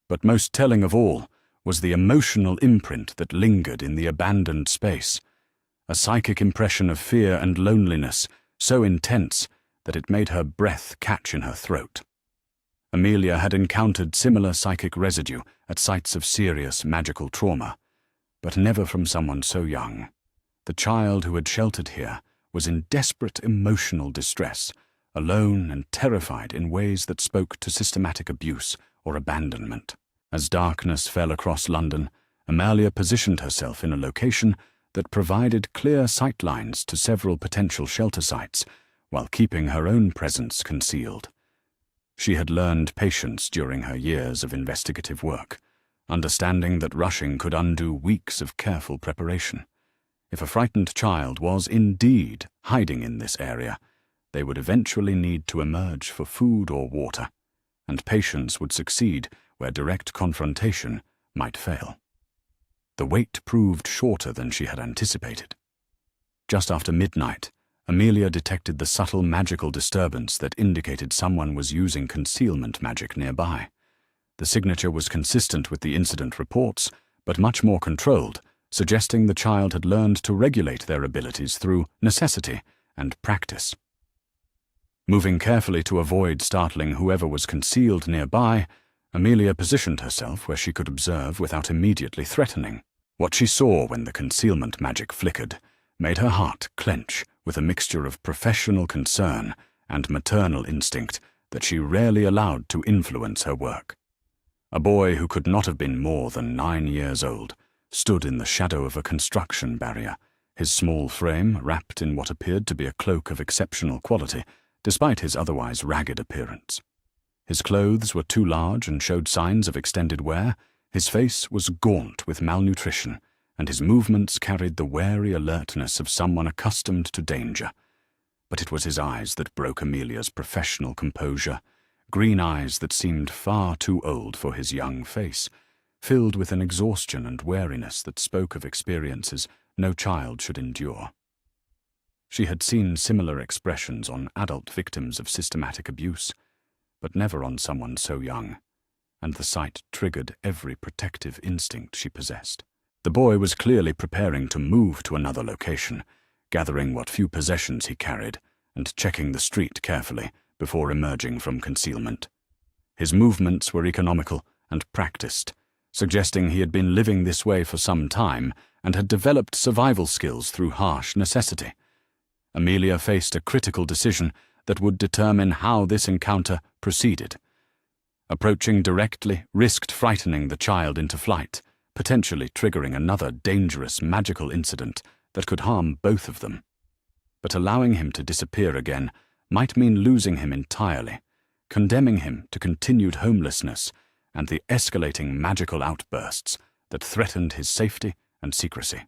But most telling of all was the emotional imprint that lingered in the abandoned space, a psychic impression of fear and loneliness so intense that it made her breath catch in her throat. Amelia had encountered similar psychic residue at sites of serious magical trauma, but never from someone so young. The child who had sheltered here was in desperate emotional distress, alone and terrified in ways that spoke to systematic abuse or abandonment. As darkness fell across London, Amelia positioned herself in a location that provided clear sightlines to several potential shelter sites, while keeping her own presence concealed. She had learned patience during her years of investigative work, understanding that rushing could undo weeks of careful preparation. If a frightened child was indeed hiding in this area, they would eventually need to emerge for food or water, and patience would succeed where direct confrontation might fail. the wait proved shorter than she had anticipated. Just after midnight, Amelia detected the subtle magical disturbance that indicated someone was using concealment magic nearby. The signature was consistent with the incident reports, but much more controlled, suggesting the child had learned to regulate their abilities through necessity and practice. Moving carefully to avoid startling whoever was concealed nearby, Amelia positioned herself where she could observe without immediately threatening. What she saw when the concealment magic flickered made her heart clench with a mixture of professional concern and maternal instinct that she rarely allowed to influence her work. A boy who could not have been more than 9 years old stood in the shadow of a construction barrier, his small frame wrapped in what appeared to be a cloak of exceptional quality, despite his otherwise ragged appearance. His clothes were too large and showed signs of extended wear, his face was gaunt with malnutrition, and his movements carried the wary alertness of someone accustomed to danger. But it was his eyes that broke Amelia's professional composure, green eyes that seemed far too old for his young face, filled with an exhaustion and weariness that spoke of experiences no child should endure. She had seen similar expressions on adult victims of systematic abuse, but never on someone so young, and the sight triggered every protective instinct she possessed. The boy was clearly preparing to move to another location, gathering what few possessions he carried and checking the street carefully before emerging from concealment. His movements were economical and practiced, suggesting he had been living this way for some time and had developed survival skills through harsh necessity. Amelia faced a critical decision that would determine how this encounter proceeded. Approaching directly risked frightening the child into flight, potentially triggering another dangerous magical incident that could harm both of them. But allowing him to disappear again might mean losing him entirely, condemning him to continued homelessness and the escalating magical outbursts that threatened his safety and secrecy.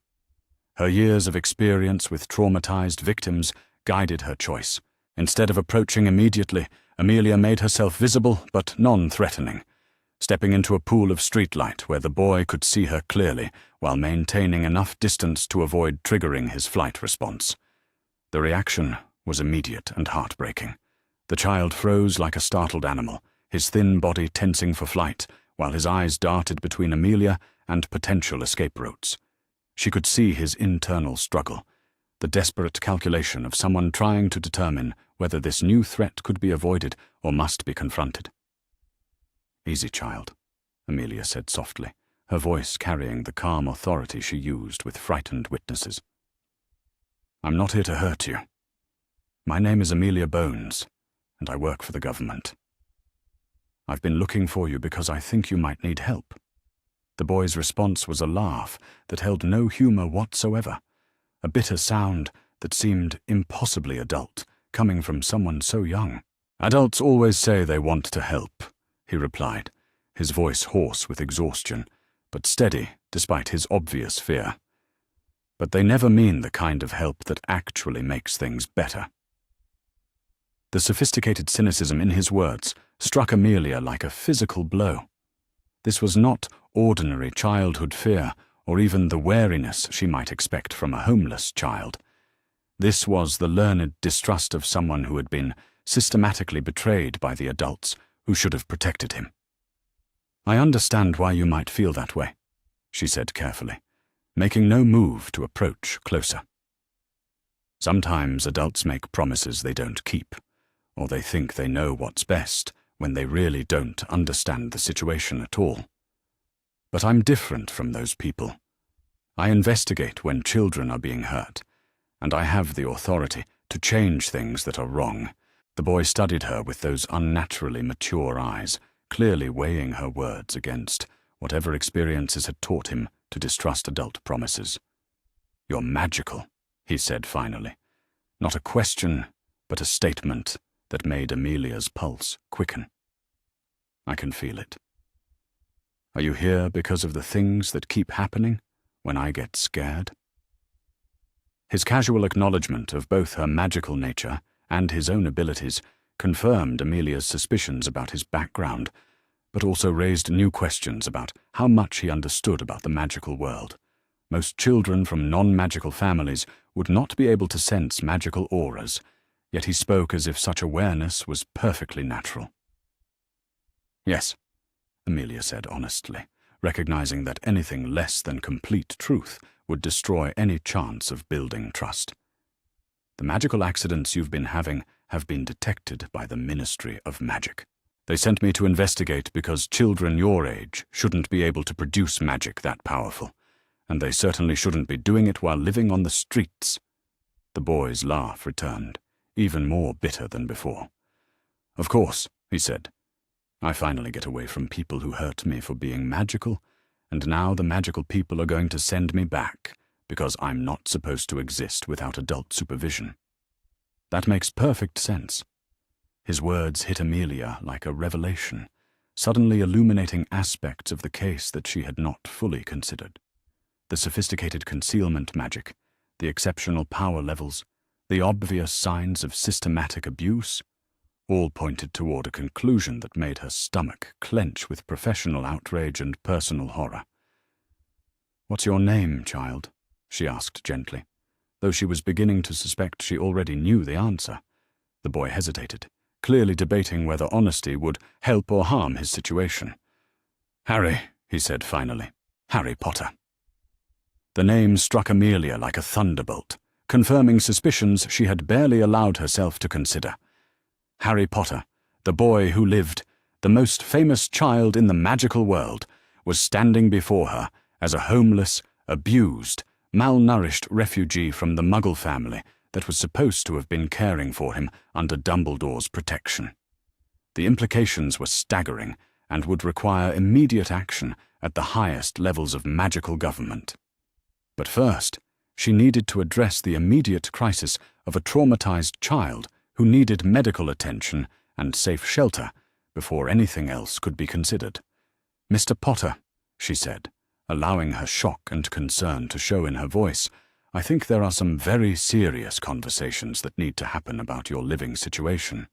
Her years of experience with traumatized victims guided her choice. Instead of approaching immediately, Amelia made herself visible but non-threatening, stepping into a pool of streetlight where the boy could see her clearly while maintaining enough distance to avoid triggering his flight response. The reaction was immediate and heartbreaking. The child froze like a startled animal, his thin body tensing for flight, while his eyes darted between Amelia and potential escape routes. She could see his internal struggle, the desperate calculation of someone trying to determine whether this new threat could be avoided or must be confronted. "Easy, child," Amelia said softly, her voice carrying the calm authority she used with frightened witnesses. "I'm not here to hurt you. My name is Amelia Bones, and I work for the government. I've been looking for you because I think you might need help." The boy's response was a laugh that held no humor whatsoever, a bitter sound that seemed impossibly adult, coming from someone so young. "Adults always say they want to help," he replied, his voice hoarse with exhaustion, but steady despite his obvious fear. "But they never mean the kind of help that actually makes things better." The sophisticated cynicism in his words struck Amelia like a physical blow. This was not ordinary childhood fear or even the wariness she might expect from a homeless child. This was the learned distrust of someone who had been systematically betrayed by the adults who should have protected him. "I understand why you might feel that way," she said carefully, making no move to approach closer. "Sometimes adults make promises they don't keep, or they think they know what's best when they really don't understand the situation at all. But I'm different from those people. I investigate when children are being hurt, and I have the authority to change things that are wrong." The boy studied her with those unnaturally mature eyes, clearly weighing her words against whatever experiences had taught him to distrust adult promises. "You're magical," he said finally. Not a question, but a statement that made Amelia's pulse quicken. "I can feel it. Are you here because of the things that keep happening when I get scared?" His casual acknowledgement of both her magical nature and his own abilities confirmed Amelia's suspicions about his background, but also raised new questions about how much he understood about the magical world. Most children from non-magical families would not be able to sense magical auras, yet he spoke as if such awareness was perfectly natural. "Yes," Amelia said honestly, recognizing that anything less than complete truth would destroy any chance of building trust. "The magical accidents you've been having have been detected by the Ministry of Magic. They sent me to investigate because children your age shouldn't be able to produce magic that powerful, and they certainly shouldn't be doing it while living on the streets." The boy's laugh returned, even more bitter than before. "Of course," he said. "I finally get away from people who hurt me for being magical, and now the magical people are going to send me back because I'm not supposed to exist without adult supervision. That makes perfect sense." His words hit Amelia like a revelation, suddenly illuminating aspects of the case that she had not fully considered. The sophisticated concealment magic, the exceptional power levels, the obvious signs of systematic abuse, all pointed toward a conclusion that made her stomach clench with professional outrage and personal horror. "What's your name, child?" she asked gently, though she was beginning to suspect she already knew the answer. The boy hesitated, clearly debating whether honesty would help or harm his situation. "Harry," he said finally. "Harry Potter." The name struck Amelia like a thunderbolt, confirming suspicions she had barely allowed herself to consider. Harry Potter, the boy who lived, the most famous child in the magical world, was standing before her as a homeless, abused, malnourished refugee from the Muggle family that was supposed to have been caring for him under Dumbledore's protection. The implications were staggering and would require immediate action at the highest levels of magical government. But first, she needed to address the immediate crisis of a traumatized child who needed medical attention and safe shelter before anything else could be considered. "Mr. Potter," she said, allowing her shock and concern to show in her voice, "I think there are some very serious conversations that need to happen about your living situation.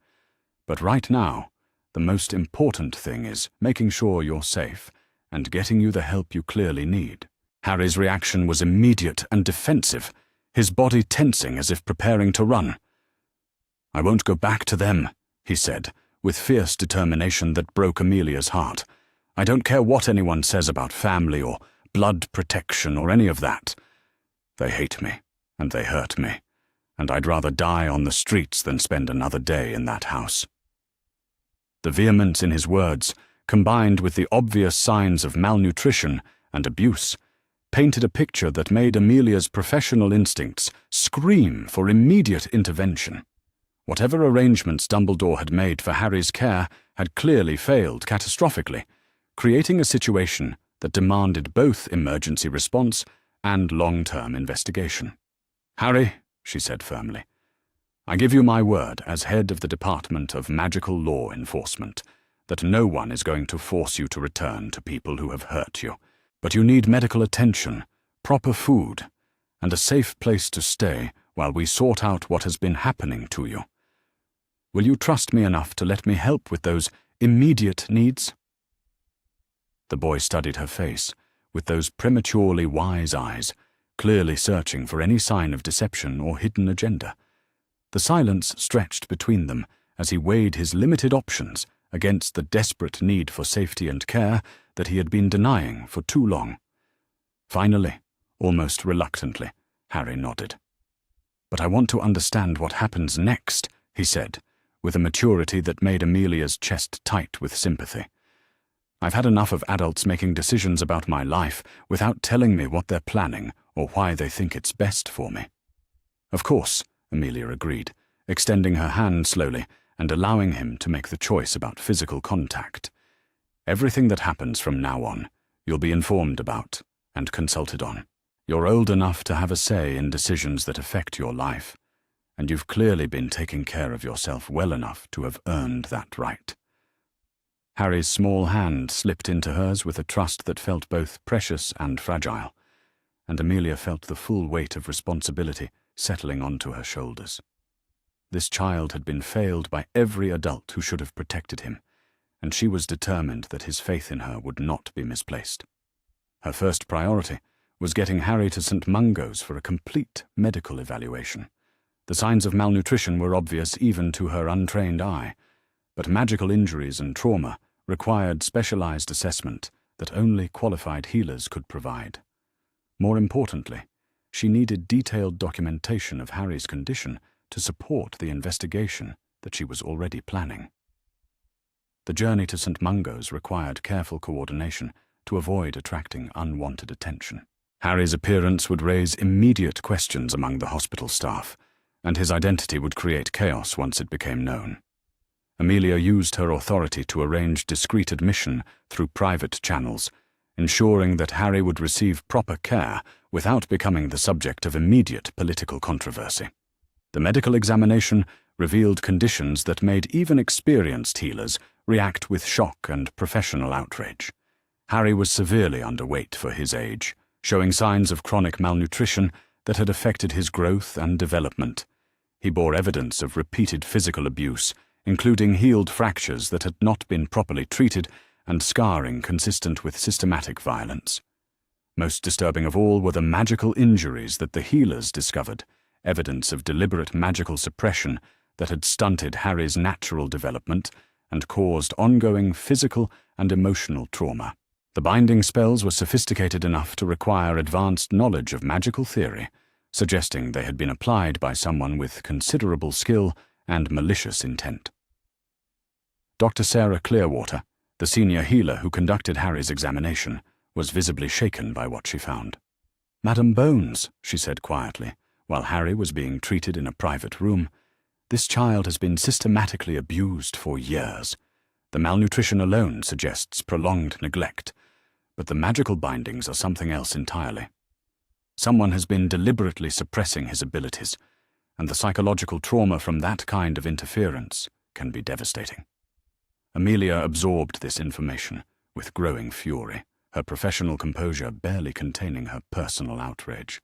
But right now, the most important thing is making sure you're safe and getting you the help you clearly need." Harry's reaction was immediate and defensive, his body tensing as if preparing to run. "I won't go back to them," he said, with fierce determination that broke Amelia's heart. "I don't care what anyone says about family or blood protection or any of that. They hate me, and they hurt me, and I'd rather die on the streets than spend another day in that house." The vehemence in his words, combined with the obvious signs of malnutrition and abuse, painted a picture that made Amelia's professional instincts scream for immediate intervention. Whatever arrangements Dumbledore had made for Harry's care had clearly failed catastrophically, creating a situation that demanded both emergency response and long-term investigation. "Harry," she said firmly, "I give you my word as head of the Department of Magical Law Enforcement that no one is going to force you to return to people who have hurt you. But you need medical attention, proper food, and a safe place to stay while we sort out what has been happening to you. Will you trust me enough to let me help with those immediate needs?" The boy studied her face, with those prematurely wise eyes, clearly searching for any sign of deception or hidden agenda. The silence stretched between them as he weighed his limited options against the desperate need for safety and care that he had been denying for too long. Finally, almost reluctantly, Harry nodded. "But I want to understand what happens next," he said, with a maturity that made Amelia's chest tight with sympathy. "I've had enough of adults making decisions about my life without telling me what they're planning or why they think it's best for me." "Of course," Amelia agreed, extending her hand slowly and allowing him to make the choice about physical contact. "Everything that happens from now on, you'll be informed about and consulted on. You're old enough to have a say in decisions that affect your life, and you've clearly been taking care of yourself well enough to have earned that right." Harry's small hand slipped into hers with a trust that felt both precious and fragile, and Amelia felt the full weight of responsibility settling onto her shoulders. This child had been failed by every adult who should have protected him, and she was determined that his faith in her would not be misplaced. Her first priority was getting Harry to St. Mungo's for a complete medical evaluation. The signs of malnutrition were obvious even to her untrained eye, but magical injuries and trauma required specialized assessment that only qualified healers could provide. More importantly, she needed detailed documentation of Harry's condition to support the investigation that she was already planning. The journey to St. Mungo's required careful coordination to avoid attracting unwanted attention. Harry's appearance would raise immediate questions among the hospital staff, and his identity would create chaos once it became known. Amelia used her authority to arrange discreet admission through private channels, ensuring that Harry would receive proper care without becoming the subject of immediate political controversy. The medical examination revealed conditions that made even experienced healers react with shock and professional outrage. Harry was severely underweight for his age, showing signs of chronic malnutrition that had affected his growth and development. He bore evidence of repeated physical abuse, including healed fractures that had not been properly treated and scarring consistent with systematic violence. Most disturbing of all were the magical injuries that the healers discovered, evidence of deliberate magical suppression that had stunted Harry's natural development and caused ongoing physical and emotional trauma. The binding spells were sophisticated enough to require advanced knowledge of magical theory, suggesting they had been applied by someone with considerable skill and malicious intent. Dr. Sarah Clearwater, the senior healer who conducted Harry's examination, was visibly shaken by what she found. "Madam Bones," she said quietly, while Harry was being treated in a private room, "this child has been systematically abused for years. The malnutrition alone suggests prolonged neglect, but the magical bindings are something else entirely. Someone has been deliberately suppressing his abilities, and the psychological trauma from that kind of interference can be devastating." Amelia absorbed this information with growing fury, her professional composure barely containing her personal outrage.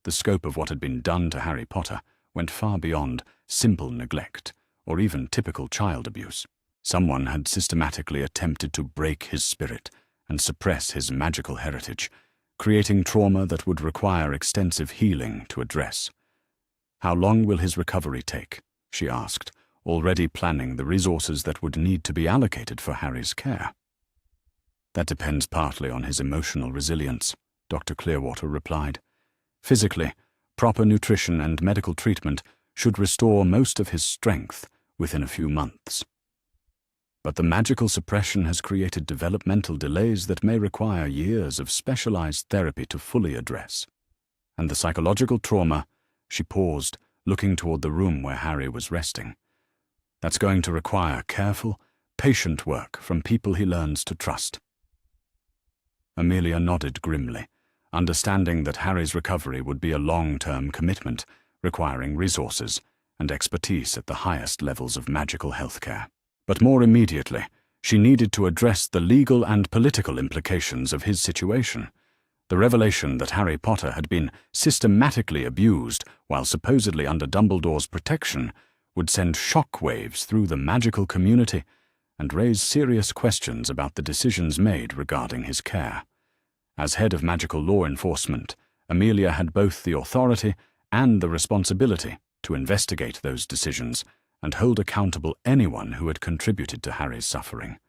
The scope of what had been done to Harry Potter went far beyond simple neglect or even typical child abuse. Someone had systematically attempted to break his spirit and suppress his magical heritage, creating trauma that would require extensive healing to address. "How long will his recovery take?" she asked, already planning the resources that would need to be allocated for Harry's care. "That depends partly on his emotional resilience," Dr. Clearwater replied. "Physically, proper nutrition and medical treatment should restore most of his strength within a few months. But the magical suppression has created developmental delays that may require years of specialized therapy to fully address. And the psychological trauma," she paused, looking toward the room where Harry was resting, "that's going to require careful, patient work from people he learns to trust." Amelia nodded grimly, understanding that Harry's recovery would be a long-term commitment, requiring resources and expertise at the highest levels of magical healthcare. But more immediately, she needed to address the legal and political implications of his situation. The revelation that Harry Potter had been systematically abused while supposedly under Dumbledore's protection would send shockwaves through the magical community and raise serious questions about the decisions made regarding his care. As head of magical law enforcement, Amelia had both the authority and the responsibility to investigate those decisions and hold accountable anyone who had contributed to Harry's suffering.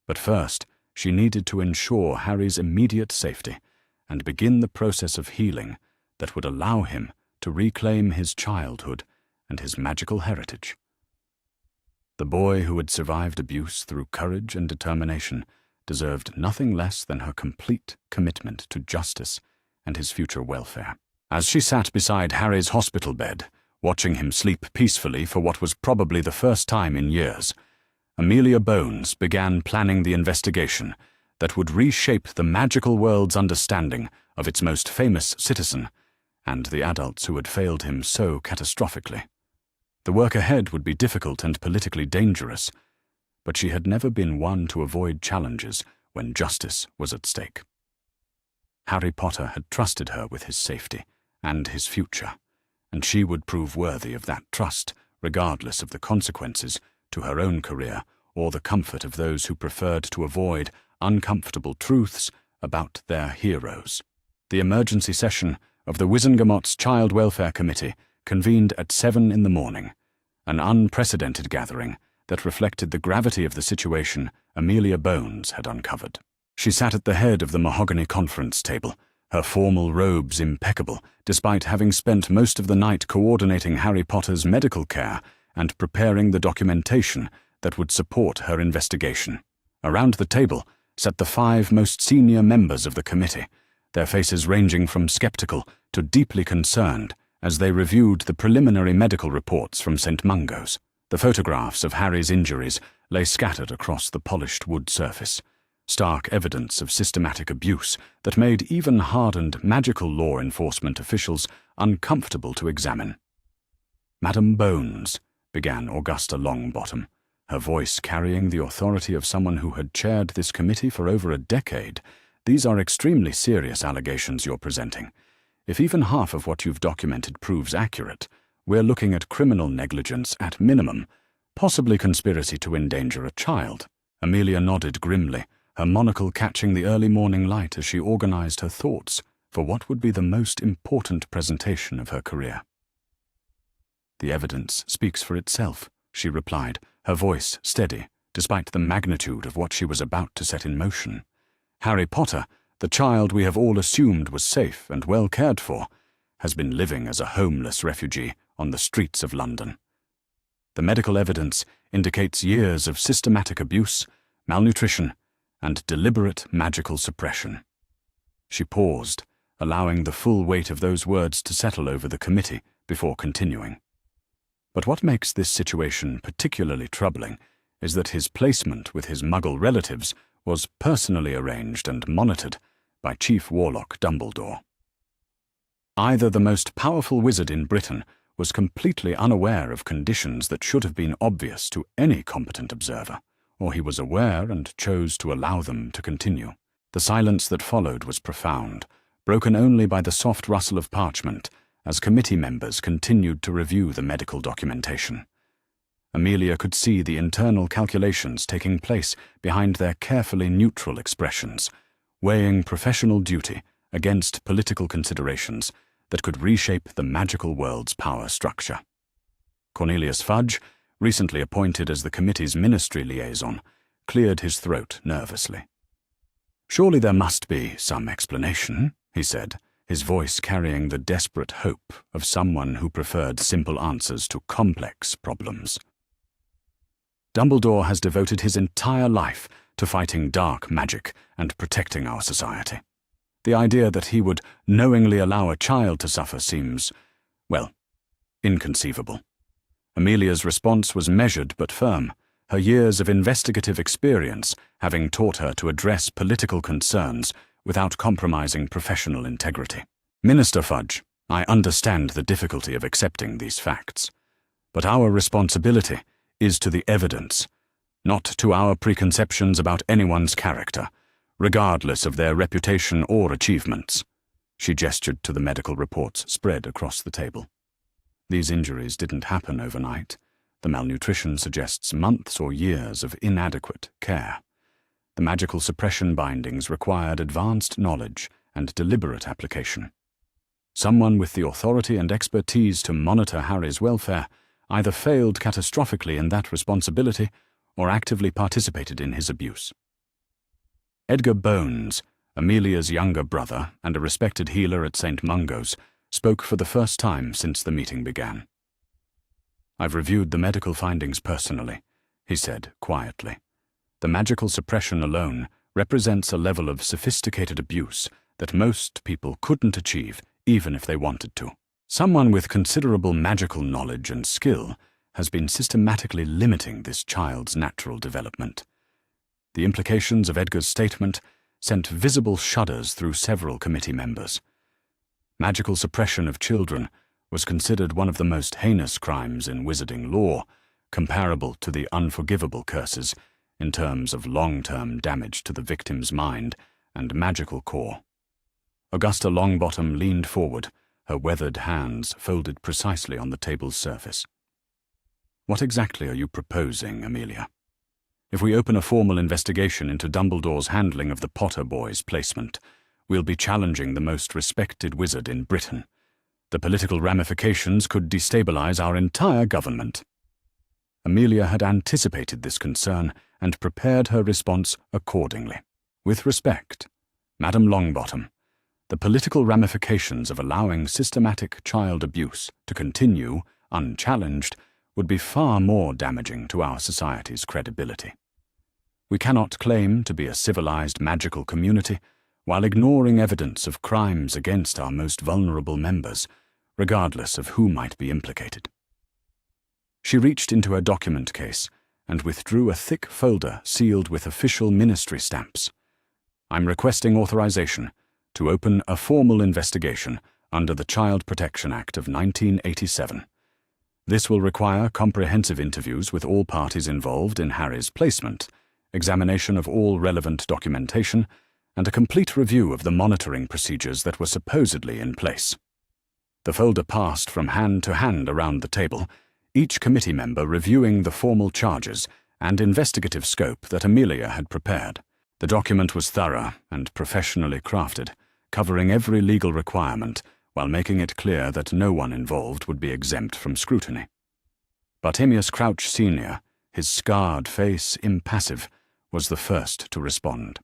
But first, she needed to ensure Harry's immediate safety and begin the process of healing that would allow him to reclaim his childhood and his magical heritage. The boy who had survived abuse through courage and determination deserved nothing less than her complete commitment to justice and his future welfare. As she sat beside Harry's hospital bed, watching him sleep peacefully for what was probably the first time in years, Amelia Bones began planning the investigation that would reshape the magical world's understanding of its most famous citizen and the adults who had failed him so catastrophically. The work ahead would be difficult and politically dangerous, but she had never been one to avoid challenges when justice was at stake. Harry Potter had trusted her with his safety and his future, and she would prove worthy of that trust, regardless of the consequences to her own career or the comfort of those who preferred to avoid uncomfortable truths about their heroes. The emergency session of the Wizengamot's Child Welfare Committee convened at 7 in the morning, an unprecedented gathering that reflected the gravity of the situation Amelia Bones had uncovered. She sat at the head of the mahogany conference table, her formal robes impeccable, despite having spent most of the night coordinating Harry Potter's medical care and preparing the documentation that would support her investigation. Around the table sat the 5 most senior members of the committee, their faces ranging from skeptical to deeply concerned as they reviewed the preliminary medical reports from St. Mungo's. The photographs of Harry's injuries lay scattered across the polished wood surface, stark evidence of systematic abuse that made even hardened magical law enforcement officials uncomfortable to examine. "Madam Bones," began Augusta Longbottom, her voice carrying the authority of someone who had chaired this committee for over a decade, "these are extremely serious allegations you're presenting. If even half of what you've documented proves accurate, we're looking at criminal negligence at minimum, possibly conspiracy to endanger a child." Amelia nodded grimly, her monocle catching the early morning light as she organized her thoughts for what would be the most important presentation of her career. "The evidence speaks for itself," she replied, her voice steady, despite the magnitude of what she was about to set in motion. "Harry Potter, the child we have all assumed was safe and well cared for, has been living as a homeless refugee on the streets of London. The medical evidence indicates years of systematic abuse, malnutrition, and deliberate magical suppression." She paused, allowing the full weight of those words to settle over the committee before continuing. "But what makes this situation particularly troubling is that his placement with his Muggle relatives was personally arranged and monitored by Chief Warlock Dumbledore. Either the most powerful wizard in Britain was completely unaware of conditions that should have been obvious to any competent observer, or he was aware and chose to allow them to continue. The silence that followed was profound, broken only by the soft rustle of parchment as committee members continued to review the medical documentation. Amelia could see the internal calculations taking place behind their carefully neutral expressions, weighing professional duty against political considerations that could reshape the magical world's power structure. Cornelius Fudge, recently appointed as the committee's ministry liaison, cleared his throat nervously. "Surely there must be some explanation," he said, his voice carrying the desperate hope of someone who preferred simple answers to complex problems. "Dumbledore has devoted his entire life to fighting dark magic and protecting our society. The idea that he would knowingly allow a child to suffer seems, well, inconceivable." Amelia's response was measured but firm, her years of investigative experience having taught her to address political concerns without compromising professional integrity. "Minister Fudge, I understand the difficulty of accepting these facts, but our responsibility is to the evidence, not to our preconceptions about anyone's character, regardless of their reputation or achievements." She gestured to the medical reports spread across the table. "These injuries didn't happen overnight. The malnutrition suggests months or years of inadequate care. The magical suppression bindings required advanced knowledge and deliberate application. Someone with the authority and expertise to monitor Harry's welfare either failed catastrophically in that responsibility or actively participated in his abuse." Edgar Bones, Amelia's younger brother and a respected healer at St. Mungo's, spoke for the first time since the meeting began. "I've reviewed the medical findings personally," he said quietly. "The magical suppression alone represents a level of sophisticated abuse that most people couldn't achieve even if they wanted to. Someone with considerable magical knowledge and skill has been systematically limiting this child's natural development." The implications of Edgar's statement sent visible shudders through several committee members. Magical suppression of children was considered one of the most heinous crimes in wizarding law, comparable to the unforgivable curses in terms of long-term damage to the victim's mind and magical core. Augusta Longbottom leaned forward, her weathered hands folded precisely on the table's surface. "What exactly are you proposing, Amelia? If we open a formal investigation into Dumbledore's handling of the Potter boys' placement, We'll be challenging the most respected wizard in Britain. The political ramifications could destabilize our entire government." Amelia had anticipated this concern and prepared her response accordingly. "With respect, Madam Longbottom, the political ramifications of allowing systematic child abuse to continue unchallenged would be far more damaging to our society's credibility. We cannot claim to be a civilized magical community while ignoring evidence of crimes against our most vulnerable members, regardless of who might be implicated." She reached into her document case and withdrew a thick folder sealed with official ministry stamps. "I'm requesting authorization to open a formal investigation under the Child Protection Act of 1987. This will require comprehensive interviews with all parties involved in Harry's placement, examination of all relevant documentation, and a complete review of the monitoring procedures that were supposedly in place." The folder passed from hand to hand around the table, each committee member reviewing the formal charges and investigative scope that Amelia had prepared. The document was thorough and professionally crafted, covering every legal requirement while making it clear that no one involved would be exempt from scrutiny. Bartemius Crouch Sr., his scarred face impassive, was the first to respond.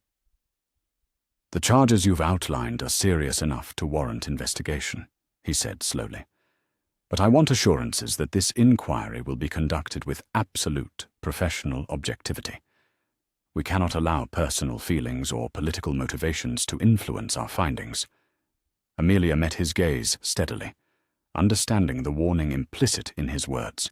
"The charges you've outlined are serious enough to warrant investigation," he said slowly. "But I want assurances that this inquiry will be conducted with absolute professional objectivity. We cannot allow personal feelings or political motivations to influence our findings." Amelia met his gaze steadily, understanding the warning implicit in his words.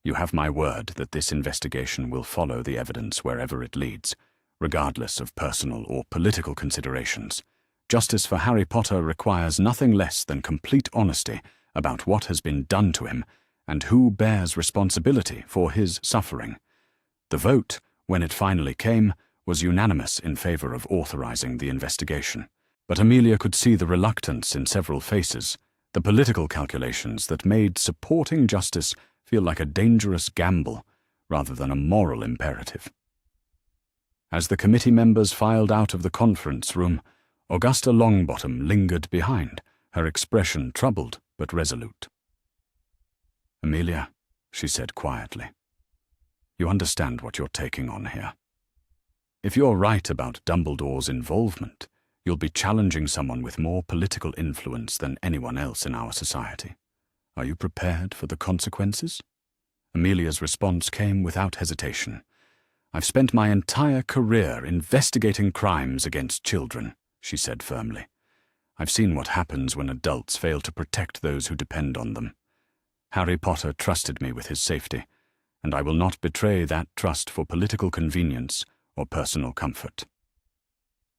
"You have my word that this investigation will follow the evidence wherever it leads, regardless of personal or political considerations. Justice for Harry Potter requires nothing less than complete honesty about what has been done to him and who bears responsibility for his suffering." The vote, when it finally came, was unanimous in favor of authorizing the investigation. But Amelia could see the reluctance in several faces, the political calculations that made supporting justice feel like a dangerous gamble rather than a moral imperative. As the committee members filed out of the conference room, Augusta Longbottom lingered behind, her expression troubled but resolute. "Amelia," she said quietly, "you understand what you're taking on here. If you're right about Dumbledore's involvement, you'll be challenging someone with more political influence than anyone else in our society. Are you prepared for the consequences?" Amelia's response came without hesitation. "I've spent my entire career investigating crimes against children," she said firmly. "I've seen what happens when adults fail to protect those who depend on them. Harry Potter trusted me with his safety, and I will not betray that trust for political convenience or personal comfort."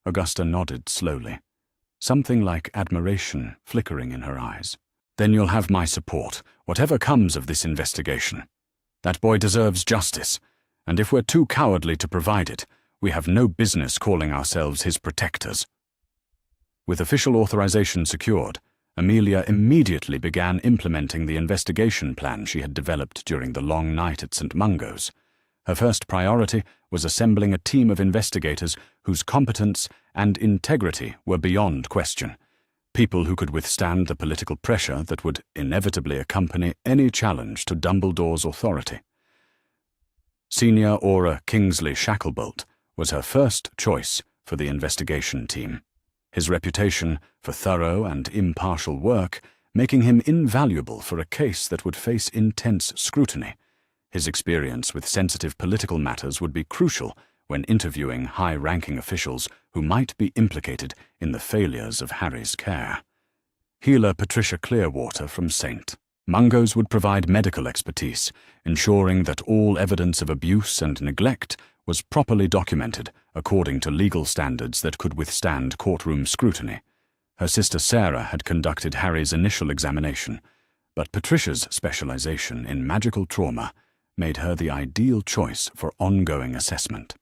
Augusta nodded slowly, something like admiration flickering in her eyes. "Then you'll have my support, whatever comes of this investigation. That boy deserves justice, and if we're too cowardly to provide it, we have no business calling ourselves his protectors." With official authorization secured, Amelia immediately began implementing the investigation plan she had developed during the long night at St. Mungo's. Her first priority was assembling a team of investigators whose competence and integrity were beyond question, people who could withstand the political pressure that would inevitably accompany any challenge to Dumbledore's authority. Senior Aura Kingsley Shacklebolt was her first choice for the investigation team, his reputation for thorough and impartial work making him invaluable for a case that would face intense scrutiny. His experience with sensitive political matters would be crucial when interviewing high-ranking officials who might be implicated in the failures of Harry's care. Healer Patricia Clearwater from St. Mungo's would provide medical expertise, ensuring that all evidence of abuse and neglect was properly documented according to legal standards that could withstand courtroom scrutiny. Her sister Sarah had conducted Harry's initial examination, but Patricia's specialization in magical trauma made her the ideal choice for ongoing assessment.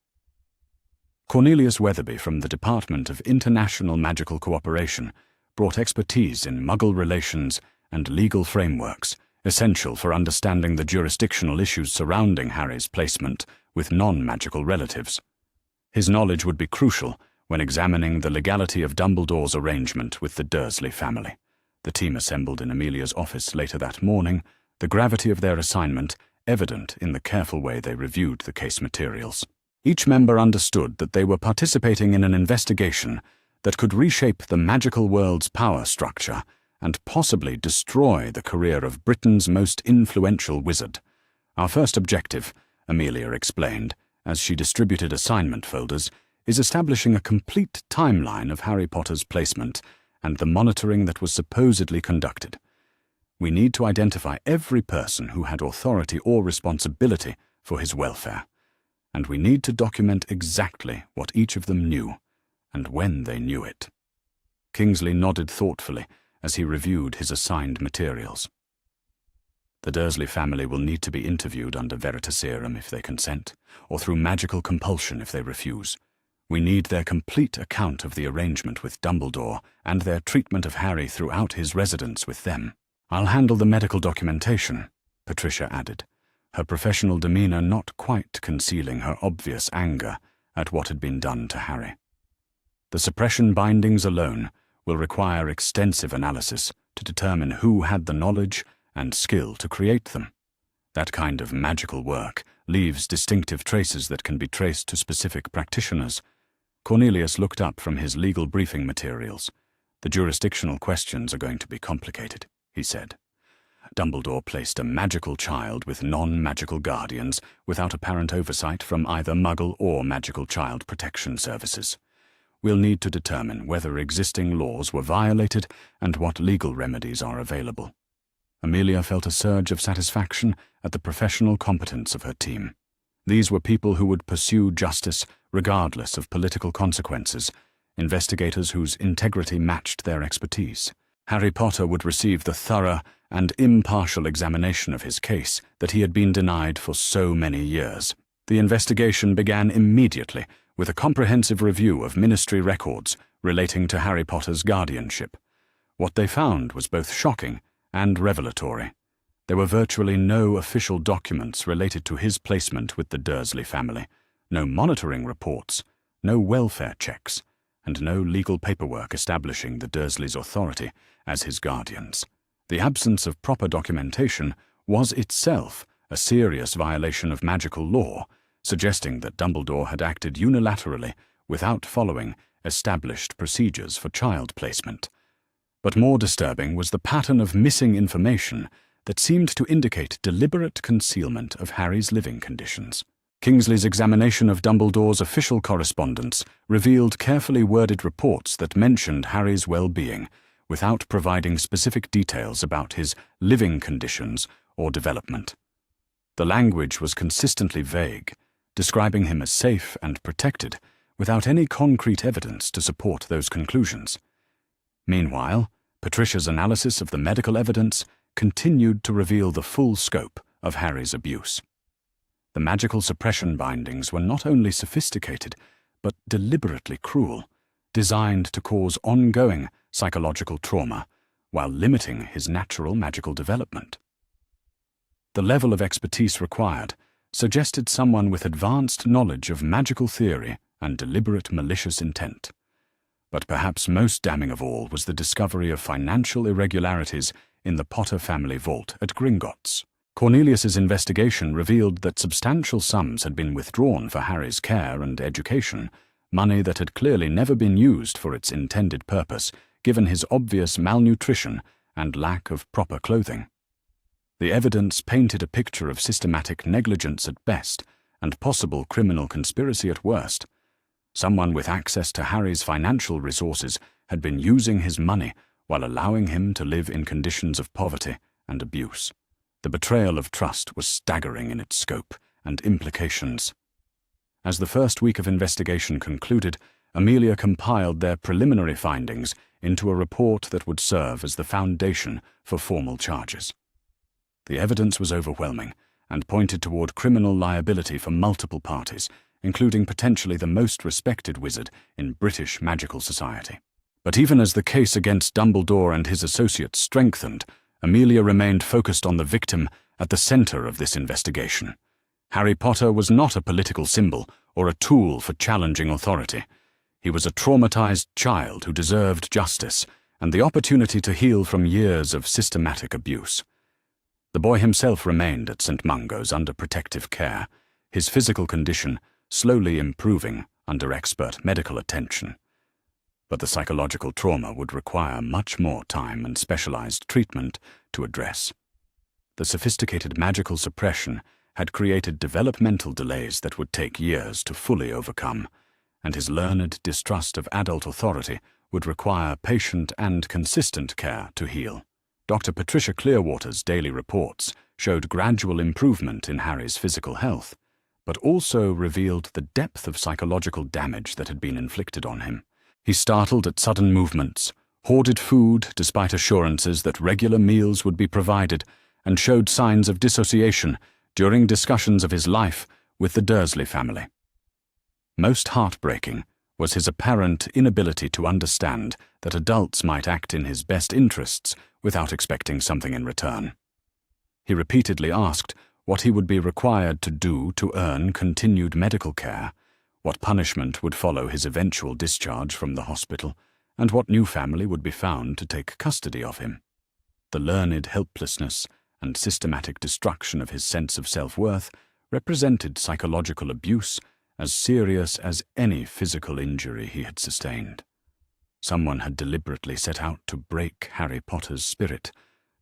Cornelius Weatherby from the Department of International Magical Cooperation brought expertise in Muggle relations and legal frameworks, essential for understanding the jurisdictional issues surrounding Harry's placement with non-magical relatives. His knowledge would be crucial when examining the legality of Dumbledore's arrangement with the Dursley family. The team assembled in Amelia's office later that morning, the gravity of their assignment evident in the careful way they reviewed the case materials. Each member understood that they were participating in an investigation that could reshape the magical world's power structure and possibly destroy the career of Britain's most influential wizard. Our first objective, Amelia explained, as she distributed assignment folders, is establishing a complete timeline of Harry Potter's placement and the monitoring that was supposedly conducted. We need to identify every person who had authority or responsibility for his welfare, and we need to document exactly what each of them knew and when they knew it. Kingsley nodded thoughtfully as he reviewed his assigned materials. The Dursley family will need to be interviewed under veritaserum if they consent, or through magical compulsion if they refuse. We need their complete account of the arrangement with Dumbledore and their treatment of Harry throughout his residence with them. "I'll handle the medical documentation," Patricia added, her professional demeanor not quite concealing her obvious anger at what had been done to Harry. "The suppression bindings alone will require extensive analysis to determine who had the knowledge and skill to create them. That kind of magical work leaves distinctive traces that can be traced to specific practitioners." Cornelius looked up from his legal briefing materials. "The jurisdictional questions are going to be complicated," he said. "Dumbledore placed a magical child with non-magical guardians without apparent oversight from either Muggle or Magical Child Protection Services. We'll need to determine whether existing laws were violated and what legal remedies are available." Amelia felt a surge of satisfaction at the professional competence of her team. These were people who would pursue justice regardless of political consequences, investigators whose integrity matched their expertise. Harry Potter would receive the thorough and impartial examination of his case that he had been denied for so many years. The investigation began immediately with a comprehensive review of ministry records relating to Harry Potter's guardianship. What they found was both shocking and revelatory. There were virtually no official documents related to his placement with the Dursley family, no monitoring reports, no welfare checks, and no legal paperwork establishing the Dursleys' authority as his guardians. The absence of proper documentation was itself a serious violation of magical law, suggesting that Dumbledore had acted unilaterally without following established procedures for child placement. But more disturbing was the pattern of missing information that seemed to indicate deliberate concealment of Harry's living conditions. Kingsley's examination of Dumbledore's official correspondence revealed carefully worded reports that mentioned Harry's well-being, without providing specific details about his living conditions or development. The language was consistently vague, describing him as safe and protected, without any concrete evidence to support those conclusions. Meanwhile, Patricia's analysis of the medical evidence continued to reveal the full scope of Harry's abuse. The magical suppression bindings were not only sophisticated, but deliberately cruel, designed to cause ongoing psychological trauma while limiting his natural magical development. The level of expertise required suggested someone with advanced knowledge of magical theory and deliberate malicious intent. But perhaps most damning of all was the discovery of financial irregularities in the Potter family vault at Gringotts. Cornelius's investigation revealed that substantial sums had been withdrawn for Harry's care and education, money that had clearly never been used for its intended purpose, given his obvious malnutrition and lack of proper clothing. The evidence painted a picture of systematic negligence at best and possible criminal conspiracy at worst. Someone with access to Harry's financial resources had been using his money while allowing him to live in conditions of poverty and abuse. The betrayal of trust was staggering in its scope and implications. As the first week of investigation concluded, Amelia compiled their preliminary findings into a report that would serve as the foundation for formal charges. The evidence was overwhelming and pointed toward criminal liability for multiple parties, including potentially the most respected wizard in British magical society. But even as the case against Dumbledore and his associates strengthened, Amelia remained focused on the victim at the center of this investigation. Harry Potter was not a political symbol or a tool for challenging authority. He was a traumatized child who deserved justice and the opportunity to heal from years of systematic abuse. The boy himself remained at St. Mungo's under protective care, his physical condition slowly improving under expert medical attention. But the psychological trauma would require much more time and specialized treatment to address. The sophisticated magical suppression had created developmental delays that would take years to fully overcome, and his learned distrust of adult authority would require patient and consistent care to heal. Dr. Patricia Clearwater's daily reports showed gradual improvement in Harry's physical health, but also revealed the depth of psychological damage that had been inflicted on him. He startled at sudden movements, hoarded food despite assurances that regular meals would be provided, and showed signs of dissociation during discussions of his life with the Dursley family. Most heartbreaking was his apparent inability to understand that adults might act in his best interests without expecting something in return. He repeatedly asked what he would be required to do to earn continued medical care, what punishment would follow his eventual discharge from the hospital, and what new family would be found to take custody of him. The learned helplessness and systematic destruction of his sense of self-worth represented psychological abuse as serious as any physical injury he had sustained. Someone had deliberately set out to break Harry Potter's spirit,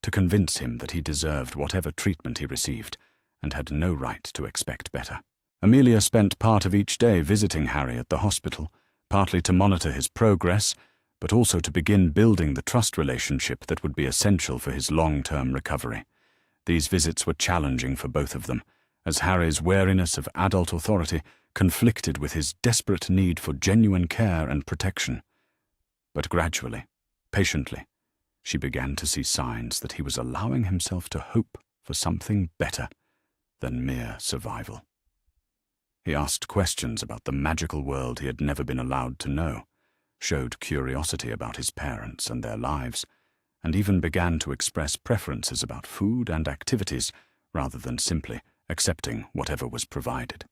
to convince him that he deserved whatever treatment he received, and had no right to expect better. Amelia spent part of each day visiting Harry at the hospital, partly to monitor his progress, but also to begin building the trust relationship that would be essential for his long-term recovery. These visits were challenging for both of them, as Harry's wariness of adult authority conflicted with his desperate need for genuine care and protection. But gradually, patiently, she began to see signs that he was allowing himself to hope for something better than mere survival. He asked questions about the magical world he had never been allowed to know, showed curiosity about his parents and their lives, and even began to express preferences about food and activities rather than simply accepting whatever was provided.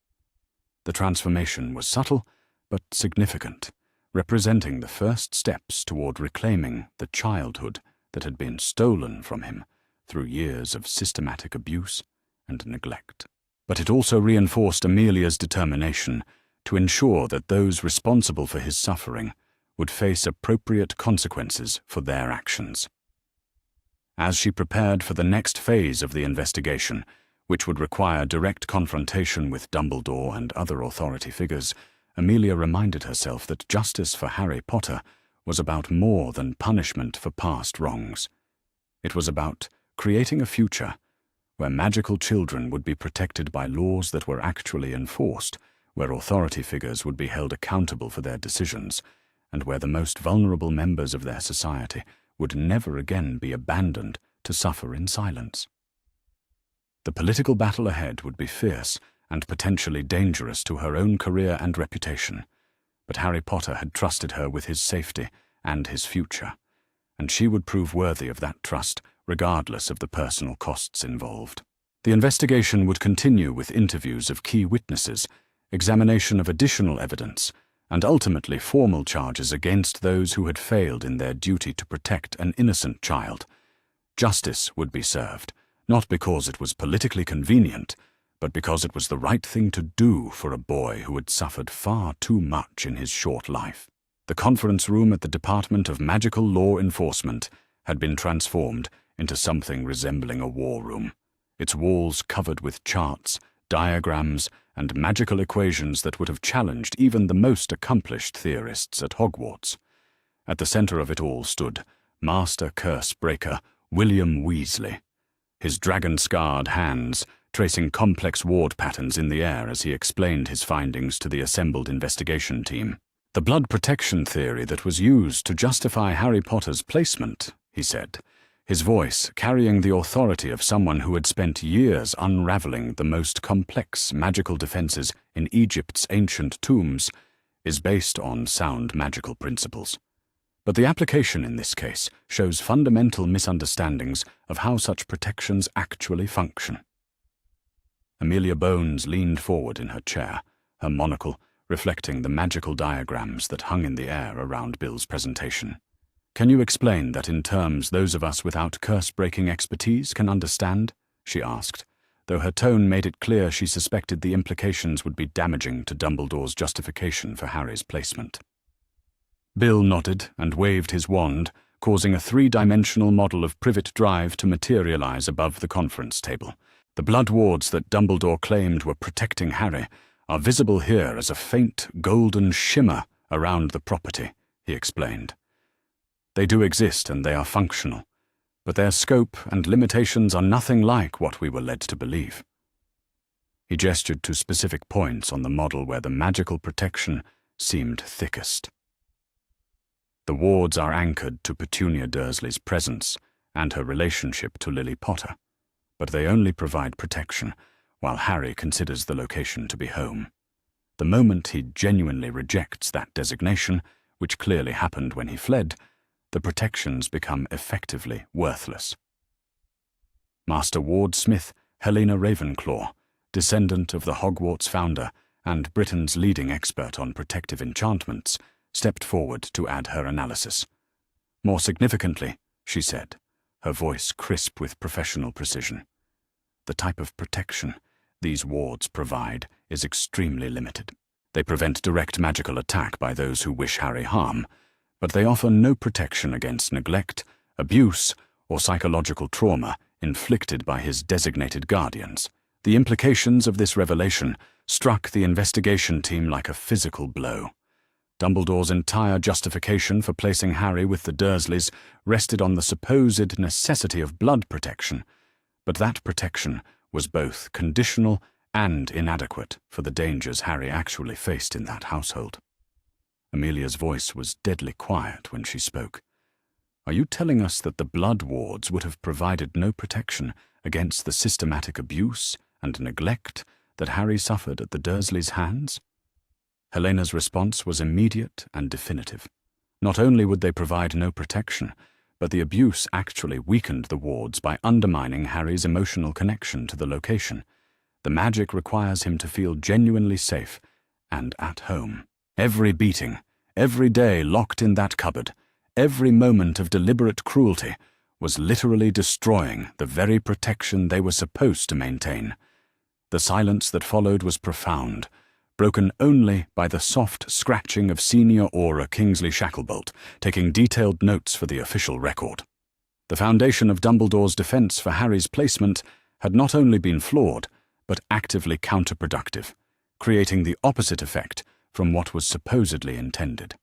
The transformation was subtle but significant, representing the first steps toward reclaiming the childhood that had been stolen from him through years of systematic abuse and neglect. But it also reinforced Amelia's determination to ensure that those responsible for his suffering would face appropriate consequences for their actions. As she prepared for the next phase of the investigation, which would require direct confrontation with Dumbledore and other authority figures, Amelia reminded herself that justice for Harry Potter was about more than punishment for past wrongs. It was about creating a future where magical children would be protected by laws that were actually enforced, where authority figures would be held accountable for their decisions, and where the most vulnerable members of their society would never again be abandoned to suffer in silence. The political battle ahead would be fierce and potentially dangerous to her own career and reputation, but Harry Potter had trusted her with his safety and his future, and she would prove worthy of that trust regardless of the personal costs involved. The investigation would continue with interviews of key witnesses, examination of additional evidence, and ultimately formal charges against those who had failed in their duty to protect an innocent child. Justice would be served, not because it was politically convenient, but because it was the right thing to do for a boy who had suffered far too much in his short life. The conference room at the Department of Magical Law Enforcement had been transformed into something resembling a war room, its walls covered with charts, diagrams, and magical equations that would have challenged even the most accomplished theorists at Hogwarts. At the center of it all stood Master Curse Breaker William Weasley, his dragon-scarred hands tracing complex ward patterns in the air as he explained his findings to the assembled investigation team. The blood protection theory that was used to justify Harry Potter's placement, he said, his voice carrying the authority of someone who had spent years unraveling the most complex magical defenses in Egypt's ancient tombs, is based on sound magical principles. But the application in this case shows fundamental misunderstandings of how such protections actually function. Amelia Bones leaned forward in her chair, her monocle reflecting the magical diagrams that hung in the air around Bill's presentation. "Can you explain that in terms those of us without curse-breaking expertise can understand?" she asked, though her tone made it clear she suspected the implications would be damaging to Dumbledore's justification for Harry's placement. Bill nodded and waved his wand, causing a three-dimensional model of Privet Drive to materialize above the conference table. "The blood wards that Dumbledore claimed were protecting Harry are visible here as a faint golden shimmer around the property," he explained. "They do exist and they are functional, but their scope and limitations are nothing like what we were led to believe." He gestured to specific points on the model where the magical protection seemed thickest. "The wards are anchored to Petunia Dursley's presence and her relationship to Lily Potter, but they only provide protection, while Harry considers the location to be home. The moment he genuinely rejects that designation, which clearly happened when he fled, the protections become effectively worthless." Master Ward Smith, Helena Ravenclaw, descendant of the Hogwarts founder and Britain's leading expert on protective enchantments, stepped forward to add her analysis. "More significantly," she said, her voice crisp with professional precision, "the type of protection these wards provide is extremely limited. They prevent direct magical attack by those who wish Harry harm, but they offer no protection against neglect, abuse, or psychological trauma inflicted by his designated guardians." The implications of this revelation struck the investigation team like a physical blow. Dumbledore's entire justification for placing Harry with the Dursleys rested on the supposed necessity of blood protection, but that protection was both conditional and inadequate for the dangers Harry actually faced in that household. Amelia's voice was deadly quiet when she spoke. "Are you telling us that the blood wards would have provided no protection against the systematic abuse and neglect that Harry suffered at the Dursleys' hands?" Helena's response was immediate and definitive. Not only would they provide no protection, but the abuse actually weakened the wards by undermining Harry's emotional connection to the location. The magic requires him to feel genuinely safe and at home. Every beating, every day locked in that cupboard, every moment of deliberate cruelty was literally destroying the very protection they were supposed to maintain. The silence that followed was profound, broken only by the soft scratching of Senior Auror Kingsley Shacklebolt, taking detailed notes for the official record. The foundation of Dumbledore's defense for Harry's placement had not only been flawed, but actively counterproductive, creating the opposite effect from what was supposedly intended.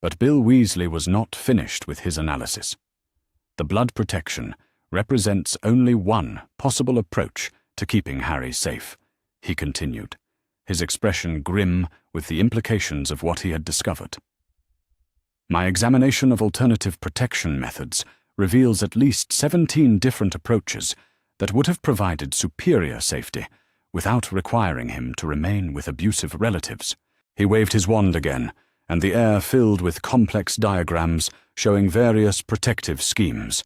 But Bill Weasley was not finished with his analysis. "The blood protection represents only one possible approach to keeping Harry safe," he continued, his expression grim with the implications of what he had discovered. "My examination of alternative protection methods reveals at least 17 different approaches that would have provided superior safety without requiring him to remain with abusive relatives." He waved his wand again, and the air filled with complex diagrams showing various protective schemes.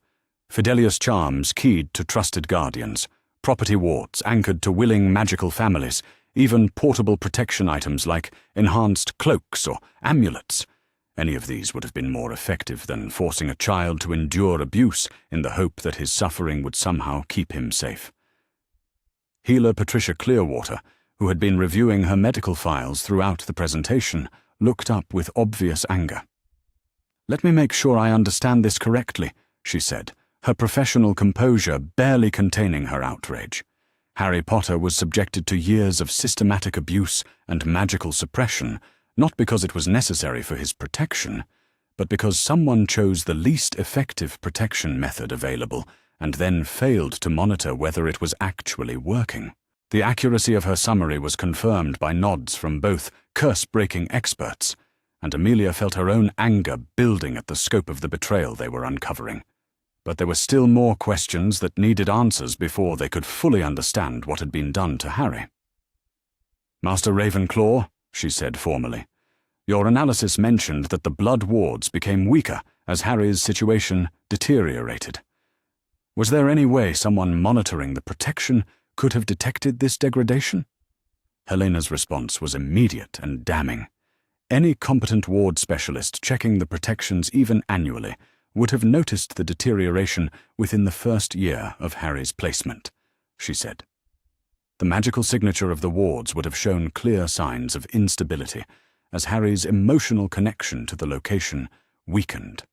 Fidelius charms keyed to trusted guardians, property wards anchored to willing magical families, even portable protection items like enhanced cloaks or amulets. Any of these would have been more effective than forcing a child to endure abuse in the hope that his suffering would somehow keep him safe. Healer Patricia Clearwater, who had been reviewing her medical files throughout the presentation, looked up with obvious anger. "Let me make sure I understand this correctly," she said, her professional composure barely containing her outrage. Harry Potter was subjected to years of systematic abuse and magical suppression, not because it was necessary for his protection, but because someone chose the least effective protection method available and then failed to monitor whether it was actually working. The accuracy of her summary was confirmed by nods from both curse-breaking experts, and Amelia felt her own anger building at the scope of the betrayal they were uncovering. But there were still more questions that needed answers before they could fully understand what had been done to Harry. "Master Ravenclaw," she said formally, "your analysis mentioned that the blood wards became weaker as Harry's situation deteriorated. Was there any way someone monitoring the protection could have detected this degradation?" Helena's response was immediate and damning. Any competent ward specialist checking the protections even annually would have noticed the deterioration within the first year of Harry's placement, she said. The magical signature of the wards would have shown clear signs of instability, as Harry's emotional connection to the location weakened.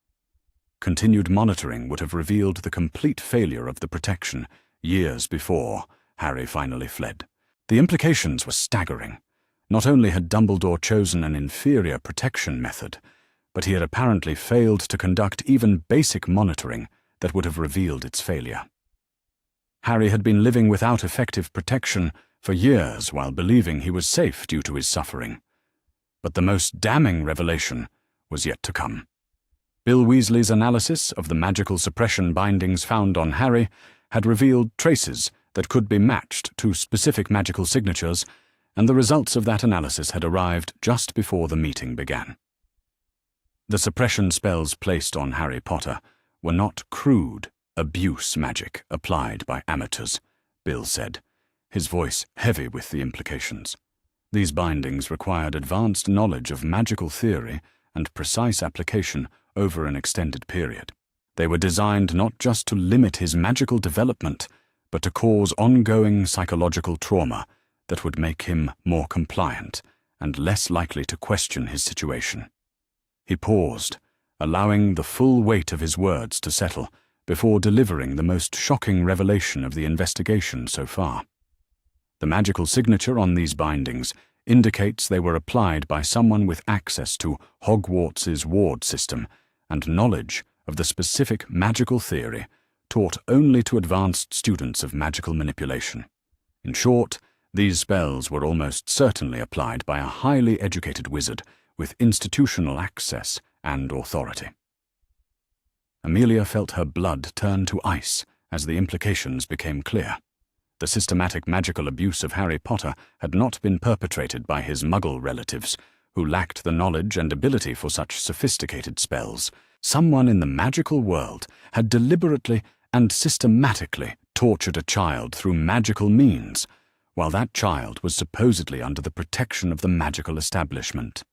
Continued monitoring would have revealed the complete failure of the protection years before Harry finally fled. The implications were staggering. Not only had Dumbledore chosen an inferior protection method, but he had apparently failed to conduct even basic monitoring that would have revealed its failure. Harry had been living without effective protection for years while believing he was safe due to his suffering. But the most damning revelation was yet to come. Bill Weasley's analysis of the magical suppression bindings found on Harry had revealed traces that could be matched to specific magical signatures, and the results of that analysis had arrived just before the meeting began. The suppression spells placed on Harry Potter were not crude abuse magic applied by amateurs, Bill said, his voice heavy with the implications. These bindings required advanced knowledge of magical theory and precise application over an extended period. They were designed not just to limit his magical development, but to cause ongoing psychological trauma that would make him more compliant and less likely to question his situation. He paused, allowing the full weight of his words to settle before delivering the most shocking revelation of the investigation so far. The magical signature on these bindings indicates they were applied by someone with access to Hogwarts's ward system and knowledge of the specific magical theory taught only to advanced students of magical manipulation. In short, these spells were almost certainly applied by a highly educated wizard with institutional access and authority. Amelia felt her blood turn to ice as the implications became clear. The systematic magical abuse of Harry Potter had not been perpetrated by his Muggle relatives, who lacked the knowledge and ability for such sophisticated spells. Someone in the magical world had deliberately and systematically tortured a child through magical means, while that child was supposedly under the protection of the magical establishment.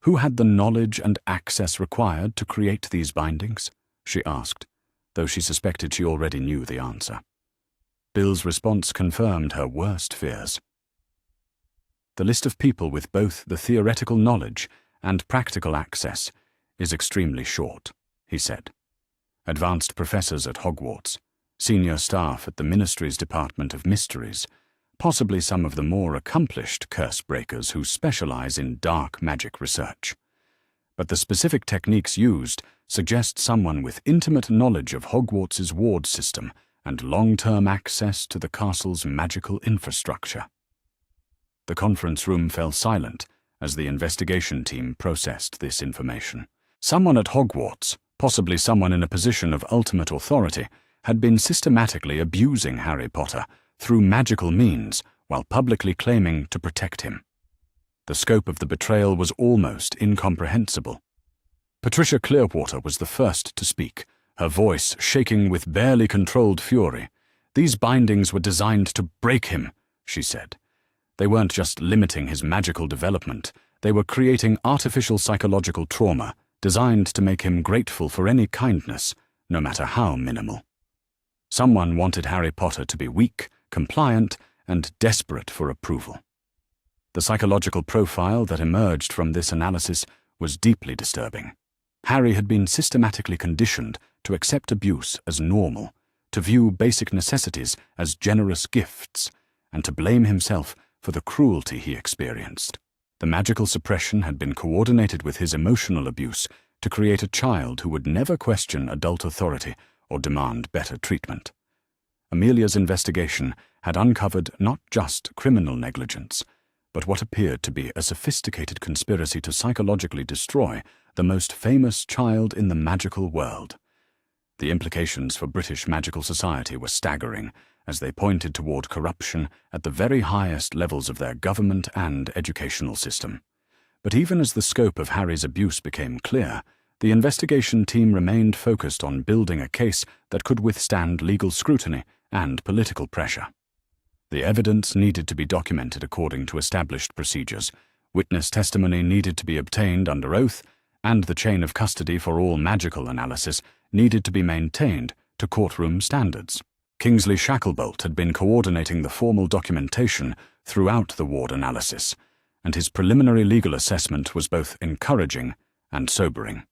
Who had the knowledge and access required to create these bindings? She asked, though she suspected she already knew the answer. Bill's response confirmed her worst fears. The list of people with both the theoretical knowledge and practical access is extremely short, he said. Advanced professors at Hogwarts, senior staff at the Ministry's Department of Mysteries, possibly some of the more accomplished curse breakers who specialize in dark magic research. But the specific techniques used suggest someone with intimate knowledge of Hogwarts's ward system and long-term access to the castle's magical infrastructure. The conference room fell silent as the investigation team processed this information. Someone at Hogwarts, possibly someone in a position of ultimate authority, had been systematically abusing Harry Potter through magical means while publicly claiming to protect him. The scope of the betrayal was almost incomprehensible. Patricia Clearwater was the first to speak, her voice shaking with barely controlled fury. "These bindings were designed to break him," she said. "They weren't just limiting his magical development, they were creating artificial psychological trauma designed to make him grateful for any kindness, no matter how minimal." Someone wanted Harry Potter to be weak, compliant, and desperate for approval. The psychological profile that emerged from this analysis was deeply disturbing. Harry had been systematically conditioned to accept abuse as normal, to view basic necessities as generous gifts, and to blame himself for the cruelty he experienced. The magical suppression had been coordinated with his emotional abuse to create a child who would never question adult authority or demand better treatment. Amelia's investigation had uncovered not just criminal negligence, but what appeared to be a sophisticated conspiracy to psychologically destroy the most famous child in the magical world. The implications for British magical society were staggering, as they pointed toward corruption at the very highest levels of their government and educational system. But even as the scope of Harry's abuse became clear, the investigation team remained focused on building a case that could withstand legal scrutiny and political pressure. The evidence needed to be documented according to established procedures, witness testimony needed to be obtained under oath, and the chain of custody for all magical analysis needed to be maintained to courtroom standards. Kingsley Shacklebolt had been coordinating the formal documentation throughout the ward analysis, and his preliminary legal assessment was both encouraging and sobering.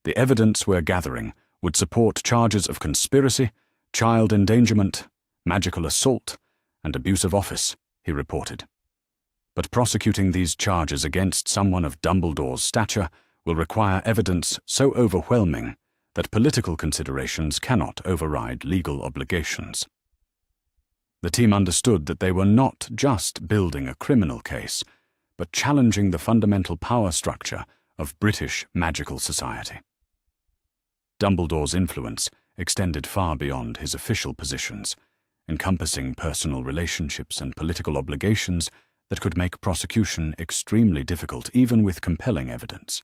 The evidence we're gathering would support charges of conspiracy, child endangerment, magical assault, and abuse of office, he reported. But prosecuting these charges against someone of Dumbledore's stature will require evidence so overwhelming that political considerations cannot override legal obligations. The team understood that they were not just building a criminal case, but challenging the fundamental power structure of British magical society. Dumbledore's influence extended far beyond his official positions, encompassing personal relationships and political obligations that could make prosecution extremely difficult even with compelling evidence.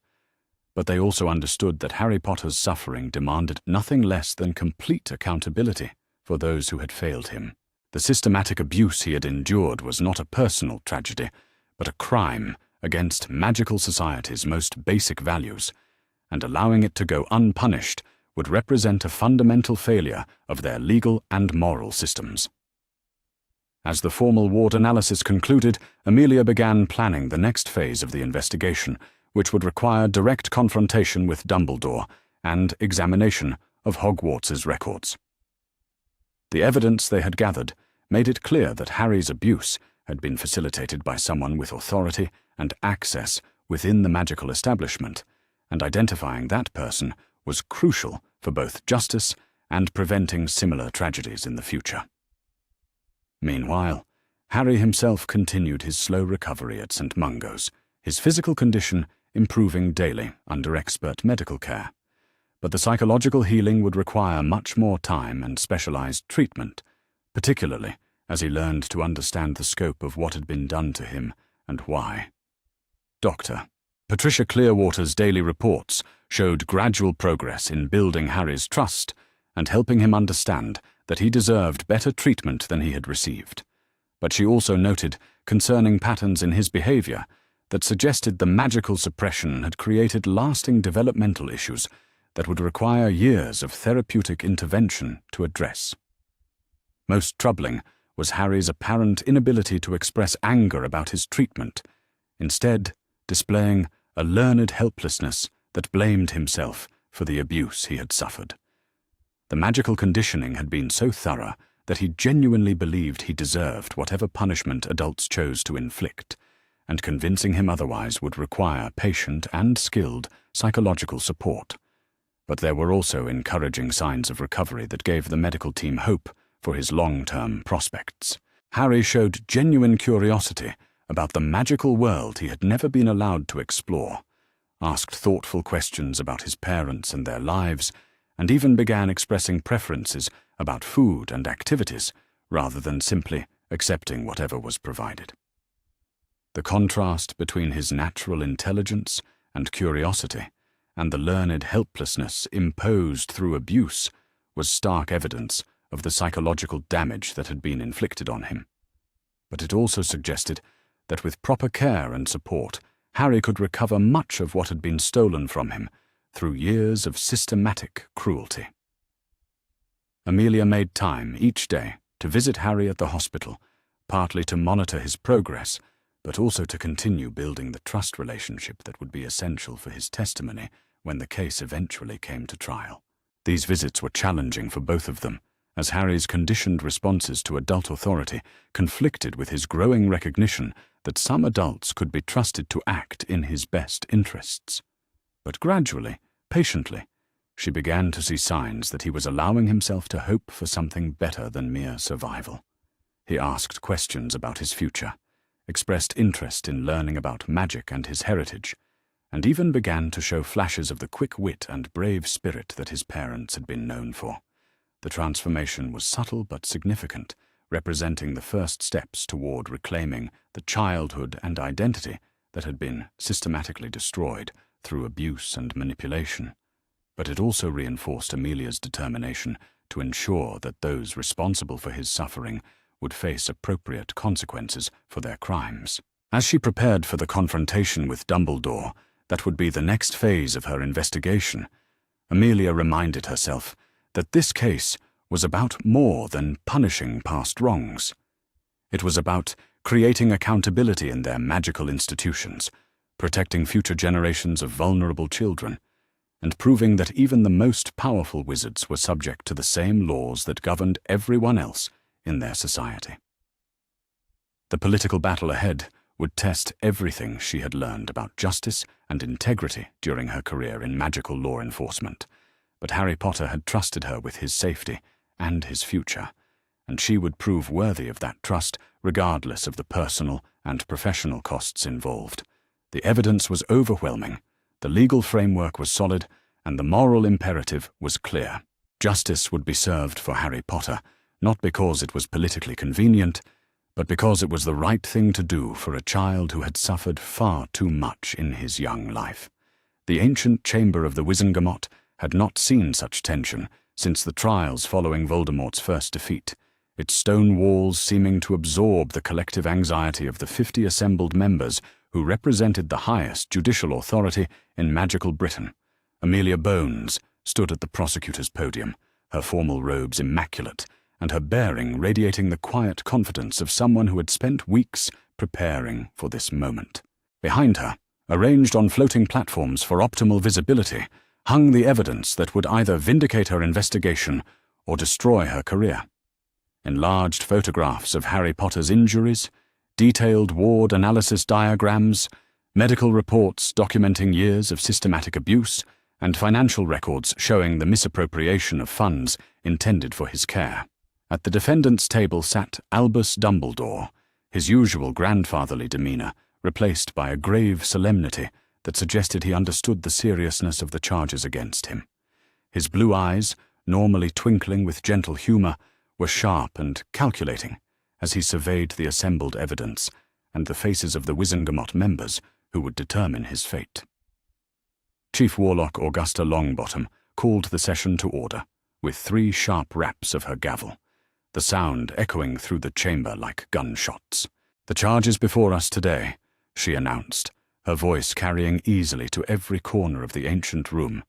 But they also understood that Harry Potter's suffering demanded nothing less than complete accountability for those who had failed him. The systematic abuse he had endured was not a personal tragedy, but a crime against magical society's most basic values, and allowing it to go unpunished would represent a fundamental failure of their legal and moral systems. As the formal ward analysis concluded, Amelia began planning the next phase of the investigation, which would require direct confrontation with Dumbledore and examination of Hogwarts's records. The evidence they had gathered made it clear that Harry's abuse had been facilitated by someone with authority and access within the magical establishment, and identifying that person was crucial for both justice and preventing similar tragedies in the future. Meanwhile, Harry himself continued his slow recovery at St. Mungo's, his physical condition improving daily under expert medical care. But the psychological healing would require much more time and specialized treatment, particularly as he learned to understand the scope of what had been done to him and why. Dr. Patricia Clearwater's daily reports showed gradual progress in building Harry's trust and helping him understand that he deserved better treatment than he had received. But she also noted concerning patterns in his behavior that suggested the magical suppression had created lasting developmental issues that would require years of therapeutic intervention to address. Most troubling was Harry's apparent inability to express anger about his treatment, instead displaying a learned helplessness that blamed himself for the abuse he had suffered. The magical conditioning had been so thorough that he genuinely believed he deserved whatever punishment adults chose to inflict, and convincing him otherwise would require patient and skilled psychological support. But there were also encouraging signs of recovery that gave the medical team hope for his long-term prospects. Harry showed genuine curiosity about the magical world he had never been allowed to explore, asked thoughtful questions about his parents and their lives, and even began expressing preferences about food and activities rather than simply accepting whatever was provided. The contrast between his natural intelligence and curiosity and the learned helplessness imposed through abuse was stark evidence of the psychological damage that had been inflicted on him. But it also suggested that with proper care and support, Harry could recover much of what had been stolen from him through years of systematic cruelty. Amelia made time each day to visit Harry at the hospital, partly to monitor his progress, but also to continue building the trust relationship that would be essential for his testimony when the case eventually came to trial. These visits were challenging for both of them, as Harry's conditioned responses to adult authority conflicted with his growing recognition that some adults could be trusted to act in his best interests. But gradually, patiently, she began to see signs that he was allowing himself to hope for something better than mere survival. He asked questions about his future, expressed interest in learning about magic and his heritage, and even began to show flashes of the quick wit and brave spirit that his parents had been known for. The transformation was subtle but significant, representing the first steps toward reclaiming the childhood and identity that had been systematically destroyed through abuse and manipulation. But it also reinforced Amelia's determination to ensure that those responsible for his suffering would face appropriate consequences for their crimes. As she prepared for the confrontation with Dumbledore that would be the next phase of her investigation, Amelia reminded herself that this case was about more than punishing past wrongs. It was about creating accountability in their magical institutions, protecting future generations of vulnerable children, and proving that even the most powerful wizards were subject to the same laws that governed everyone else in their society. The political battle ahead would test everything she had learned about justice and integrity during her career in magical law enforcement, but Harry Potter had trusted her with his safety and his future, and she would prove worthy of that trust regardless of the personal and professional costs involved. The evidence was overwhelming, the legal framework was solid, and the moral imperative was clear. Justice would be served for Harry Potter, not because it was politically convenient, but because it was the right thing to do for a child who had suffered far too much in his young life. The ancient chamber of the Wizengamot had not seen such tension since the trials following Voldemort's first defeat, its stone walls seeming to absorb the collective anxiety of the 50 assembled members who represented the highest judicial authority in magical Britain. Amelia Bones stood at the prosecutor's podium, her formal robes immaculate, and her bearing radiating the quiet confidence of someone who had spent weeks preparing for this moment. Behind her, arranged on floating platforms for optimal visibility, hung the evidence that would either vindicate her investigation or destroy her career. Enlarged photographs of Harry Potter's injuries, detailed ward analysis diagrams, medical reports documenting years of systematic abuse, and financial records showing the misappropriation of funds intended for his care. At the defendant's table sat Albus Dumbledore, his usual grandfatherly demeanour replaced by a grave solemnity that suggested he understood the seriousness of the charges against him. His blue eyes, normally twinkling with gentle humour, were sharp and calculating as he surveyed the assembled evidence and the faces of the Wizengamot members who would determine his fate. Chief Warlock Augusta Longbottom called the session to order, with 3 sharp raps of her gavel, the sound echoing through the chamber like gunshots. "The charges before us today," she announced, her voice carrying easily to every corner of the ancient room,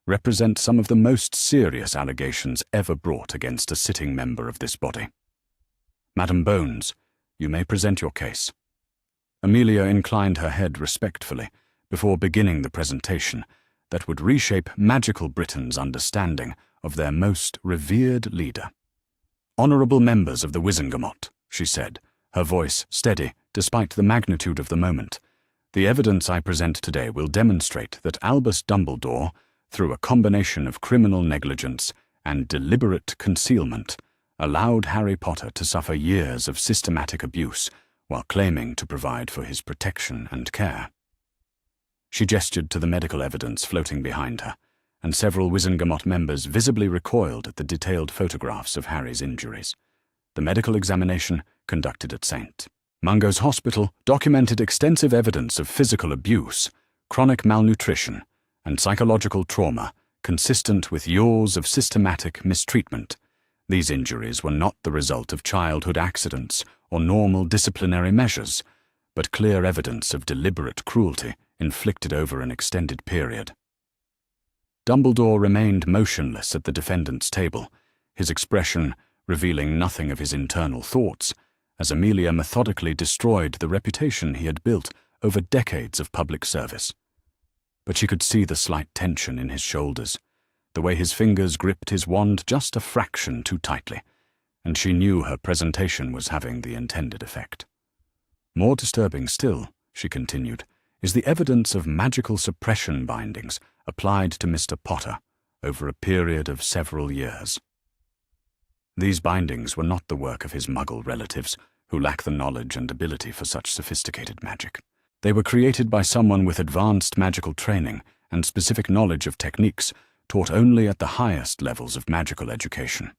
"represent some of the most serious allegations ever brought against a sitting member of this body. Madam Bones, you may present your case." Amelia inclined her head respectfully before beginning the presentation that would reshape magical Britain's understanding of their most revered leader. "Honourable members of the Wizengamot," she said, her voice steady despite the magnitude of the moment, "the evidence I present today will demonstrate that Albus Dumbledore, through a combination of criminal negligence and deliberate concealment, allowed Harry Potter to suffer years of systematic abuse while claiming to provide for his protection and care." She gestured to the medical evidence floating behind her, and several Wizengamot members visibly recoiled at the detailed photographs of Harry's injuries. The medical examination, conducted at St. Mungo's Hospital, documented extensive evidence of physical abuse, chronic malnutrition, and psychological trauma consistent with years of systematic mistreatment. These injuries were not the result of childhood accidents or normal disciplinary measures, but clear evidence of deliberate cruelty inflicted over an extended period. Dumbledore remained motionless at the defendant's table, his expression revealing nothing of his internal thoughts, as Amelia methodically destroyed the reputation he had built over decades of public service. But she could see the slight tension in his shoulders, the way his fingers gripped his wand just a fraction too tightly, and she knew her presentation was having the intended effect. "More disturbing still," she continued, "is the evidence of magical suppression bindings applied to Mr. Potter over a period of several years. These bindings were not the work of his Muggle relatives, who lack the knowledge and ability for such sophisticated magic. They were created by someone with advanced magical training and specific knowledge of techniques taught only at the highest levels of magical education."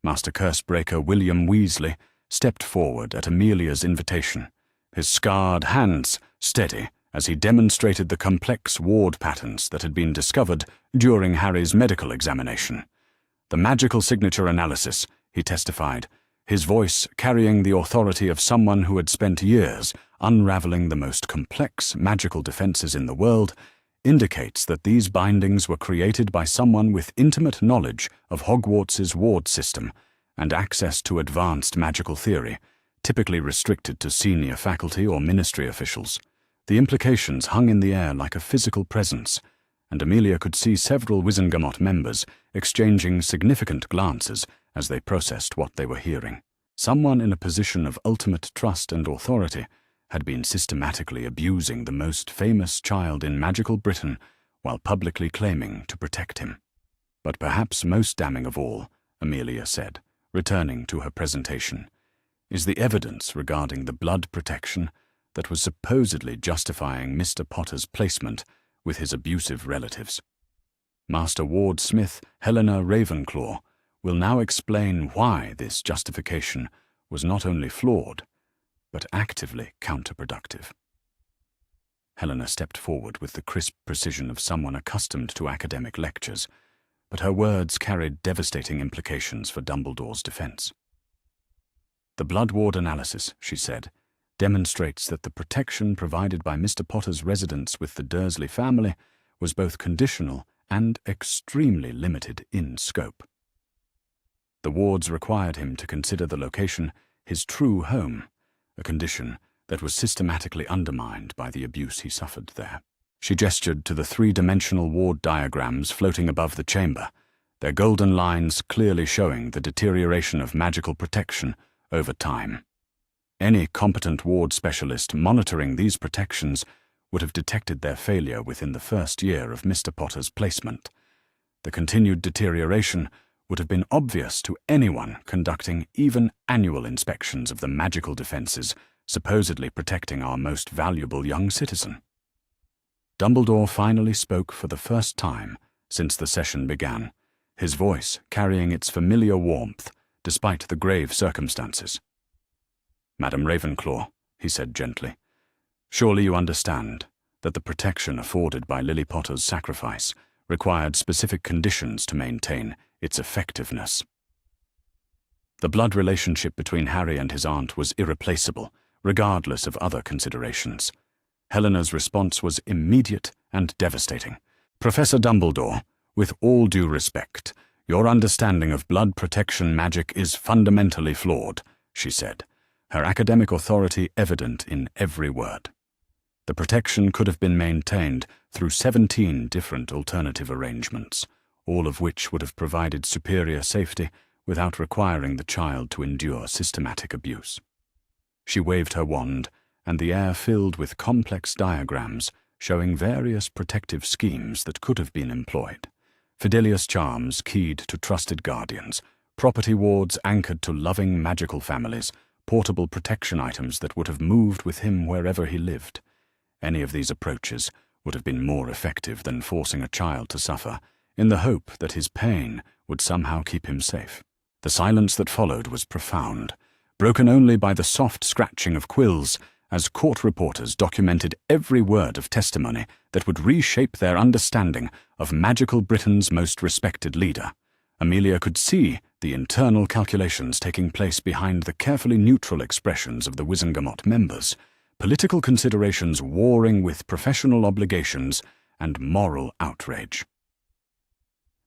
Master Cursebreaker William Weasley stepped forward at Amelia's invitation, his scarred hands steady as he demonstrated the complex ward patterns that had been discovered during Harry's medical examination. "The magical signature analysis," he testified, his voice carrying the authority of someone who had spent years unraveling the most complex magical defenses in the world, indicates that these bindings were created by someone with intimate knowledge of Hogwarts's ward system and access to advanced magical theory, typically restricted to senior faculty or ministry officials. The implications hung in the air like a physical presence, and Amelia could see several Wizengamot members exchanging significant glances as they processed what they were hearing. Someone in a position of ultimate trust and authority had been systematically abusing the most famous child in magical Britain while publicly claiming to protect him. But perhaps most damning of all, Amelia said, returning to her presentation, is the evidence regarding the blood protection that was supposedly justifying Mr. Potter's placement with his abusive relatives. Master Ward Smith, Helena Ravenclaw, will now explain why this justification was not only flawed, but actively counterproductive. Helena stepped forward with the crisp precision of someone accustomed to academic lectures, but her words carried devastating implications for Dumbledore's defense. The blood ward analysis, she said, demonstrates that the protection provided by Mr. Potter's residence with the Dursley family was both conditional and extremely limited in scope. The wards required him to consider the location his true home, a condition that was systematically undermined by the abuse he suffered there. She gestured to the three-dimensional ward diagrams floating above the chamber, their golden lines clearly showing the deterioration of magical protection over time. Any competent ward specialist monitoring these protections would have detected their failure within the first year of Mr. Potter's placement. The continued deterioration would have been obvious to anyone conducting even annual inspections of the magical defenses supposedly protecting our most valuable young citizen. Dumbledore finally spoke for the first time since the session began, his voice carrying its familiar warmth despite the grave circumstances. "Madam Ravenclaw," he said gently, "surely you understand that the protection afforded by Lily Potter's sacrifice required specific conditions to maintain its effectiveness." The blood relationship between Harry and his aunt was irreplaceable, regardless of other considerations. Helena's response was immediate and devastating. "Professor Dumbledore, with all due respect, your understanding of blood protection magic is fundamentally flawed," she said, her academic authority evident in every word. The protection could have been maintained through 17 different alternative arrangements, all of which would have provided superior safety without requiring the child to endure systematic abuse. She waved her wand, and the air filled with complex diagrams showing various protective schemes that could have been employed. Fidelius charms keyed to trusted guardians, property wards anchored to loving magical families, portable protection items that would have moved with him wherever he lived. Any of these approaches would have been more effective than forcing a child to suffer, in the hope that his pain would somehow keep him safe. The silence that followed was profound, broken only by the soft scratching of quills as court reporters documented every word of testimony that would reshape their understanding of magical Britain's most respected leader. Amelia could see the internal calculations taking place behind the carefully neutral expressions of the Wizengamot members, political considerations warring with professional obligations and moral outrage.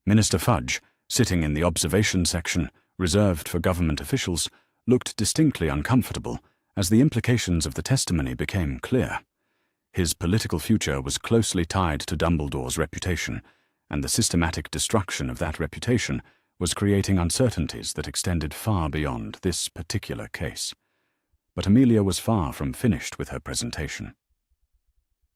Minister Fudge, sitting in the observation section, reserved for government officials, looked distinctly uncomfortable as the implications of the testimony became clear. His political future was closely tied to Dumbledore's reputation, and the systematic destruction of that reputation was creating uncertainties that extended far beyond this particular case. But Amelia was far from finished with her presentation.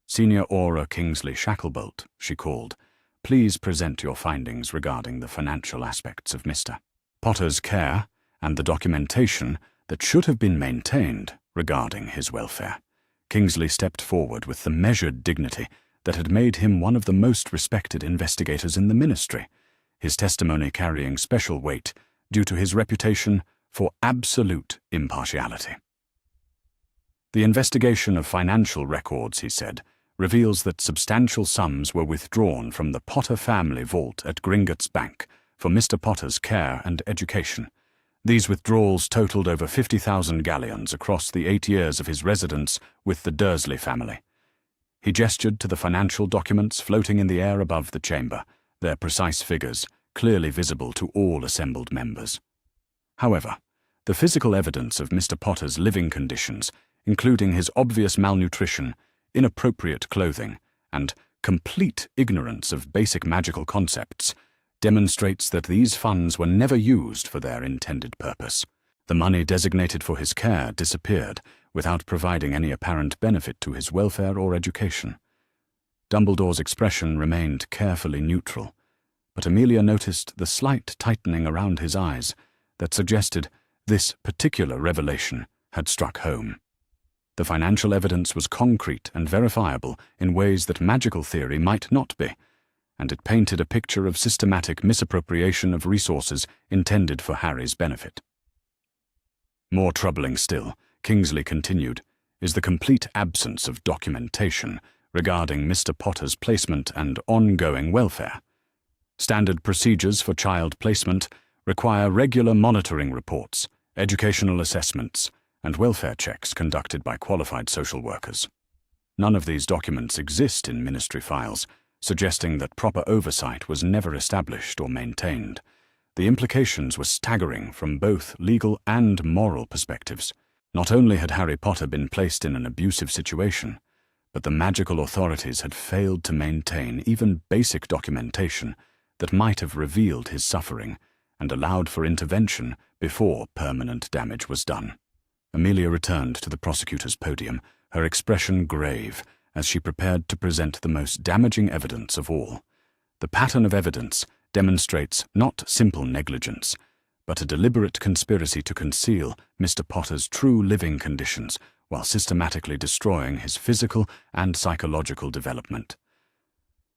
"Senior Aura Kingsley Shacklebolt," she called, "please present your findings regarding the financial aspects of Mr. Potter's care and the documentation that should have been maintained regarding his welfare." Kingsley stepped forward with the measured dignity that had made him one of the most respected investigators in the ministry, his testimony carrying special weight due to his reputation for absolute impartiality. "The investigation of financial records," he said, "reveals that substantial sums were withdrawn from the Potter family vault at Gringotts Bank for Mr. Potter's care and education. These withdrawals totaled over 50,000 galleons across the 8 years of his residence with the Dursley family. He gestured to the financial documents floating in the air above the chamber, their precise figures clearly visible to all assembled members. However, the physical evidence of Mr. Potter's living conditions, including his obvious malnutrition, inappropriate clothing, and complete ignorance of basic magical concepts, demonstrates that these funds were never used for their intended purpose. The money designated for his care disappeared without providing any apparent benefit to his welfare or education. Dumbledore's expression remained carefully neutral, but Amelia noticed the slight tightening around his eyes that suggested this particular revelation had struck home. The financial evidence was concrete and verifiable in ways that magical theory might not be, and it painted a picture of systematic misappropriation of resources intended for Harry's benefit. More troubling still, Kingsley continued, is the complete absence of documentation regarding Mr. Potter's placement and ongoing welfare. Standard procedures for child placement require regular monitoring reports, educational assessments, and welfare checks conducted by qualified social workers. None of these documents exist in ministry files, suggesting that proper oversight was never established or maintained. The implications were staggering from both legal and moral perspectives. Not only had Harry Potter been placed in an abusive situation, but the magical authorities had failed to maintain even basic documentation that might have revealed his suffering and allowed for intervention before permanent damage was done. Amelia returned to the prosecutor's podium, her expression grave, as she prepared to present the most damaging evidence of all. The pattern of evidence demonstrates not simple negligence, but a deliberate conspiracy to conceal Mr. Potter's true living conditions while systematically destroying his physical and psychological development.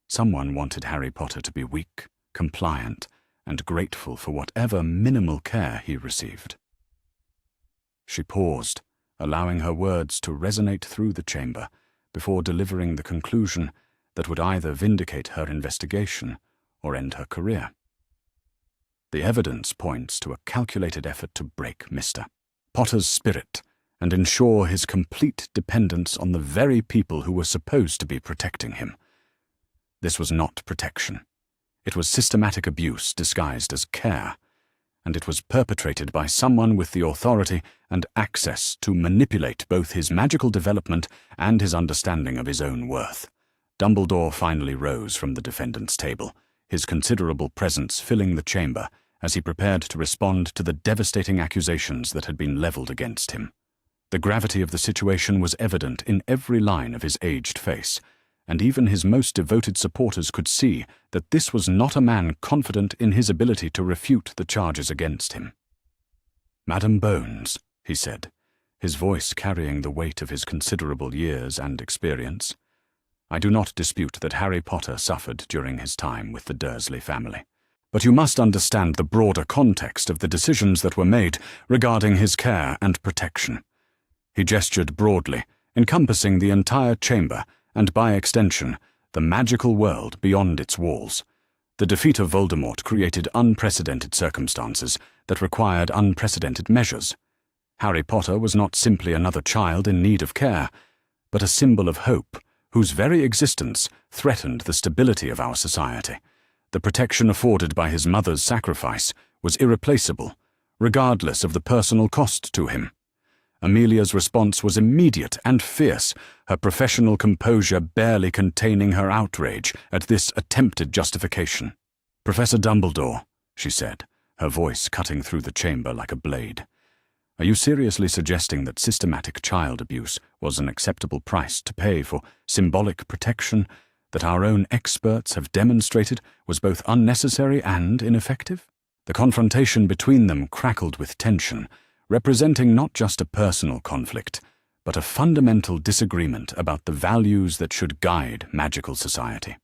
Someone wanted Harry Potter to be weak, compliant, and grateful for whatever minimal care he received. She paused, allowing her words to resonate through the chamber before delivering the conclusion that would either vindicate her investigation or end her career. The evidence points to a calculated effort to break Mr. Potter's spirit and ensure his complete dependence on the very people who were supposed to be protecting him. This was not protection. It was systematic abuse disguised as care, and it was perpetrated by someone with the authority and access to manipulate both his magical development and his understanding of his own worth. Dumbledore finally rose from the defendant's table, his considerable presence filling the chamber as he prepared to respond to the devastating accusations that had been leveled against him. The gravity of the situation was evident in every line of his aged face, and even his most devoted supporters could see that this was not a man confident in his ability to refute the charges against him. "Madam Bones," he said, his voice carrying the weight of his considerable years and experience, "I do not dispute that Harry Potter suffered during his time with the Dursley family. But you must understand the broader context of the decisions that were made regarding his care and protection." He gestured broadly, encompassing the entire chamber and, by extension, the magical world beyond its walls. The defeat of Voldemort created unprecedented circumstances that required unprecedented measures. Harry Potter was not simply another child in need of care, but a symbol of hope, whose very existence threatened the stability of our society. The protection afforded by his mother's sacrifice was irreplaceable, regardless of the personal cost to him. Amelia's response was immediate and fierce, her professional composure barely containing her outrage at this attempted justification. "Professor Dumbledore," she said, her voice cutting through the chamber like a blade, "are you seriously suggesting that systematic child abuse was an acceptable price to pay for symbolic protection that our own experts have demonstrated was both unnecessary and ineffective?" The confrontation between them crackled with tension, representing not just a personal conflict, but a fundamental disagreement about the values that should guide magical society.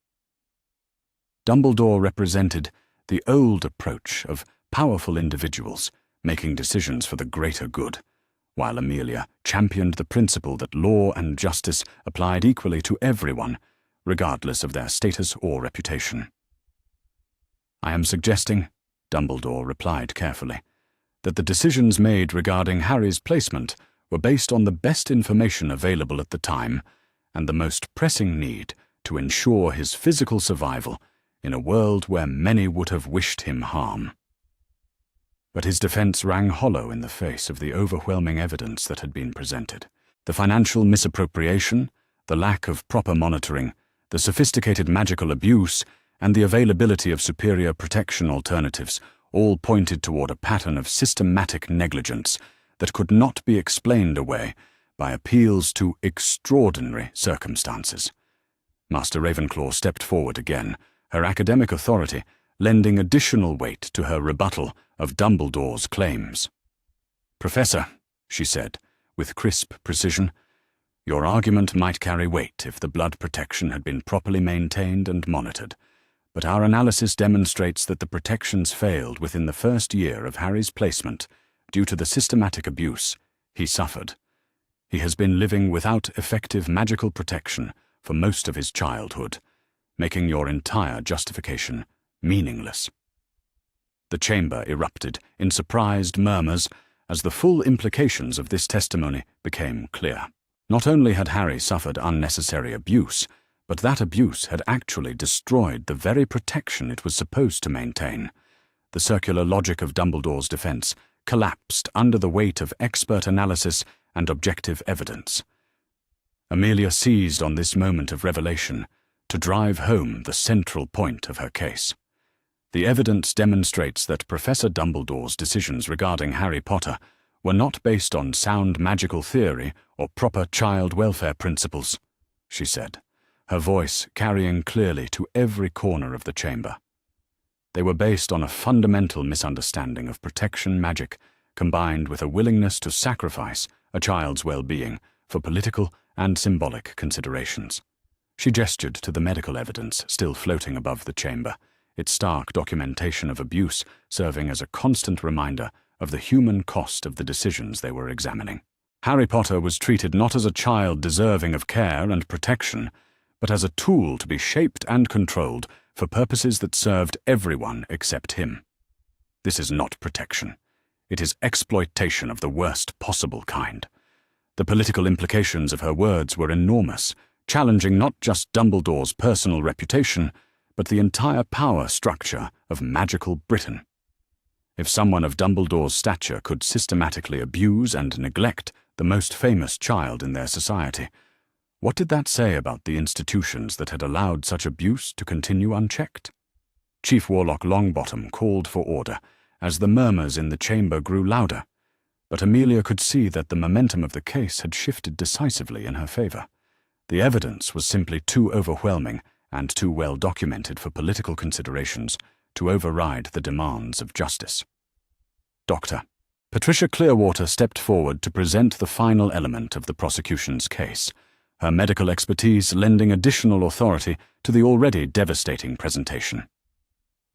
Dumbledore represented the old approach of powerful individuals making decisions for the greater good, while Amelia championed the principle that law and justice applied equally to everyone, regardless of their status or reputation. "I am suggesting," Dumbledore replied carefully, that the decisions made regarding Harry's placement were based on the best information available at the time and the most pressing need to ensure his physical survival in a world where many would have wished him harm. But his defense rang hollow in the face of the overwhelming evidence that had been presented. The financial misappropriation, the lack of proper monitoring, the sophisticated magical abuse, and the availability of superior protection alternatives all pointed toward a pattern of systematic negligence that could not be explained away by appeals to extraordinary circumstances. Master Ravenclaw stepped forward again, her academic authority lending additional weight to her rebuttal of Dumbledore's claims. "Professor," she said, with crisp precision, "your argument might carry weight if the blood protection had been properly maintained and monitored, but our analysis demonstrates that the protections failed within the first year of Harry's placement due to the systematic abuse he suffered. He has been living without effective magical protection for most of his childhood, making your entire justification meaningless." The chamber erupted in surprised murmurs as the full implications of this testimony became clear. Not only had Harry suffered unnecessary abuse, but that abuse had actually destroyed the very protection it was supposed to maintain. The circular logic of Dumbledore's defense collapsed under the weight of expert analysis and objective evidence. Amelia seized on this moment of revelation to drive home the central point of her case. The evidence demonstrates that Professor Dumbledore's decisions regarding Harry Potter were not based on sound magical theory or proper child welfare principles, she said, her voice carrying clearly to every corner of the chamber. They were based on a fundamental misunderstanding of protection magic, combined with a willingness to sacrifice a child's well-being for political and symbolic considerations. She gestured to the medical evidence still floating above the chamber, its stark documentation of abuse serving as a constant reminder of the human cost of the decisions they were examining. Harry Potter was treated not as a child deserving of care and protection, but as a tool to be shaped and controlled for purposes that served everyone except him. This is not protection. It is exploitation of the worst possible kind. The political implications of her words were enormous, challenging not just Dumbledore's personal reputation, but the entire power structure of magical Britain. If someone of Dumbledore's stature could systematically abuse and neglect the most famous child in their society, what did that say about the institutions that had allowed such abuse to continue unchecked? Chief Warlock Longbottom called for order as the murmurs in the chamber grew louder, but Amelia could see that the momentum of the case had shifted decisively in her favor. The evidence was simply too overwhelming and too well documented for political considerations to override the demands of justice. Dr. Patricia Clearwater stepped forward to present the final element of the prosecution's case, her medical expertise lending additional authority to the already devastating presentation.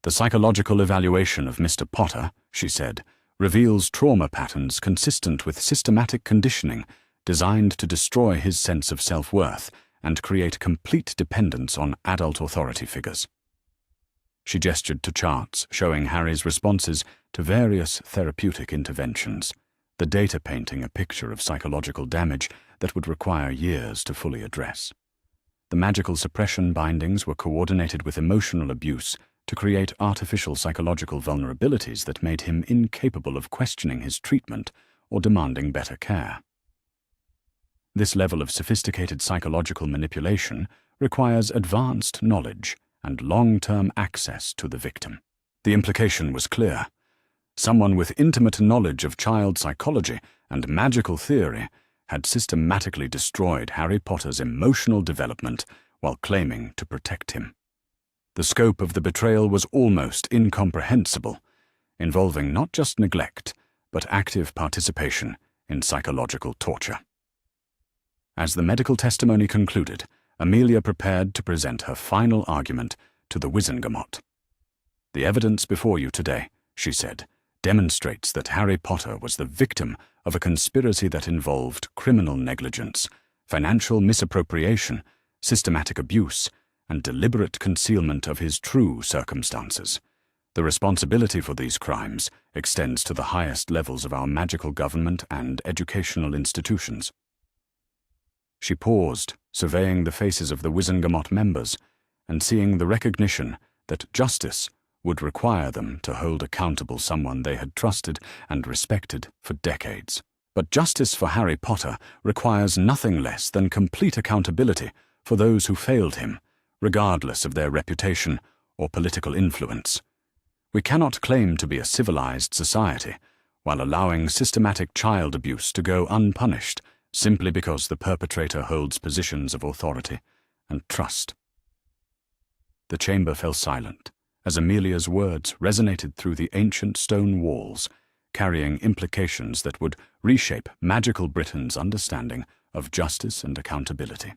"The psychological evaluation of Mr. Potter," she said, "reveals trauma patterns consistent with systematic conditioning designed to destroy his sense of self-worth and create complete dependence on adult authority figures." She gestured to charts showing Harry's responses to various therapeutic interventions, the data painting a picture of psychological damage that would require years to fully address. The magical suppression bindings were coordinated with emotional abuse to create artificial psychological vulnerabilities that made him incapable of questioning his treatment or demanding better care. This level of sophisticated psychological manipulation requires advanced knowledge and long-term access to the victim. The implication was clear. Someone with intimate knowledge of child psychology and magical theory had systematically destroyed Harry Potter's emotional development while claiming to protect him. The scope of the betrayal was almost incomprehensible, involving not just neglect, but active participation in psychological torture. As the medical testimony concluded, Amelia prepared to present her final argument to the Wizengamot. "The evidence before you today," she said, "demonstrates that Harry Potter was the victim of a conspiracy that involved criminal negligence, financial misappropriation, systematic abuse, and deliberate concealment of his true circumstances. The responsibility for these crimes extends to the highest levels of our magical government and educational institutions. She paused, surveying the faces of the Wizengamot members, and seeing the recognition that justice would require them to hold accountable someone they had trusted and respected for decades. But justice for Harry Potter requires nothing less than complete accountability for those who failed him, regardless of their reputation or political influence. We cannot claim to be a civilized society while allowing systematic child abuse to go unpunished simply because the perpetrator holds positions of authority and trust. The chamber fell silent as Amelia's words resonated through the ancient stone walls, carrying implications that would reshape magical Britain's understanding of justice and accountability.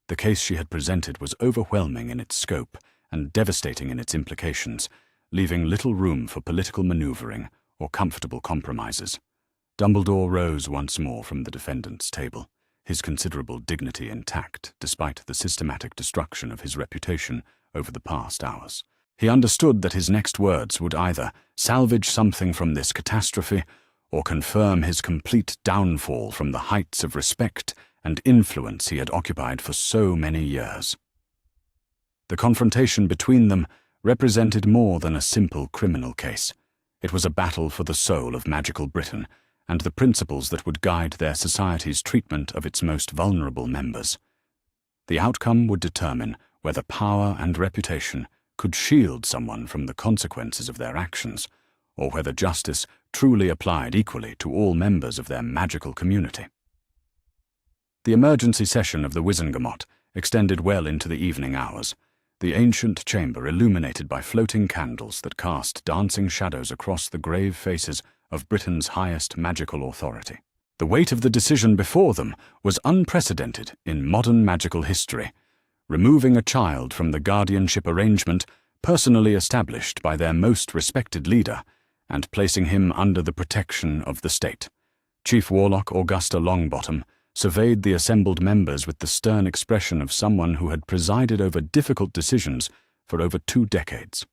The case she had presented was overwhelming in its scope and devastating in its implications, leaving little room for political maneuvering or comfortable compromises. Dumbledore rose once more from the defendant's table, his considerable dignity intact despite the systematic destruction of his reputation over the past hours. He understood that his next words would either salvage something from this catastrophe or confirm his complete downfall from the heights of respect and influence he had occupied for so many years. The confrontation between them represented more than a simple criminal case. It was a battle for the soul of magical Britain and the principles that would guide their society's treatment of its most vulnerable members. The outcome would determine whether power and reputation could shield someone from the consequences of their actions, or whether justice truly applied equally to all members of their magical community. The emergency session of the Wizengamot extended well into the evening hours, the ancient chamber illuminated by floating candles that cast dancing shadows across the grave faces of Britain's highest magical authority. The weight of the decision before them was unprecedented in modern magical history, removing a child from the guardianship arrangement personally established by their most respected leader and placing him under the protection of the state. Chief Warlock Augusta Longbottom surveyed the assembled members with the stern expression of someone who had presided over difficult decisions for over 2 decades.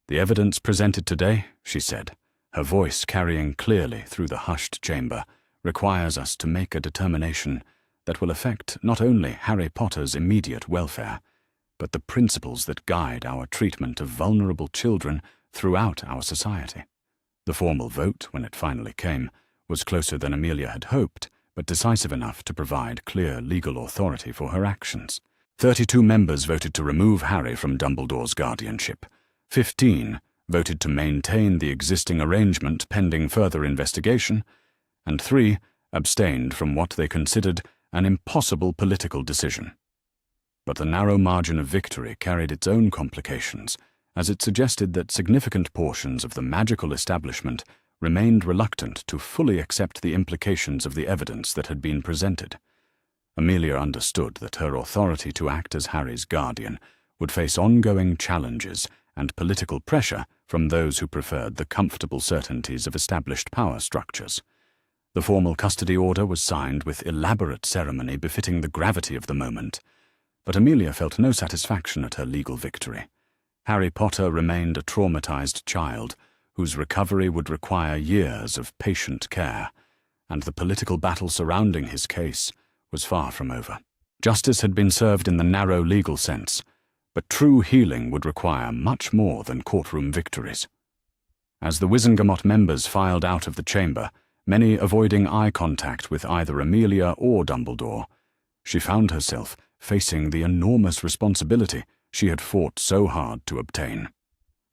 "The evidence presented today," she said, her voice carrying clearly through the hushed chamber, "requires us to make a determination that will affect not only Harry Potter's immediate welfare, but the principles that guide our treatment of vulnerable children throughout our society." The formal vote, when it finally came, was closer than Amelia had hoped, but decisive enough to provide clear legal authority for her actions. 32 members voted to remove Harry from Dumbledore's guardianship. 15 voted to maintain the existing arrangement pending further investigation, and 3 abstained from what they considered an impossible political decision. But the narrow margin of victory carried its own complications, as it suggested that significant portions of the magical establishment remained reluctant to fully accept the implications of the evidence that had been presented. Amelia understood that her authority to act as Harry's guardian would face ongoing challenges and political pressure from those who preferred the comfortable certainties of established power structures. The formal custody order was signed with elaborate ceremony befitting the gravity of the moment, but Amelia felt no satisfaction at her legal victory. Harry Potter remained a traumatized child whose recovery would require years of patient care, and the political battle surrounding his case was far from over. Justice had been served in the narrow legal sense, but true healing would require much more than courtroom victories. As the Wizengamot members filed out of the chamber, many avoiding eye contact with either Amelia or Dumbledore, she found herself facing the enormous responsibility she had fought so hard to obtain.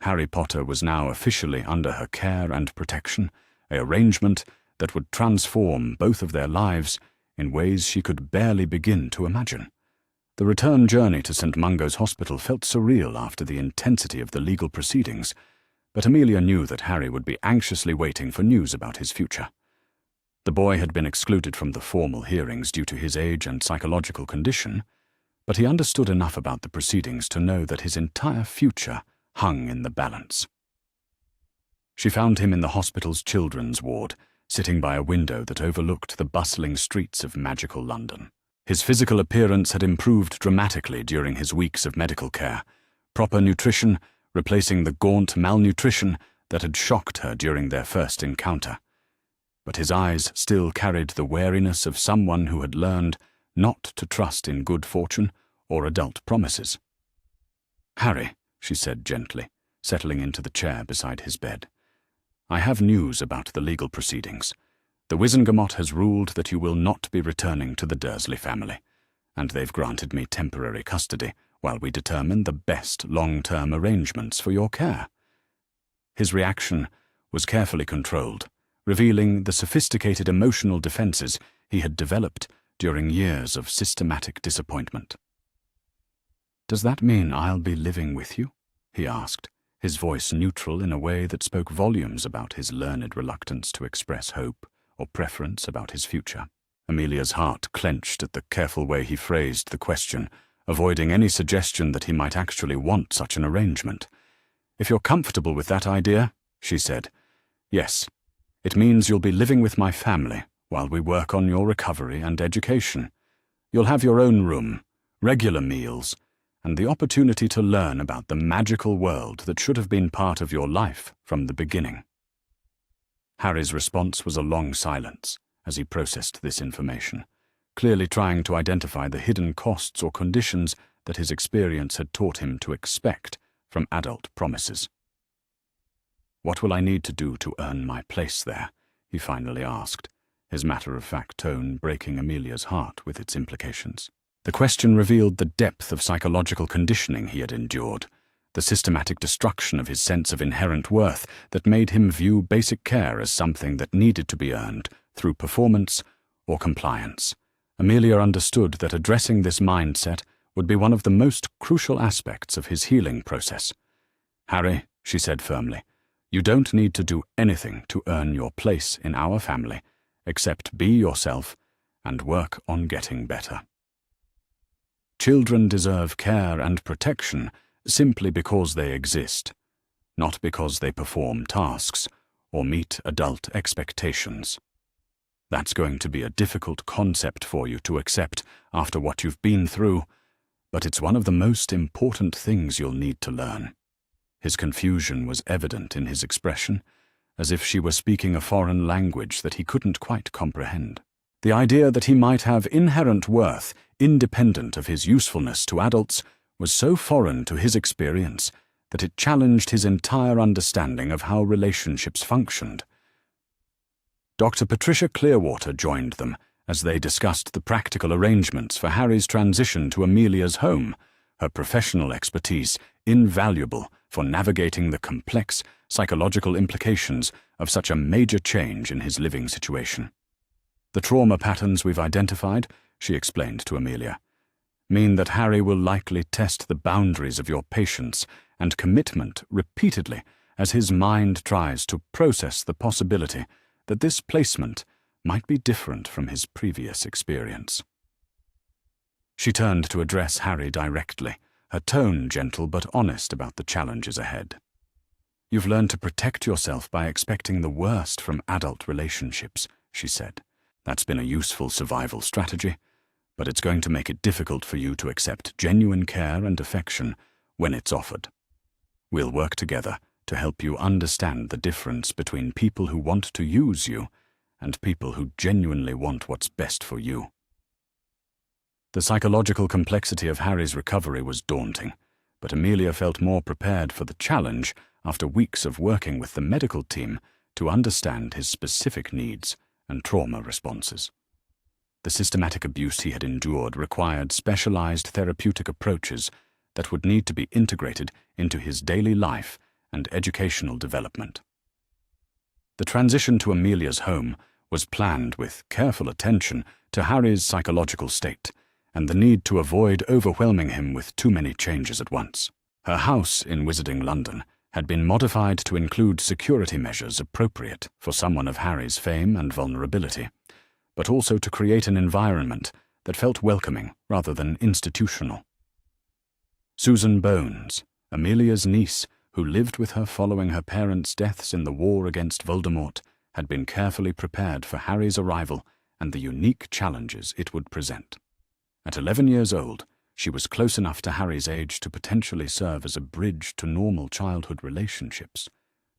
Harry Potter was now officially under her care and protection, an arrangement that would transform both of their lives in ways she could barely begin to imagine. The return journey to St. Mungo's Hospital felt surreal after the intensity of the legal proceedings, but Amelia knew that Harry would be anxiously waiting for news about his future. The boy had been excluded from the formal hearings due to his age and psychological condition, but he understood enough about the proceedings to know that his entire future hung in the balance. She found him in the hospital's children's ward, sitting by a window that overlooked the bustling streets of magical London. His physical appearance had improved dramatically during his weeks of medical care. Proper nutrition, replacing the gaunt malnutrition that had shocked her during their first encounter. But his eyes still carried the wariness of someone who had learned not to trust in good fortune or adult promises. "Harry," she said gently, settling into the chair beside his bed, "I have news about the legal proceedings. The Wizengamot has ruled that you will not be returning to the Dursley family, and they've granted me temporary custody while we determine the best long-term arrangements for your care." His reaction was carefully controlled, revealing the sophisticated emotional defenses he had developed during years of systematic disappointment. "Does that mean I'll be living with you?" he asked, his voice neutral in a way that spoke volumes about his learned reluctance to express hope or preference about his future. Amelia's heart clenched at the careful way he phrased the question, avoiding any suggestion that he might actually want such an arrangement. "If you're comfortable with that idea," she said, "yes, it means you'll be living with my family while we work on your recovery and education. You'll have your own room, regular meals, and the opportunity to learn about the magical world that should have been part of your life from the beginning." Harry's response was a long silence as he processed this information, clearly trying to identify the hidden costs or conditions that his experience had taught him to expect from adult promises. "What will I need to do to earn my place there?" he finally asked, his matter-of-fact tone breaking Amelia's heart with its implications. The question revealed the depth of psychological conditioning he had endured, the systematic destruction of his sense of inherent worth that made him view basic care as something that needed to be earned through performance or compliance. Amelia understood that addressing this mindset would be one of the most crucial aspects of his healing process. "Harry," she said firmly, "you don't need to do anything to earn your place in our family, except be yourself and work on getting better. Children deserve care and protection simply because they exist, not because they perform tasks or meet adult expectations. That's going to be a difficult concept for you to accept after what you've been through, but it's one of the most important things you'll need to learn." His confusion was evident in his expression, as if she were speaking a foreign language that he couldn't quite comprehend. The idea that he might have inherent worth independent of his usefulness to adults was so foreign to his experience that it challenged his entire understanding of how relationships functioned. Dr. Patricia Clearwater joined them as they discussed the practical arrangements for Harry's transition to Amelia's home, her professional expertise invaluable for navigating the complex psychological implications of such a major change in his living situation. "The trauma patterns we've identified," she explained to Amelia, "mean that Harry will likely test the boundaries of your patience and commitment repeatedly as his mind tries to process the possibility that this placement might be different from his previous experience." She turned to address Harry directly, her tone gentle but honest about the challenges ahead. "You've learned to protect yourself by expecting the worst from adult relationships," she said. "That's been a useful survival strategy, but it's going to make it difficult for you to accept genuine care and affection when it's offered. We'll work together to help you understand the difference between people who want to use you and people who genuinely want what's best for you." The psychological complexity of Harry's recovery was daunting, but Amelia felt more prepared for the challenge after weeks of working with the medical team to understand his specific needs and trauma responses. The systematic abuse he had endured required specialized therapeutic approaches that would need to be integrated into his daily life and educational development. The transition to Amelia's home was planned with careful attention to Harry's psychological state and the need to avoid overwhelming him with too many changes at once. Her house in Wizarding London had been modified to include security measures appropriate for someone of Harry's fame and vulnerability, but also to create an environment that felt welcoming rather than institutional. Susan Bones, Amelia's niece, who lived with her following her parents' deaths in the war against Voldemort, had been carefully prepared for Harry's arrival and the unique challenges it would present. At 11 years old, She was close enough to Harry's age to potentially serve as a bridge to normal childhood relationships,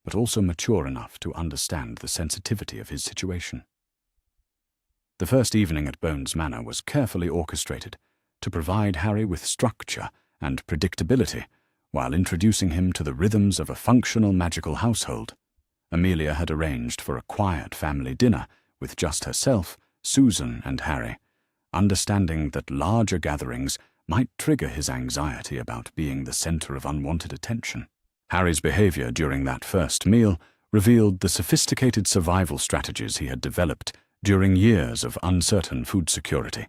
but also mature enough to understand the sensitivity of his situation. The first evening at Bones Manor was carefully orchestrated to provide Harry with structure and predictability while introducing him to the rhythms of a functional magical household. Amelia had arranged for a quiet family dinner with just herself, Susan, and Harry, understanding that larger gatherings might trigger his anxiety about being the center of unwanted attention. Harry's behavior during that first meal revealed the sophisticated survival strategies he had developed during years of uncertain food security.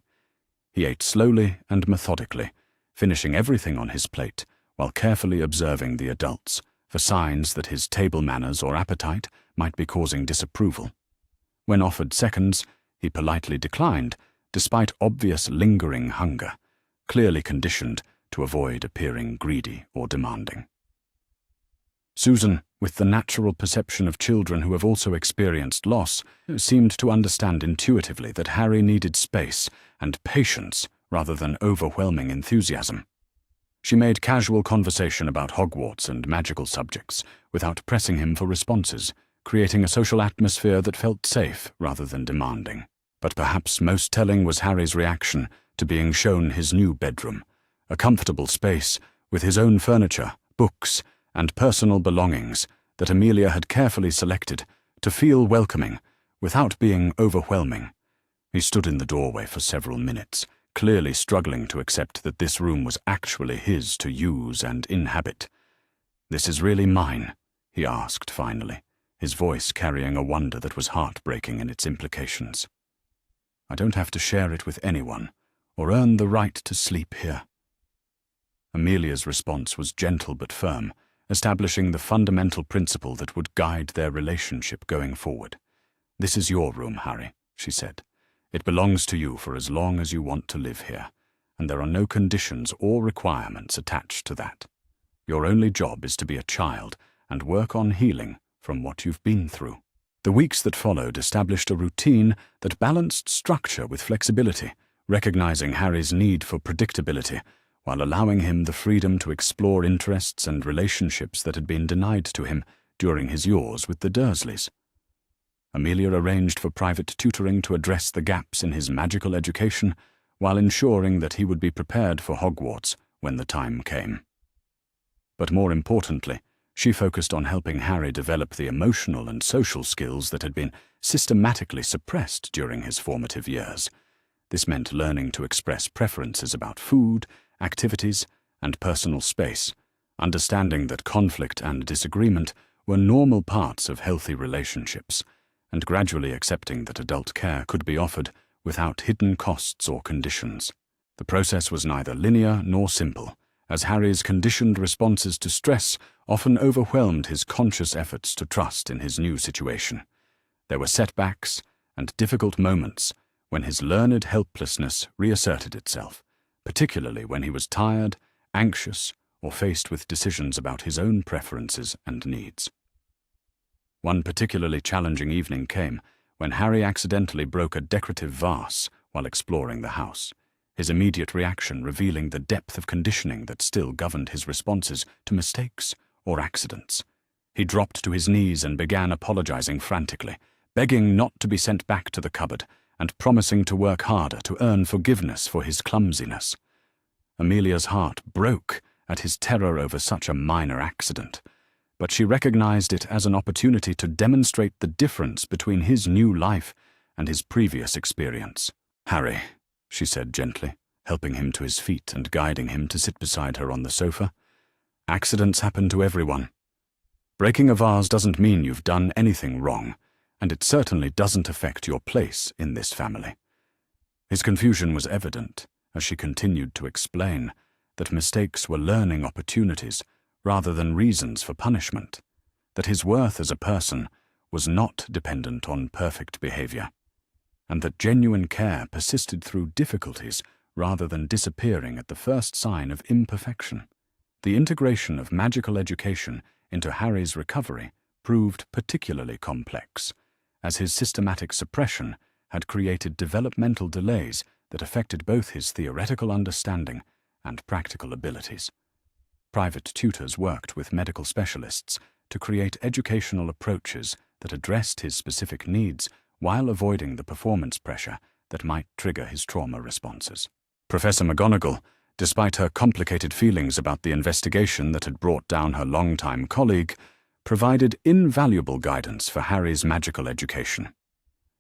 He ate slowly and methodically, finishing everything on his plate while carefully observing the adults for signs that his table manners or appetite might be causing disapproval. When offered seconds, he politely declined, despite obvious lingering hunger, clearly conditioned to avoid appearing greedy or demanding. Susan, with the natural perception of children who have also experienced loss, seemed to understand intuitively that Harry needed space and patience rather than overwhelming enthusiasm. She made casual conversation about Hogwarts and magical subjects without pressing him for responses, creating a social atmosphere that felt safe rather than demanding. But perhaps most telling was Harry's reaction to being shown his new bedroom, a comfortable space with his own furniture, books, and personal belongings that Amelia had carefully selected to feel welcoming without being overwhelming. He stood in the doorway for several minutes, clearly struggling to accept that this room was actually his to use and inhabit. "This is really mine?" he asked finally, his voice carrying a wonder that was heartbreaking in its implications. "I don't have to share it with anyone, or earn the right to sleep here." Amelia's response was gentle but firm, establishing the fundamental principle that would guide their relationship going forward. "This is your room, Harry," she said. "It belongs to you for as long as you want to live here, and there are no conditions or requirements attached to that. Your only job is to be a child and work on healing from what you've been through." The weeks that followed established a routine that balanced structure with flexibility, recognizing Harry's need for predictability while allowing him the freedom to explore interests and relationships that had been denied to him during his years with the Dursleys. Amelia arranged for private tutoring to address the gaps in his magical education while ensuring that he would be prepared for Hogwarts when the time came. But more importantly, she focused on helping Harry develop the emotional and social skills that had been systematically suppressed during his formative years. This meant learning to express preferences about food, activities, and personal space, understanding that conflict and disagreement were normal parts of healthy relationships, and gradually accepting that adult care could be offered without hidden costs or conditions. The process was neither linear nor simple, as Harry's conditioned responses to stress often overwhelmed his conscious efforts to trust in his new situation. There were setbacks and difficult moments when his learned helplessness reasserted itself, particularly when he was tired, anxious, or faced with decisions about his own preferences and needs. One particularly challenging evening came when Harry accidentally broke a decorative vase while exploring the house, his immediate reaction revealing the depth of conditioning that still governed his responses to mistakes or accidents. He dropped to his knees and began apologizing frantically, begging not to be sent back to the cupboard and promising to work harder to earn forgiveness for his clumsiness. Amelia's heart broke at his terror over such a minor accident, but she recognized it as an opportunity to demonstrate the difference between his new life and his previous experience. "Harry," she said gently, helping him to his feet and guiding him to sit beside her on the sofa, "accidents happen to everyone. Breaking a vase doesn't mean you've done anything wrong, and it certainly doesn't affect your place in this family." His confusion was evident as she continued to explain that mistakes were learning opportunities rather than reasons for punishment, that his worth as a person was not dependent on perfect behavior, and that genuine care persisted through difficulties rather than disappearing at the first sign of imperfection. The integration of magical education into Harry's recovery proved particularly complex, as his systematic suppression had created developmental delays that affected both his theoretical understanding and practical abilities. Private tutors worked with medical specialists to create educational approaches that addressed his specific needs while avoiding the performance pressure that might trigger his trauma responses. Professor McGonagall, despite her complicated feelings about the investigation that had brought down her longtime colleague, provided invaluable guidance for Harry's magical education.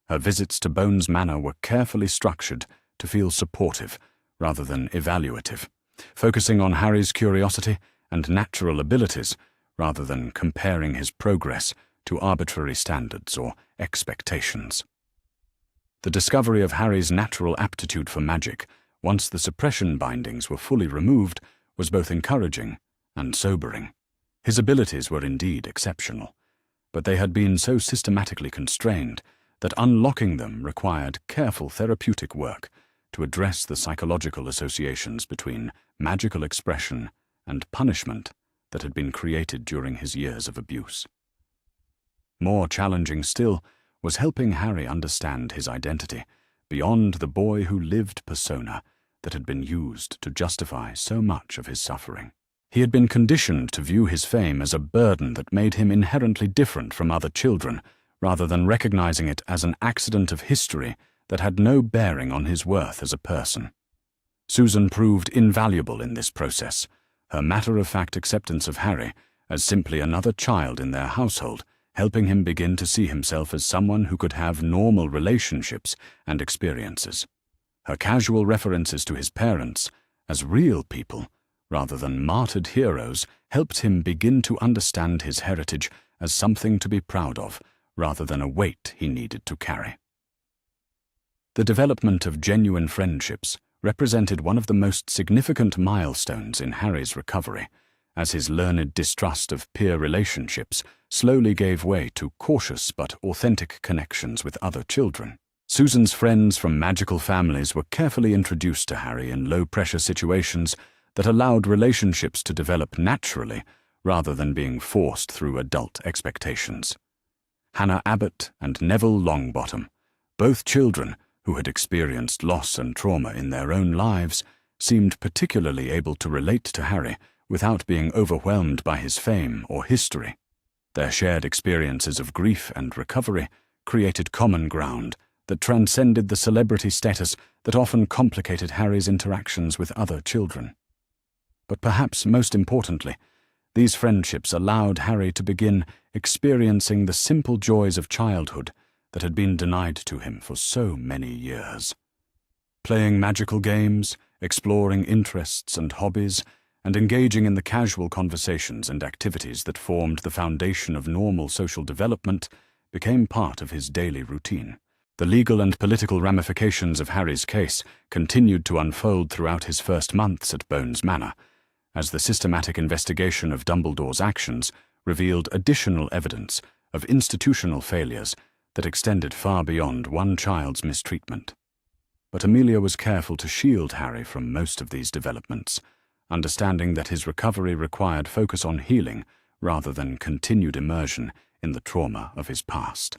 Her visits to Bones Manor were carefully structured to feel supportive rather than evaluative, focusing on Harry's curiosity and natural abilities rather than comparing his progress to arbitrary standards or expectations. The discovery of Harry's natural aptitude for magic, once the suppression bindings were fully removed, was both encouraging and sobering. His abilities were indeed exceptional, but they had been so systematically constrained that unlocking them required careful therapeutic work to address the psychological associations between magical expression and punishment that had been created during his years of abuse. More challenging still was helping Harry understand his identity beyond the boy who lived persona that had been used to justify so much of his suffering. He had been conditioned to view his fame as a burden that made him inherently different from other children, rather than recognizing it as an accident of history that had no bearing on his worth as a person. Susan proved invaluable in this process, her matter-of-fact acceptance of Harry as simply another child in their household, helping him begin to see himself as someone who could have normal relationships and experiences. Her casual references to his parents as real people, rather than martyred heroes, helped him begin to understand his heritage as something to be proud of, rather than a weight he needed to carry. The development of genuine friendships represented one of the most significant milestones in Harry's recovery, as his learned distrust of peer relationships slowly gave way to cautious but authentic connections with other children. Susan's friends from magical families were carefully introduced to Harry in low-pressure situations that allowed relationships to develop naturally rather than being forced through adult expectations. Hannah Abbott and Neville Longbottom, both children who had experienced loss and trauma in their own lives, seemed particularly able to relate to Harry without being overwhelmed by his fame or history. Their shared experiences of grief and recovery created common ground that transcended the celebrity status that often complicated Harry's interactions with other children. But perhaps most importantly, these friendships allowed Harry to begin experiencing the simple joys of childhood that had been denied to him for so many years. Playing magical games, exploring interests and hobbies, and engaging in the casual conversations and activities that formed the foundation of normal social development became part of his daily routine. The legal and political ramifications of Harry's case continued to unfold throughout his first months at Bones Manor, as the systematic investigation of Dumbledore's actions revealed additional evidence of institutional failures that extended far beyond one child's mistreatment. But Amelia was careful to shield Harry from most of these developments, understanding that his recovery required focus on healing rather than continued immersion in the trauma of his past.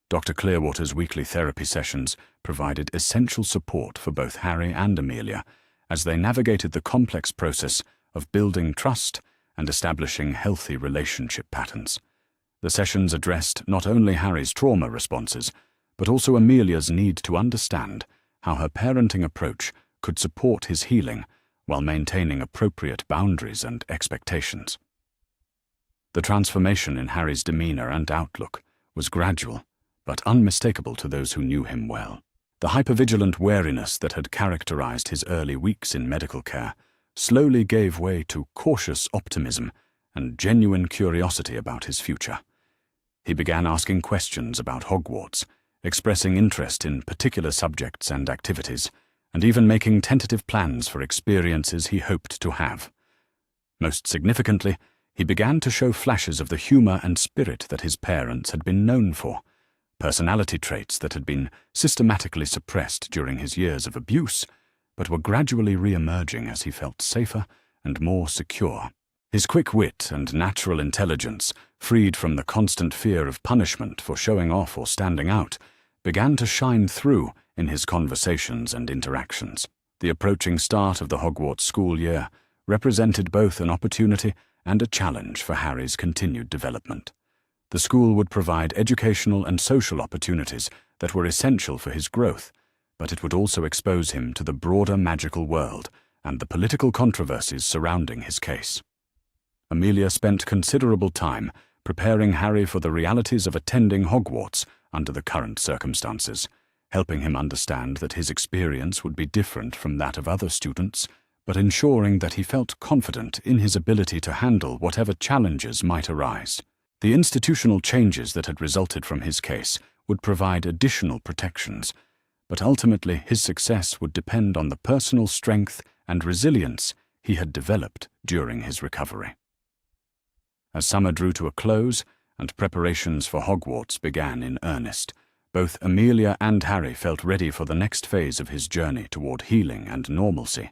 Dr. Clearwater's weekly therapy sessions provided essential support for both Harry and Amelia as they navigated the complex process of building trust and establishing healthy relationship patterns. The sessions addressed not only Harry's trauma responses, but also Amelia's need to understand how her parenting approach could support his healing while maintaining appropriate boundaries and expectations. The transformation in Harry's demeanor and outlook was gradual, but unmistakable to those who knew him well. The hypervigilant wariness that had characterized his early weeks in medical care slowly gave way to cautious optimism and genuine curiosity about his future. He began asking questions about Hogwarts, expressing interest in particular subjects and activities, and even making tentative plans for experiences he hoped to have. Most significantly, he began to show flashes of the humor and spirit that his parents had been known for, personality traits that had been systematically suppressed during his years of abuse, but were gradually re-emerging as he felt safer and more secure. His quick wit and natural intelligence, freed from the constant fear of punishment for showing off or standing out, began to shine through in his conversations and interactions. The approaching start of the Hogwarts school year represented both an opportunity and a challenge for Harry's continued development. The school would provide educational and social opportunities that were essential for his growth, but it would also expose him to the broader magical world and the political controversies surrounding his case. Amelia spent considerable time preparing Harry for the realities of attending Hogwarts under the current circumstances, helping him understand that his experience would be different from that of other students, but ensuring that he felt confident in his ability to handle whatever challenges might arise. The institutional changes that had resulted from his case would provide additional protections, but ultimately his success would depend on the personal strength and resilience he had developed during his recovery. As summer drew to a close and preparations for Hogwarts began in earnest, both Amelia and Harry felt ready for the next phase of his journey toward healing and normalcy.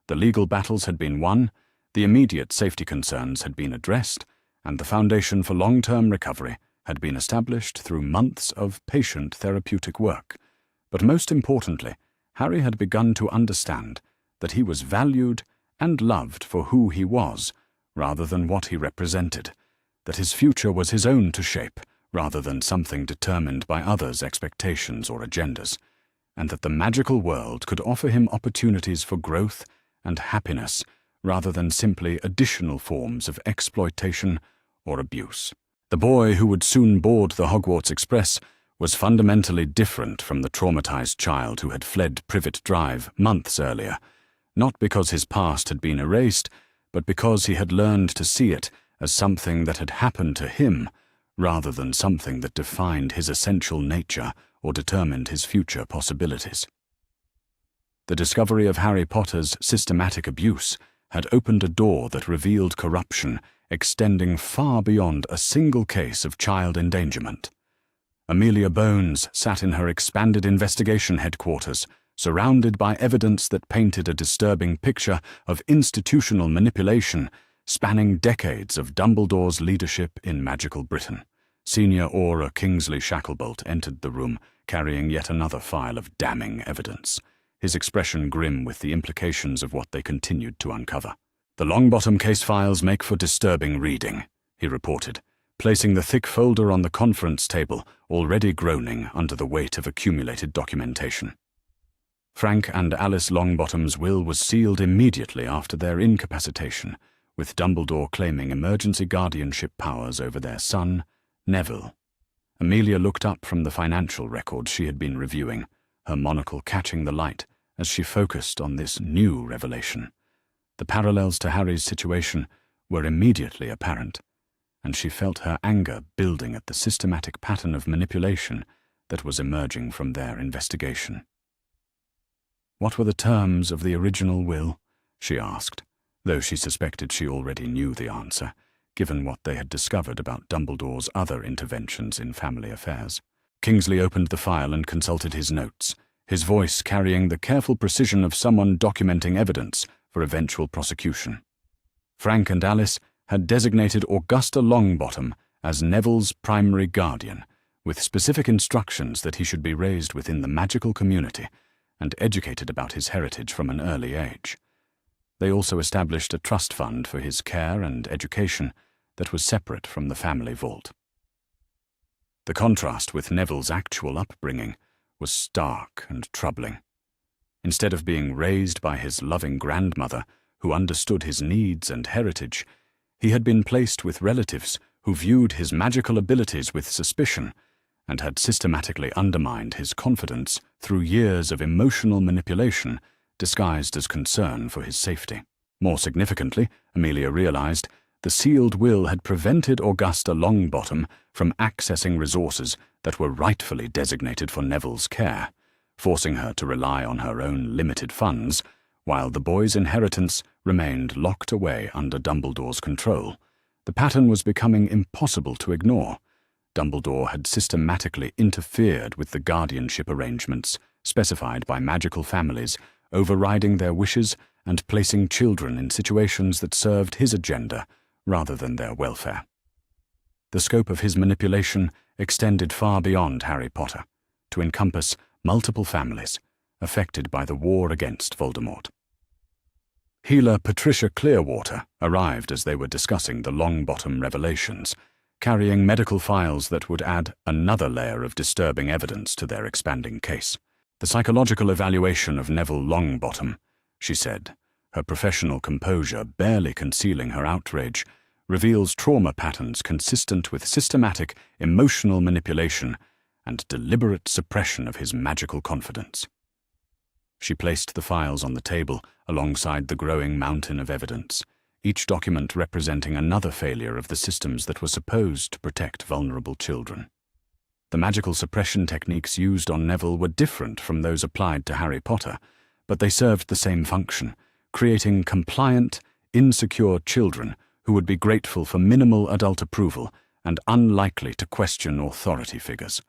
The legal battles had been won, the immediate safety concerns had been addressed, and the foundation for long-term recovery had been established through months of patient therapeutic work. But most importantly, Harry had begun to understand that he was valued and loved for who he was, rather than what he represented, that his future was his own to shape, rather than something determined by others' expectations or agendas, and that the magical world could offer him opportunities for growth and happiness rather than simply additional forms of exploitation or abuse. The boy who would soon board the Hogwarts Express was fundamentally different from the traumatized child who had fled Privet Drive months earlier, not because his past had been erased, but because he had learned to see it as something that had happened to him, rather than something that defined his essential nature or determined his future possibilities. The discovery of Harry Potter's systematic abuse had opened a door that revealed corruption extending far beyond a single case of child endangerment. Amelia Bones sat in her expanded investigation headquarters, surrounded by evidence that painted a disturbing picture of institutional manipulation spanning decades of Dumbledore's leadership in magical Britain. Senior Auror Kingsley Shacklebolt entered the room, carrying yet another file of damning evidence, his expression grim with the implications of what they continued to uncover. "The Longbottom case files make for disturbing reading," he reported, placing the thick folder on the conference table, already groaning under the weight of accumulated documentation. Frank and Alice Longbottom's will was sealed immediately after their incapacitation, with Dumbledore claiming emergency guardianship powers over their son, Neville. Amelia looked up from the financial records she had been reviewing, her monocle catching the light as she focused on this new revelation. The parallels to Harry's situation were immediately apparent, and she felt her anger building at the systematic pattern of manipulation that was emerging from their investigation. "What were the terms of the original will?" she asked, though she suspected she already knew the answer, given what they had discovered about Dumbledore's other interventions in family affairs. Kingsley opened the file and consulted his notes, his voice carrying the careful precision of someone documenting evidence for eventual prosecution. Frank and Alice had designated Augusta Longbottom as Neville's primary guardian, with specific instructions that he should be raised within the magical community and educated about his heritage from an early age. They also established a trust fund for his care and education that was separate from the family vault. The contrast with Neville's actual upbringing was stark and troubling. Instead of being raised by his loving grandmother, who understood his needs and heritage, he had been placed with relatives who viewed his magical abilities with suspicion and had systematically undermined his confidence through years of emotional manipulation disguised as concern for his safety. More significantly, Amelia realized, the sealed will had prevented Augusta Longbottom from accessing resources that were rightfully designated for Neville's care, forcing her to rely on her own limited funds, while the boy's inheritance remained locked away under Dumbledore's control. The pattern was becoming impossible to ignore. Dumbledore had systematically interfered with the guardianship arrangements specified by magical families, overriding their wishes and placing children in situations that served his agenda rather than their welfare. The scope of his manipulation extended far beyond Harry Potter, to encompass multiple families, affected by the war against Voldemort. Healer Patricia Clearwater arrived as they were discussing the Longbottom revelations, carrying medical files that would add another layer of disturbing evidence to their expanding case. "The psychological evaluation of Neville Longbottom," she said, her professional composure barely concealing her outrage, "reveals trauma patterns consistent with systematic emotional manipulation and deliberate suppression of his magical confidence." She placed the files on the table alongside the growing mountain of evidence, each document representing another failure of the systems that were supposed to protect vulnerable children. The magical suppression techniques used on Neville were different from those applied to Harry Potter, but they served the same function, creating compliant, insecure children who would be grateful for minimal adult approval and unlikely to question authority figures.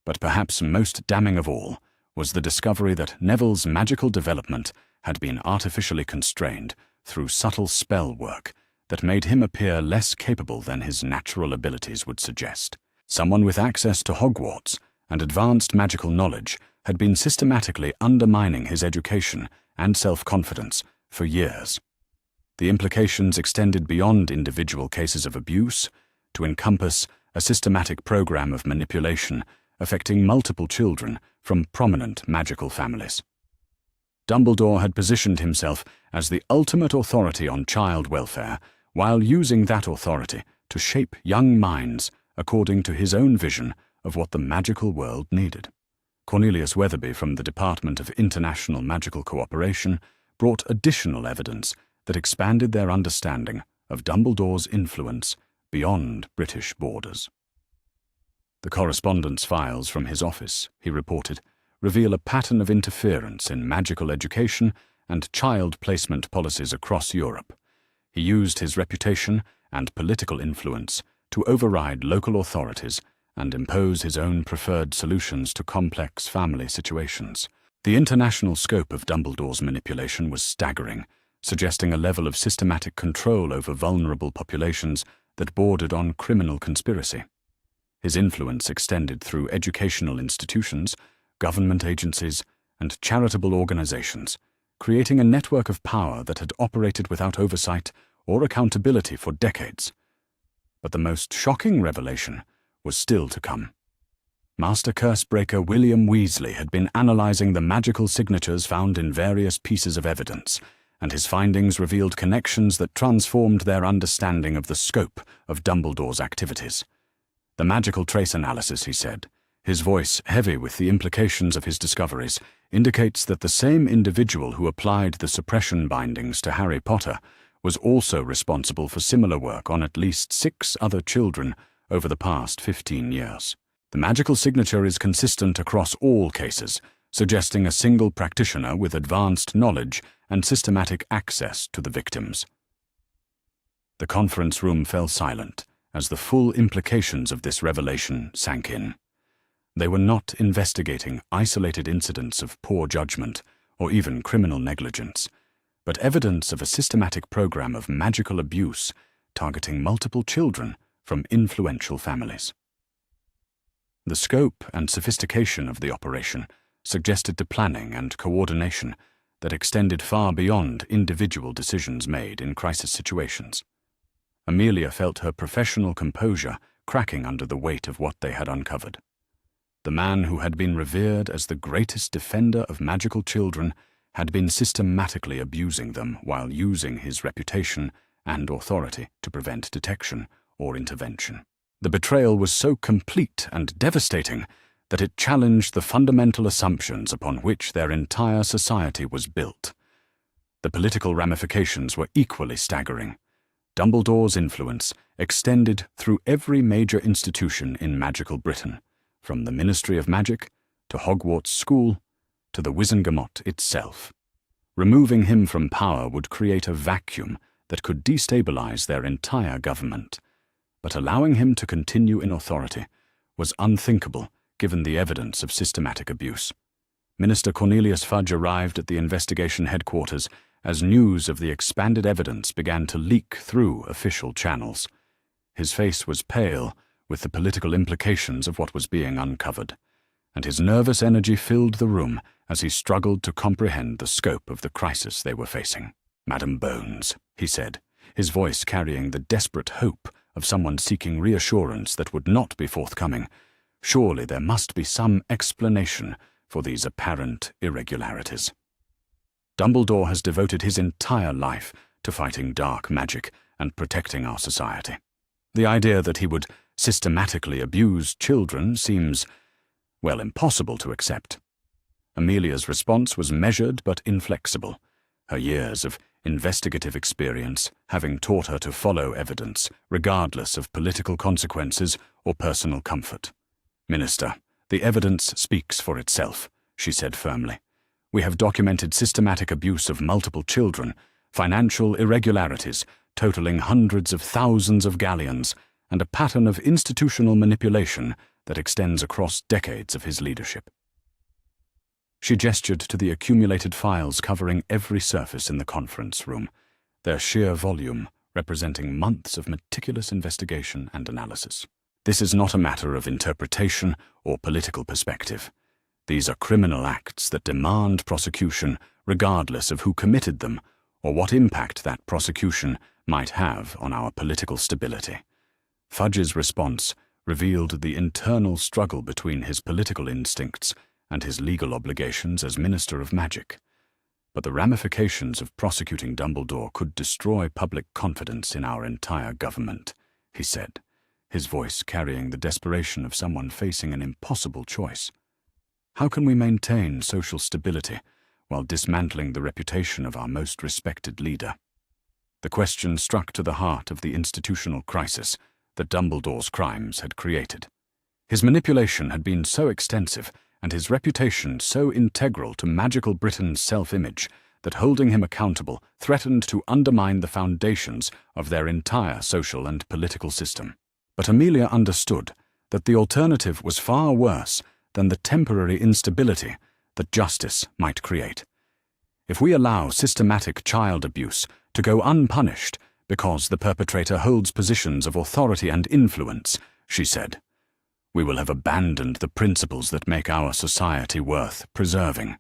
But perhaps most damning of all was the discovery that Neville's magical development had been artificially constrained through subtle spell work that made him appear less capable than his natural abilities would suggest. Someone with access to Hogwarts and advanced magical knowledge had been systematically undermining his education and self-confidence for years. The implications extended beyond individual cases of abuse to encompass a systematic program of manipulation affecting multiple children from prominent magical families. Dumbledore had positioned himself as the ultimate authority on child welfare while using that authority to shape young minds according to his own vision of what the magical world needed. Cornelius Weatherby from the Department of International Magical Cooperation brought additional evidence that expanded their understanding of Dumbledore's influence beyond British borders. The correspondence files from his office, he reported, reveal a pattern of interference in magical education and child placement policies across Europe. He used his reputation and political influence to override local authorities and impose his own preferred solutions to complex family situations. The international scope of Dumbledore's manipulation was staggering, suggesting a level of systematic control over vulnerable populations that bordered on criminal conspiracy. His influence extended through educational institutions, government agencies, and charitable organizations, creating a network of power that had operated without oversight or accountability for decades. But the most shocking revelation was still to come. Master Cursebreaker William Weasley had been analyzing the magical signatures found in various pieces of evidence, and his findings revealed connections that transformed their understanding of the scope of Dumbledore's activities. "The magical trace analysis," he said, his voice heavy with the implications of his discoveries, indicates that the same individual who applied the suppression bindings to Harry Potter was also responsible for similar work on at least 6 other children over the past 15 years. The magical signature is consistent across all cases, suggesting a single practitioner with advanced knowledge and systematic access to the victims. The conference room fell silent as the full implications of this revelation sank in. They were not investigating isolated incidents of poor judgment or even criminal negligence, but evidence of a systematic program of magical abuse targeting multiple children from influential families. The scope and sophistication of the operation suggested to planning and coordination that extended far beyond individual decisions made in crisis situations. Amelia felt her professional composure cracking under the weight of what they had uncovered. The man who had been revered as the greatest defender of magical children had been systematically abusing them while using his reputation and authority to prevent detection or intervention. The betrayal was so complete and devastating that it challenged the fundamental assumptions upon which their entire society was built. The political ramifications were equally staggering. Dumbledore's influence extended through every major institution in magical Britain, from the Ministry of Magic to Hogwarts School to the Wizengamot itself. Removing him from power would create a vacuum that could destabilize their entire government, but allowing him to continue in authority was unthinkable given the evidence of systematic abuse. Minister Cornelius Fudge arrived at the investigation headquarters as news of the expanded evidence began to leak through official channels. His face was pale with the political implications of what was being uncovered, and his nervous energy filled the room as he struggled to comprehend the scope of the crisis they were facing. "Madam Bones," he said, his voice carrying the desperate hope of someone seeking reassurance that would not be forthcoming, "surely there must be some explanation for these apparent irregularities. Dumbledore has devoted his entire life to fighting dark magic and protecting our society. The idea that he would systematically abuse children seems, well, impossible to accept." Amelia's response was measured but inflexible, her years of investigative experience having taught her to follow evidence, regardless of political consequences or personal comfort. "Minister, the evidence speaks for itself," she said firmly. "We have documented systematic abuse of multiple children, financial irregularities totaling hundreds of thousands of galleons, and a pattern of institutional manipulation that extends across decades of his leadership." She gestured to the accumulated files covering every surface in the conference room, their sheer volume representing months of meticulous investigation and analysis. "This is not a matter of interpretation or political perspective. These are criminal acts that demand prosecution regardless of who committed them or what impact that prosecution might have on our political stability." Fudge's response revealed the internal struggle between his political instincts and his legal obligations as Minister of Magic. But the ramifications of prosecuting Dumbledore could destroy public confidence in our entire government, he said, his voice carrying the desperation of someone facing an impossible choice. "How can we maintain social stability while dismantling the reputation of our most respected leader?" The question struck to the heart of the institutional crisis that Dumbledore's crimes had created. His manipulation had been so extensive and his reputation so integral to magical Britain's self-image that holding him accountable threatened to undermine the foundations of their entire social and political system. But Amelia understood that the alternative was far worse than the temporary instability that justice might create. If we allow systematic child abuse to go unpunished because the perpetrator holds positions of authority and influence, she said, we will have abandoned the principles that make our society worth preserving.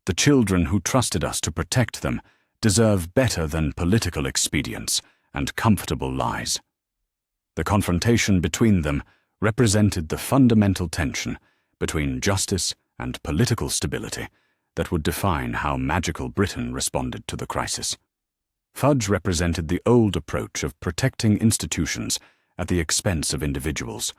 The children who trusted us to protect them deserve better than political expedients and comfortable lies. The confrontation between them represented the fundamental tension between justice and political stability that would define how magical Britain responded to the crisis. Fudge represented the old approach of protecting institutions at the expense of individuals,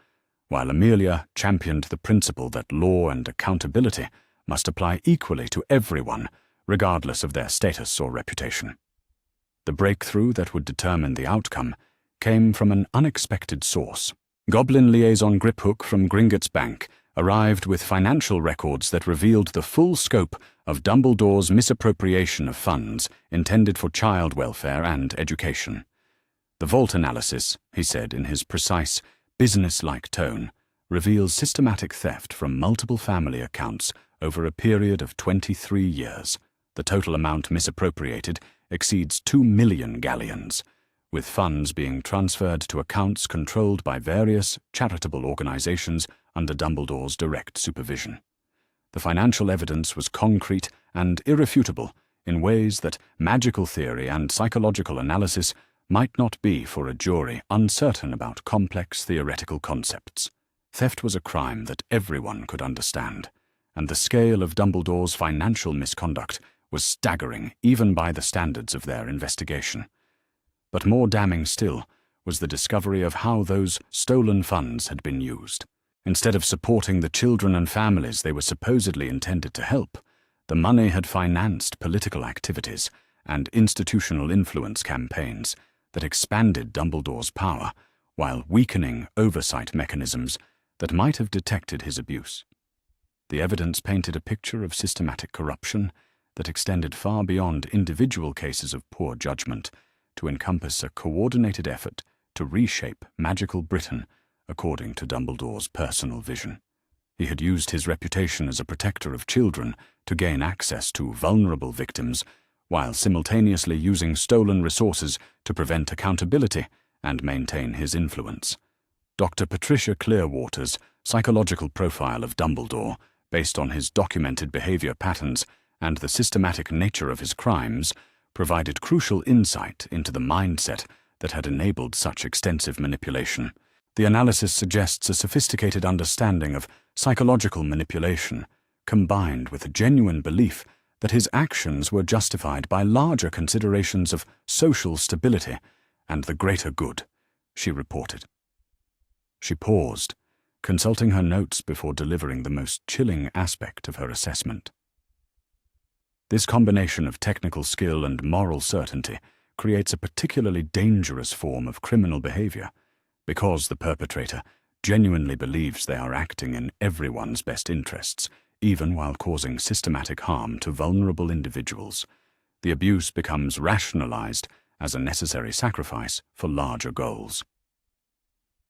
while Amelia championed the principle that law and accountability must apply equally to everyone, regardless of their status or reputation. The breakthrough that would determine the outcome came from an unexpected source. Goblin liaison Griphook from Gringotts Bank arrived with financial records that revealed the full scope of Dumbledore's misappropriation of funds intended for child welfare and education. The vault analysis, he said in his precise, business-like tone, reveals systematic theft from multiple family accounts over a period of 23 years. The total amount misappropriated exceeds 2 million galleons, with funds being transferred to accounts controlled by various charitable organizations under Dumbledore's direct supervision. The financial evidence was concrete and irrefutable in ways that magical theory and psychological analysis might not be for a jury uncertain about complex theoretical concepts. Theft was a crime that everyone could understand, and the scale of Dumbledore's financial misconduct was staggering even by the standards of their investigation. But more damning still was the discovery of how those stolen funds had been used. Instead of supporting the children and families they were supposedly intended to help, the money had financed political activities and institutional influence campaigns that expanded Dumbledore's power while weakening oversight mechanisms that might have detected his abuse. The evidence painted a picture of systematic corruption that extended far beyond individual cases of poor judgment to encompass a coordinated effort to reshape magical Britain according to Dumbledore's personal vision. He had used his reputation as a protector of children to gain access to vulnerable victims, while simultaneously using stolen resources to prevent accountability and maintain his influence. Dr. Patricia Clearwater's psychological profile of Dumbledore based on his documented behavior patterns and the systematic nature of his crimes, provided crucial insight into the mindset that had enabled such extensive manipulation. The analysis suggests a sophisticated understanding of psychological manipulation, combined with a genuine belief that his actions were justified by larger considerations of social stability and the greater good, she reported. She paused, consulting her notes before delivering the most chilling aspect of her assessment. This combination of technical skill and moral certainty creates a particularly dangerous form of criminal behavior, because the perpetrator genuinely believes they are acting in everyone's best interests, even while causing systematic harm to vulnerable individuals. The abuse becomes rationalized as a necessary sacrifice for larger goals.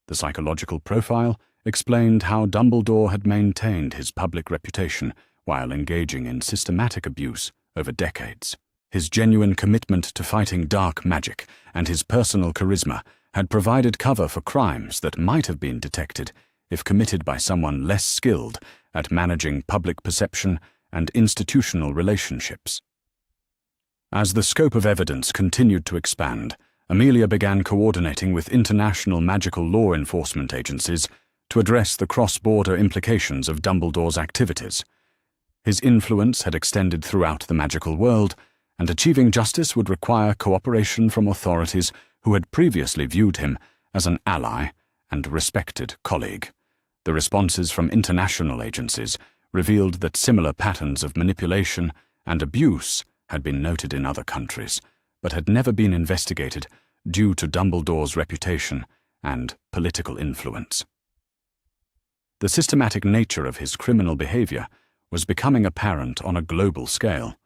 The psychological profile explained how Dumbledore had maintained his public reputation while engaging in systematic abuse over decades. His genuine commitment to fighting dark magic and his personal charisma had provided cover for crimes that might have been detected if committed by someone less skilled at managing public perception and institutional relationships. As the scope of evidence continued to expand, Amelia began coordinating with international magical law enforcement agencies to address the cross-border implications of Dumbledore's activities. His influence had extended throughout the magical world, and achieving justice would require cooperation from authorities who had previously viewed him as an ally and respected colleague. The responses from international agencies revealed that similar patterns of manipulation and abuse had been noted in other countries, but had never been investigated due to Dumbledore's reputation and political influence. The systematic nature of his criminal behavior was becoming apparent on a global scale,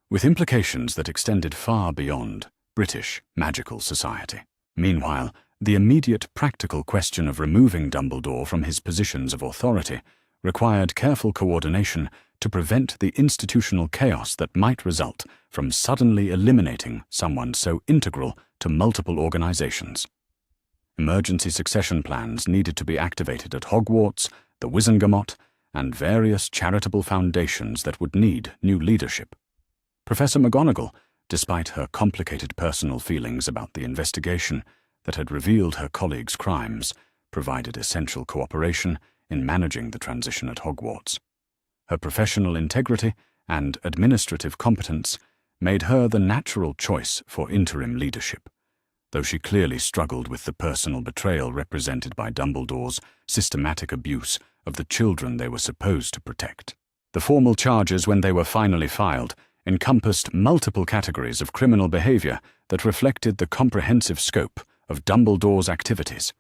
with implications that extended far beyond British magical society. Meanwhile, the immediate practical question of removing Dumbledore from his positions of authority required careful coordination to prevent the institutional chaos that might result from suddenly eliminating someone so integral to multiple organizations. Emergency succession plans needed to be activated at Hogwarts, the Wizengamot, and various charitable foundations that would need new leadership. Professor McGonagall, despite her complicated personal feelings about the investigation that had revealed her colleagues' crimes, provided essential cooperation in managing the transition at Hogwarts. Her professional integrity and administrative competence made her the natural choice for interim leadership, though she clearly struggled with the personal betrayal represented by Dumbledore's systematic abuse of the children they were supposed to protect. The formal charges, when they were finally filed, encompassed multiple categories of criminal behavior that reflected the comprehensive scope of Dumbledore's activities: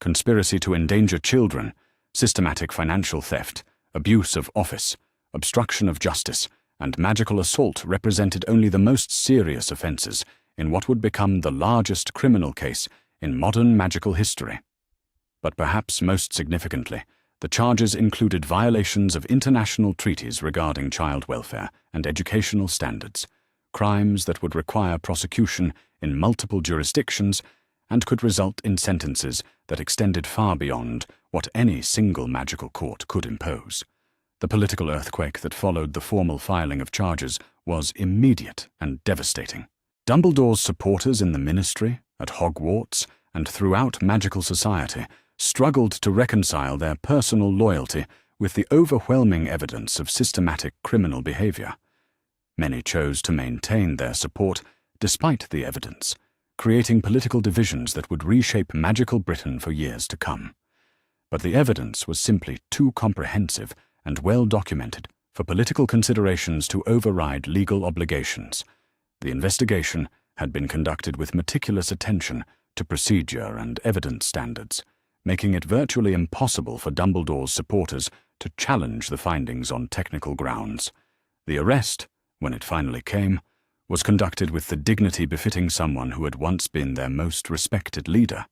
conspiracy to endanger children, systematic financial theft, abuse of office, obstruction of justice, and magical assault represented only the most serious offenses in what would become the largest criminal case in modern magical history. But perhaps most significantly, the charges included violations of international treaties regarding child welfare and educational standards, crimes that would require prosecution in multiple jurisdictions and could result in sentences that extended far beyond what any single magical court could impose. The political earthquake that followed the formal filing of charges was immediate and devastating. Dumbledore's supporters in the ministry, at Hogwarts, and throughout magical society struggled to reconcile their personal loyalty with the overwhelming evidence of systematic criminal behavior. Many chose to maintain their support despite the evidence, creating political divisions that would reshape magical Britain for years to come. But the evidence was simply too comprehensive and well documented for political considerations to override legal obligations. The investigation had been conducted with meticulous attention to procedure and evidence standards, making it virtually impossible for Dumbledore's supporters to challenge the findings on technical grounds. The arrest, when it finally came, was conducted with the dignity befitting someone who had once been their most respected leader,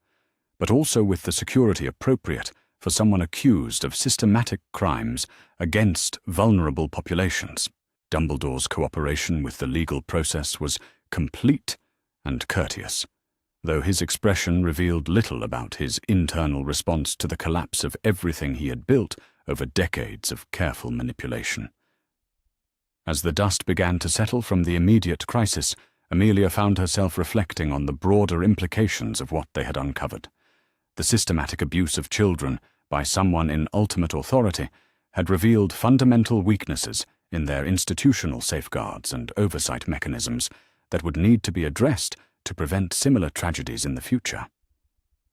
but also with the security appropriate for someone accused of systematic crimes against vulnerable populations. Dumbledore's cooperation with the legal process was complete and courteous, though his expression revealed little about his internal response to the collapse of everything he had built over decades of careful manipulation. As the dust began to settle from the immediate crisis, Amelia found herself reflecting on the broader implications of what they had uncovered. The systematic abuse of children by someone in ultimate authority had revealed fundamental weaknesses in their institutional safeguards and oversight mechanisms that would need to be addressed to prevent similar tragedies in the future.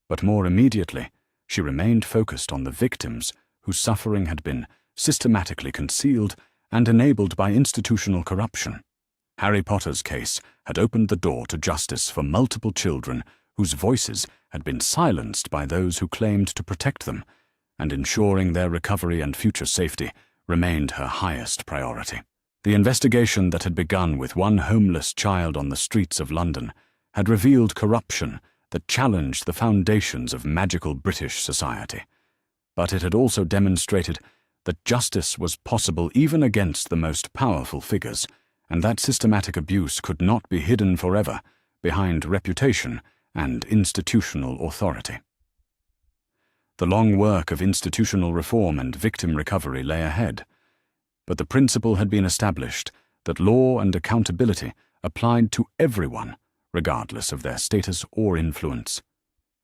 But more immediately, she remained focused on the victims whose suffering had been systematically concealed and enabled by institutional corruption. Harry Potter's case had opened the door to justice for multiple children whose voices had been silenced by those who claimed to protect them, and ensuring their recovery and future safety remained her highest priority. The investigation that had begun with one homeless child on the streets of London had revealed corruption that challenged the foundations of magical British society. But it had also demonstrated that justice was possible even against the most powerful figures, and that systematic abuse could not be hidden forever behind reputation and institutional authority. The long work of institutional reform and victim recovery lay ahead, but the principle had been established that law and accountability applied to everyone, regardless of their status or influence.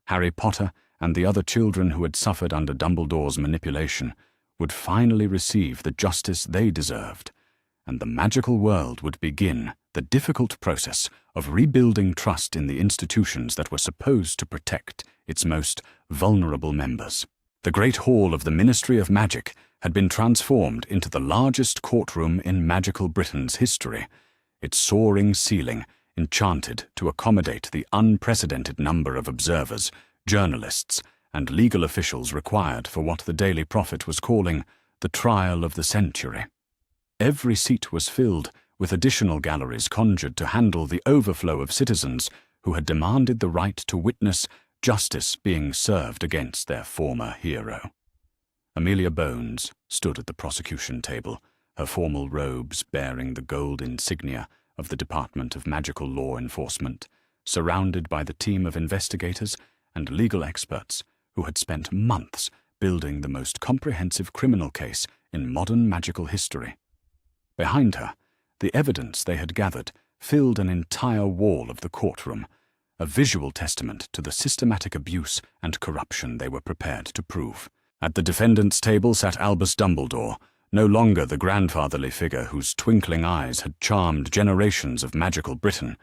Harry Potter and the other children who had suffered under Dumbledore's manipulation would finally receive the justice they deserved, and the magical world would begin the difficult process of rebuilding trust in the institutions that were supposed to protect its most vulnerable members. The Great Hall of the Ministry of Magic had been transformed into the largest courtroom in magical Britain's history, its soaring ceiling enchanted to accommodate the unprecedented number of observers, journalists, and legal officials required for what the Daily Prophet was calling the trial of the century. Every seat was filled with additional galleries conjured to handle the overflow of citizens who had demanded the right to witness justice being served against their former hero. Amelia Bones stood at the prosecution table, her formal robes bearing the gold insignia of the Department of Magical Law Enforcement, surrounded by the team of investigators and legal experts who had spent months building the most comprehensive criminal case in modern magical history. Behind her, the evidence they had gathered filled an entire wall of the courtroom, a visual testament to the systematic abuse and corruption they were prepared to prove. At the defendant's table sat Albus Dumbledore, no longer the grandfatherly figure whose twinkling eyes had charmed generations of magical Britain,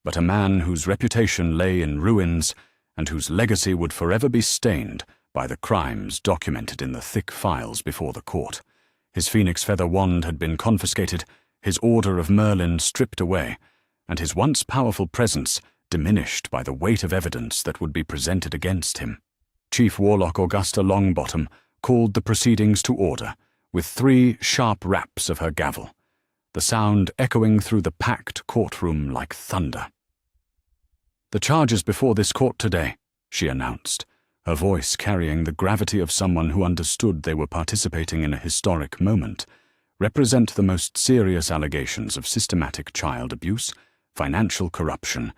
but a man whose reputation lay in ruins and whose legacy would forever be stained by the crimes documented in the thick files before the court. His phoenix feather wand had been confiscated, his Order of Merlin stripped away, and his once powerful presence diminished by the weight of evidence that would be presented against him. Chief Warlock Augusta Longbottom called the proceedings to order, with 3 sharp raps of her gavel, the sound echoing through the packed courtroom like thunder. "The charges before this court today," she announced, her voice carrying the gravity of someone who understood they were participating in a historic moment, represent the most serious allegations of systematic child abuse, financial corruption,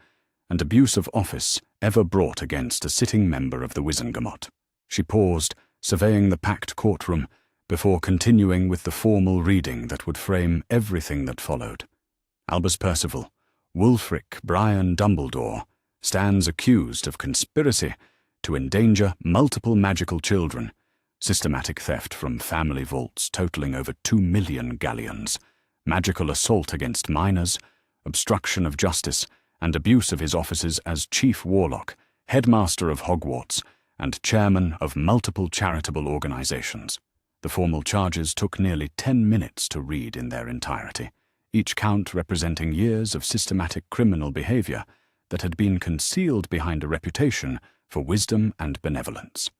and abuse of office ever brought against a sitting member of the Wizengamot. She paused, surveying the packed courtroom, before continuing with the formal reading that would frame everything that followed. Albus Percival, Wulfric Brian Dumbledore, stands accused of conspiracy to endanger multiple magical children, systematic theft from family vaults totaling over 2 million galleons, magical assault against minors, obstruction of justice, and abuse of his offices as Chief Warlock, Headmaster of Hogwarts, and Chairman of multiple charitable organizations. The formal charges took nearly 10 minutes to read in their entirety, each count representing years of systematic criminal behavior that had been concealed behind a reputation for wisdom and benevolence.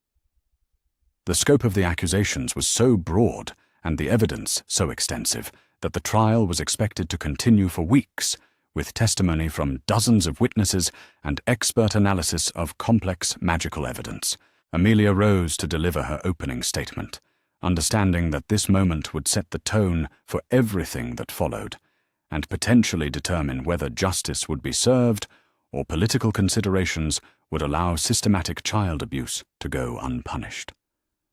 The scope of the accusations was so broad and the evidence so extensive that the trial was expected to continue for weeks, with testimony from dozens of witnesses and expert analysis of complex magical evidence. Amelia rose to deliver her opening statement, understanding that this moment would set the tone for everything that followed, and potentially determine whether justice would be served or political considerations would allow systematic child abuse to go unpunished.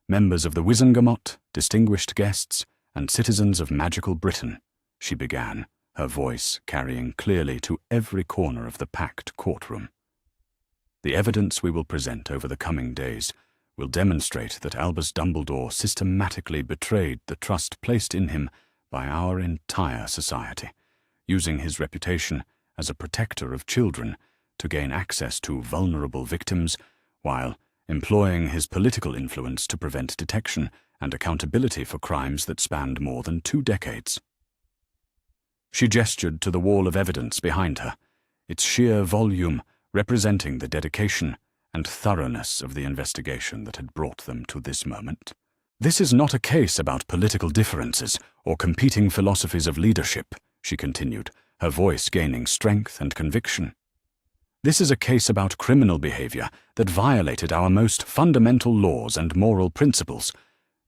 Members of the Wizengamot, distinguished guests, and citizens of magical Britain, she began, her voice carrying clearly to every corner of the packed courtroom. The evidence we will present over the coming days will demonstrate that Albus Dumbledore systematically betrayed the trust placed in him by our entire society, using his reputation as a protector of children to gain access to vulnerable victims, while employing his political influence to prevent detection and accountability for crimes that spanned more than 2 decades. She gestured to the wall of evidence behind her, its sheer volume representing the dedication and thoroughness of the investigation that had brought them to this moment. This is not a case about political differences or competing philosophies of leadership, she continued, her voice gaining strength and conviction. This is a case about criminal behavior that violated our most fundamental laws and moral principles,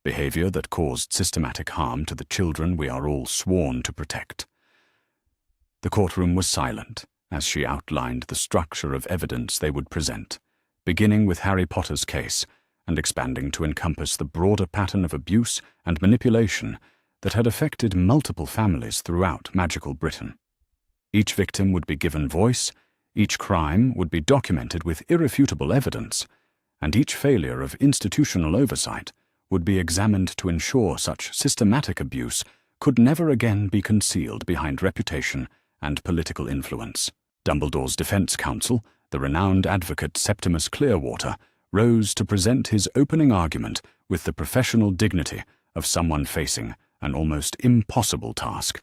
behavior that caused systematic harm to the children we are all sworn to protect. The courtroom was silent as she outlined the structure of evidence they would present, beginning with Harry Potter's case and expanding to encompass the broader pattern of abuse and manipulation that had affected multiple families throughout magical Britain. Each victim would be given voice, each crime would be documented with irrefutable evidence, and each failure of institutional oversight would be examined to ensure such systematic abuse could never again be concealed behind reputation and political influence. Dumbledore's defense counsel, the renowned advocate Septimus Clearwater, rose to present his opening argument with the professional dignity of someone facing an almost impossible task.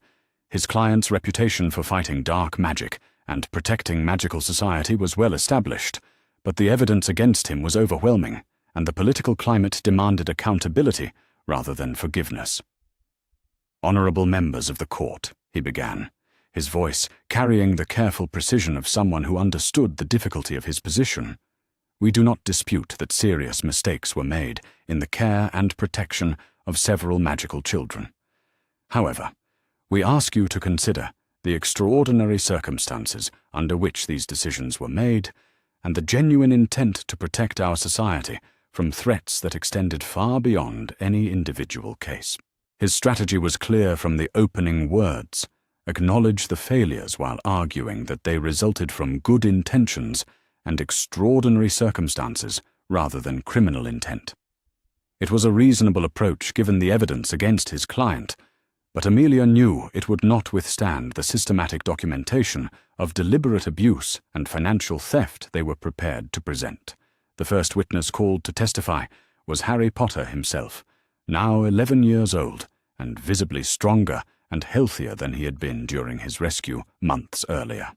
His client's reputation for fighting dark magic and protecting magical society was well established, but the evidence against him was overwhelming, and the political climate demanded accountability rather than forgiveness. "Honorable members of the court," he began, his voice carrying the careful precision of someone who understood the difficulty of his position. "We do not dispute that serious mistakes were made in the care and protection of several magical children. However, we ask you to consider the extraordinary circumstances under which these decisions were made and the genuine intent to protect our society from threats that extended far beyond any individual case." His strategy was clear from the opening words: acknowledge the failures while arguing that they resulted from good intentions and extraordinary circumstances rather than criminal intent. It was a reasonable approach given the evidence against his client, but Amelia knew it would not withstand the systematic documentation of deliberate abuse and financial theft they were prepared to present. The first witness called to testify was Harry Potter himself, now 11 years old and visibly stronger and healthier than he had been during his rescue months earlier.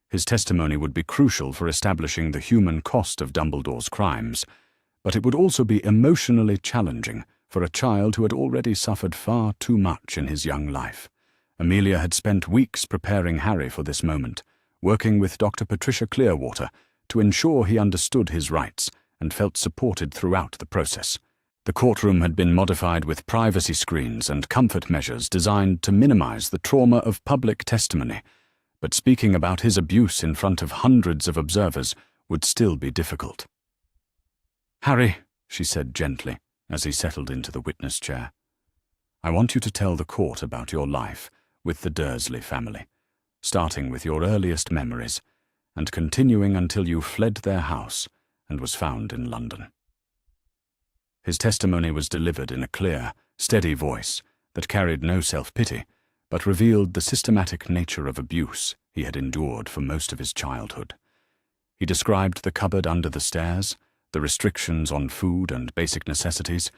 His testimony would be crucial for establishing the human cost of Dumbledore's crimes, but it would also be emotionally challenging for a child who had already suffered far too much in his young life. Amelia had spent weeks preparing Harry for this moment, working with Dr. Patricia Clearwater to ensure he understood his rights and felt supported throughout the process. The courtroom had been modified with privacy screens and comfort measures designed to minimize the trauma of public testimony, but speaking about his abuse in front of hundreds of observers would still be difficult. "Harry," she said gently as he settled into the witness chair, "I want you to tell the court about your life with the Dursley family, starting with your earliest memories and continuing until you fled their house and was found in London." His testimony was delivered in a clear, steady voice that carried no self-pity, but revealed the systematic nature of abuse he had endured for most of his childhood. He described the cupboard under the stairs, the restrictions on food and basic necessities,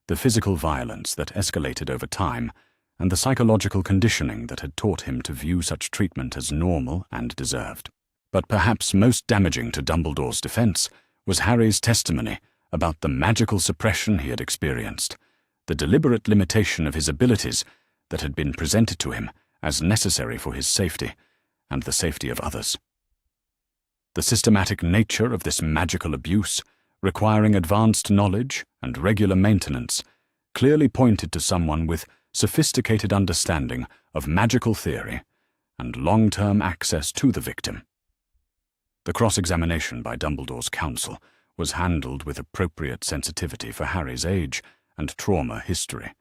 the physical violence that escalated over time, and the psychological conditioning that had taught him to view such treatment as normal and deserved. But perhaps most damaging to Dumbledore's defense was Harry's testimony about the magical suppression he had experienced, the deliberate limitation of his abilities that had been presented to him as necessary for his safety and the safety of others. The systematic nature of this magical abuse, requiring advanced knowledge and regular maintenance, clearly pointed to someone with sophisticated understanding of magical theory and long-term access to the victim. The cross-examination by Dumbledore's counsel was handled with appropriate sensitivity for Harry's age and trauma history,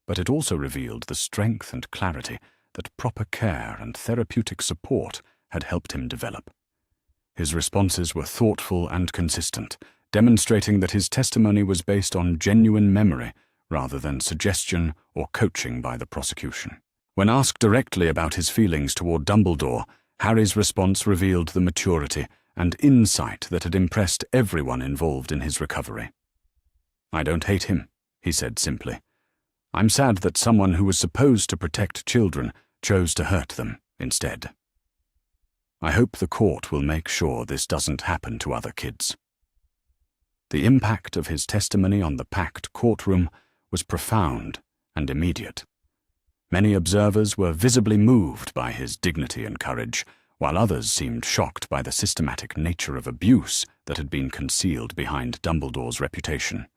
but it also revealed the strength and clarity that proper care and therapeutic support had helped him develop. His responses were thoughtful and consistent, demonstrating that his testimony was based on genuine memory rather than suggestion or coaching by the prosecution. When asked directly about his feelings toward Dumbledore, Harry's response revealed the maturity and insight that had impressed everyone involved in his recovery. "I don't hate him," he said simply. "I'm sad that someone who was supposed to protect children chose to hurt them instead. I hope the court will make sure this doesn't happen to other kids." The impact of his testimony on the packed courtroom was profound and immediate. Many observers were visibly moved by his dignity and courage, while others seemed shocked by the systematic nature of abuse that had been concealed behind Dumbledore's reputation.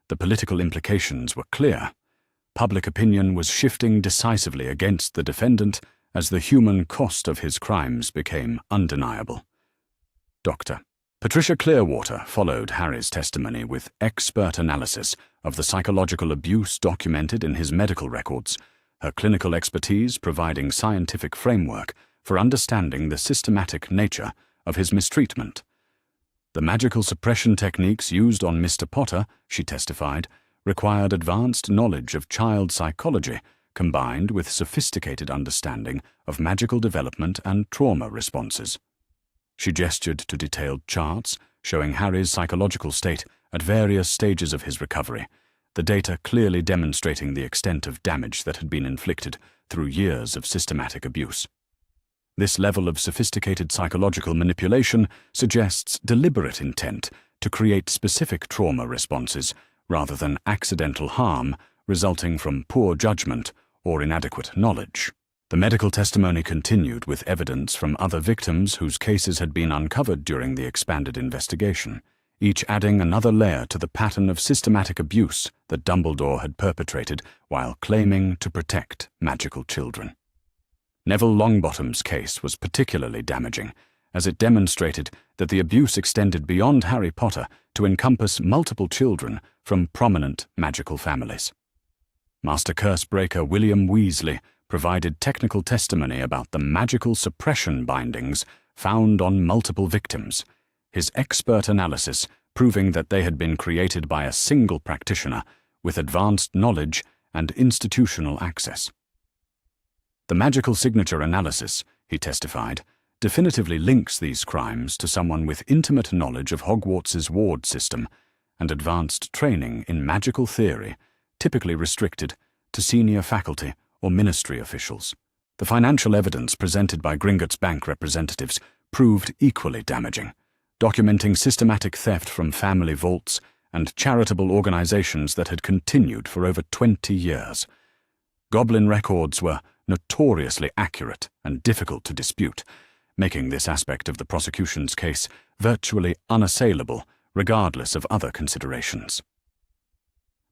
The political implications were clear. Public opinion was shifting decisively against the defendant as the human cost of his crimes became undeniable. Dr. Patricia Clearwater followed Harry's testimony with expert analysis of the psychological abuse documented in his medical records, her clinical expertise providing scientific framework for understanding the systematic nature of his mistreatment. The magical suppression techniques used on Mr. Potter, she testified, required advanced knowledge of child psychology combined with sophisticated understanding of magical development and trauma responses. She gestured to detailed charts showing Harry's psychological state at various stages of his recovery, the data clearly demonstrating the extent of damage that had been inflicted through years of systematic abuse. This level of sophisticated psychological manipulation suggests deliberate intent to create specific trauma responses rather than accidental harm resulting from poor judgment or inadequate knowledge. The medical testimony continued with evidence from other victims whose cases had been uncovered during the expanded investigation, each adding another layer to the pattern of systematic abuse that Dumbledore had perpetrated while claiming to protect magical children. Neville Longbottom's case was particularly damaging, as it demonstrated that the abuse extended beyond Harry Potter to encompass multiple children from prominent magical families. Master Cursebreaker William Weasley provided technical testimony about the magical suppression bindings found on multiple victims, his expert analysis proving that they had been created by a single practitioner with advanced knowledge and institutional access. The magical signature analysis, he testified, definitively links these crimes to someone with intimate knowledge of Hogwarts's ward system and advanced training in magical theory, typically restricted to senior faculty or ministry officials. The financial evidence presented by Gringotts Bank representatives proved equally damaging, documenting systematic theft from family vaults and charitable organizations that had continued for over 20 years. Goblin records were notoriously accurate and difficult to dispute, making this aspect of the prosecution's case virtually unassailable regardless of other considerations.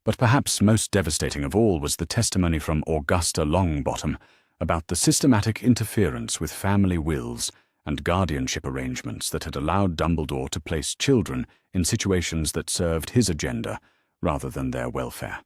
But perhaps most devastating of all was the testimony from Augusta Longbottom about the systematic interference with family wills and guardianship arrangements that had allowed Dumbledore to place children in situations that served his agenda rather than their welfare.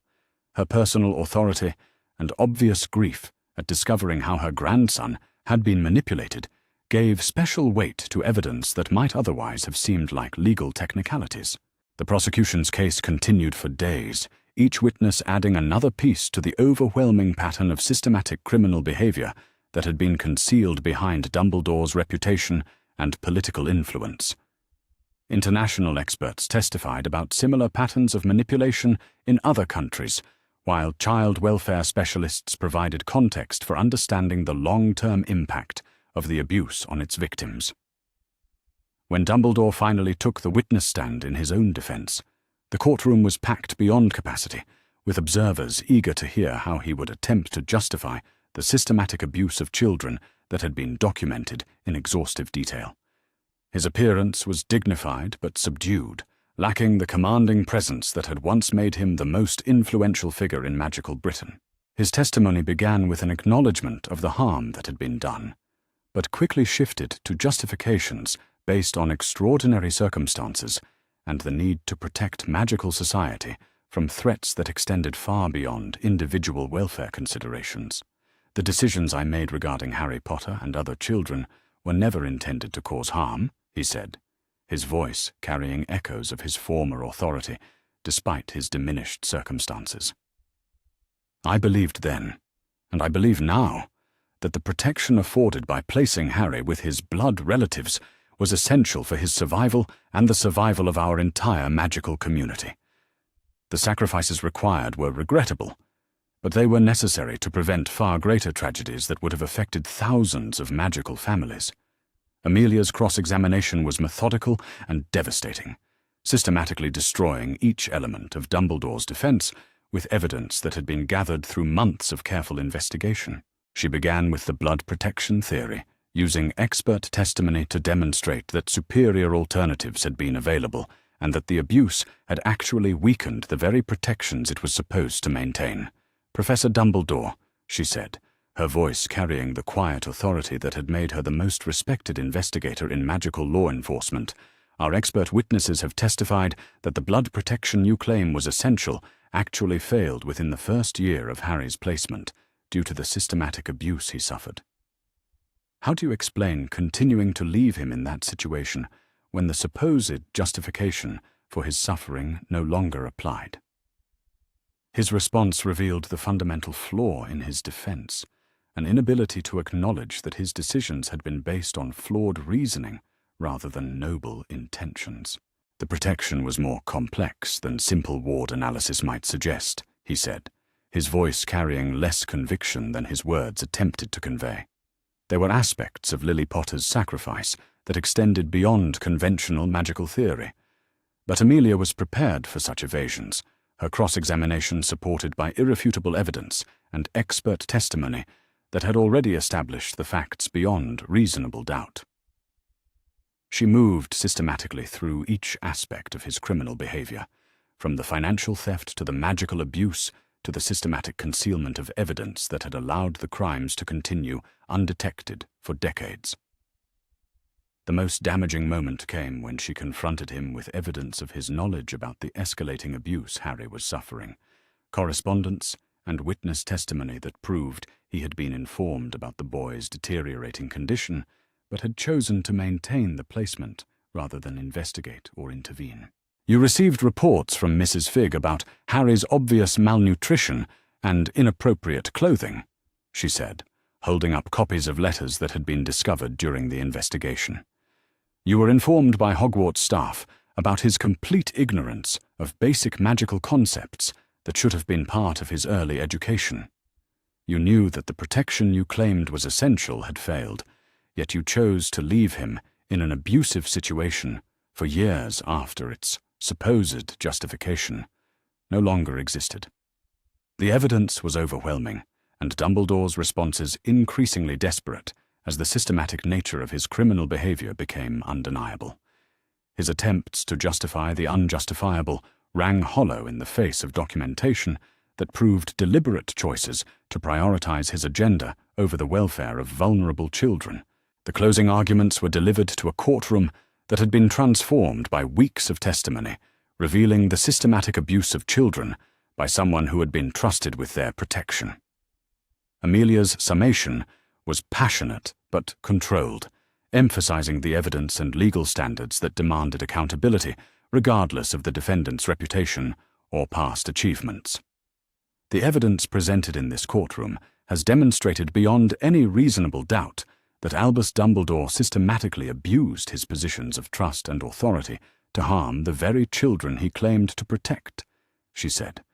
Her personal authority and obvious grief at discovering how her grandson had been manipulated gave special weight to evidence that might otherwise have seemed like legal technicalities. The prosecution's case continued for days, each witness adding another piece to the overwhelming pattern of systematic criminal behavior that had been concealed behind Dumbledore's reputation and political influence. International experts testified about similar patterns of manipulation in other countries, while child welfare specialists provided context for understanding the long-term impact of the abuse on its victims. When Dumbledore finally took the witness stand in his own defense, the courtroom was packed beyond capacity, with observers eager to hear how he would attempt to justify the systematic abuse of children that had been documented in exhaustive detail. His appearance was dignified but subdued, lacking the commanding presence that had once made him the most influential figure in magical Britain. His testimony began with an acknowledgement of the harm that had been done, but quickly shifted to justifications based on extraordinary circumstances and the need to protect magical society from threats that extended far beyond individual welfare considerations. The decisions I made regarding Harry Potter and other children were never intended to cause harm, he said, his voice carrying echoes of his former authority, despite his diminished circumstances. I believed then, and I believe now, that the protection afforded by placing Harry with his blood relatives was essential for his survival and the survival of our entire magical community. The sacrifices required were regrettable, but they were necessary to prevent far greater tragedies that would have affected thousands of magical families. Amelia's cross-examination was methodical and devastating, systematically destroying each element of Dumbledore's defense with evidence that had been gathered through months of careful investigation. She began with the blood protection theory, using expert testimony to demonstrate that superior alternatives had been available and that the abuse had actually weakened the very protections it was supposed to maintain. "Professor Dumbledore," she said, her voice carrying the quiet authority that had made her the most respected investigator in magical law enforcement, "our expert witnesses have testified that the blood protection you claim was essential actually failed within the first year of Harry's placement due to the systematic abuse he suffered. How do you explain continuing to leave him in that situation when the supposed justification for his suffering no longer applied?" His response revealed the fundamental flaw in his defense, an inability to acknowledge that his decisions had been based on flawed reasoning rather than noble intentions. "The protection was more complex than simple ward analysis might suggest," he said, his voice carrying less conviction than his words attempted to convey. There were aspects of Lily Potter's sacrifice that extended beyond conventional magical theory. But Amelia was prepared for such evasions, her cross-examination supported by irrefutable evidence and expert testimony that had already established the facts beyond reasonable doubt. She moved systematically through each aspect of his criminal behavior, from the financial theft to the magical abuse to the systematic concealment of evidence that had allowed the crimes to continue undetected for decades. The most damaging moment came when she confronted him with evidence of his knowledge about the escalating abuse Harry was suffering, correspondence and witness testimony that proved he had been informed about the boy's deteriorating condition, but had chosen to maintain the placement rather than investigate or intervene. "You received reports from Mrs. Figg about Harry's obvious malnutrition and inappropriate clothing," she said, holding up copies of letters that had been discovered during the investigation. "You were informed by Hogwarts staff about his complete ignorance of basic magical concepts that should have been part of his early education. You knew that the protection you claimed was essential had failed, yet you chose to leave him in an abusive situation for years after its supposed justification no longer existed." The evidence was overwhelming, and Dumbledore's responses increasingly desperate as the systematic nature of his criminal behavior became undeniable. His attempts to justify the unjustifiable rang hollow in the face of documentation that proved deliberate choices to prioritize his agenda over the welfare of vulnerable children. The closing arguments were delivered to a courtroom that had been transformed by weeks of testimony, revealing the systematic abuse of children by someone who had been trusted with their protection. Amelia's summation was passionate but controlled, emphasizing the evidence and legal standards that demanded accountability, regardless of the defendant's reputation or past achievements. "The evidence presented in this courtroom has demonstrated beyond any reasonable doubt that Albus Dumbledore systematically abused his positions of trust and authority to harm the very children he claimed to protect," she said,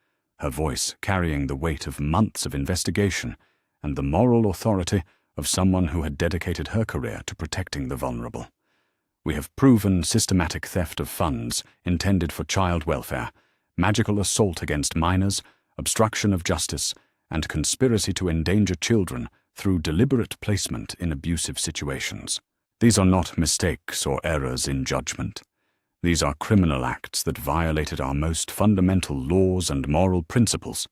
her voice carrying the weight of months of investigation and the moral authority of someone who had dedicated her career to protecting the vulnerable. "We have proven systematic theft of funds intended for child welfare, magical assault against minors, obstruction of justice, and conspiracy to endanger children through deliberate placement in abusive situations. These are not mistakes or errors in judgment. These are criminal acts that violated our most fundamental laws and moral principles."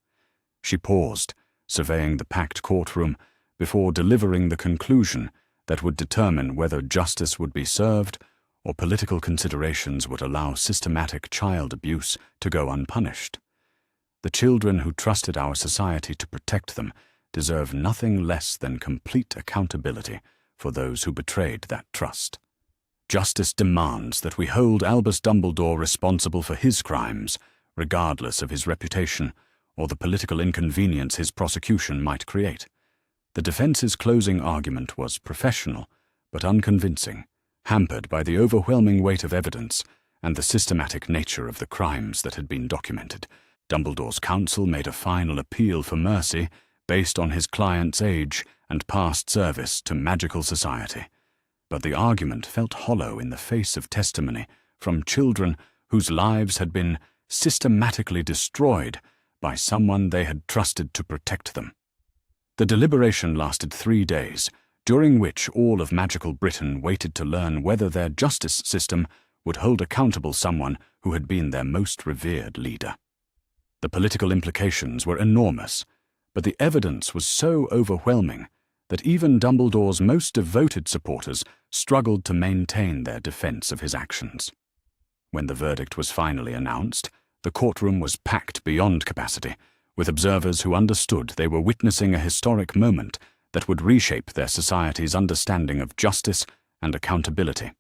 She paused, surveying the packed courtroom before delivering the conclusion that would determine whether justice would be served or political considerations would allow systematic child abuse to go unpunished. The children who trusted our society to protect them deserve nothing less than complete accountability for those who betrayed that trust. Justice demands that we hold Albus Dumbledore responsible for his crimes, regardless of his reputation or the political inconvenience his prosecution might create. The defense's closing argument was professional but unconvincing, hampered by the overwhelming weight of evidence and the systematic nature of the crimes that had been documented. Dumbledore's counsel made a final appeal for mercy based on his client's age and past service to magical society. But the argument felt hollow in the face of testimony from children whose lives had been systematically destroyed by someone they had trusted to protect them. The deliberation lasted 3 days, during which all of magical Britain waited to learn whether their justice system would hold accountable someone who had been their most revered leader. The political implications were enormous, but the evidence was so overwhelming that even Dumbledore's most devoted supporters struggled to maintain their defense of his actions. When the verdict was finally announced, the courtroom was packed beyond capacity, with observers who understood they were witnessing a historic moment that would reshape their society's understanding of justice and accountability.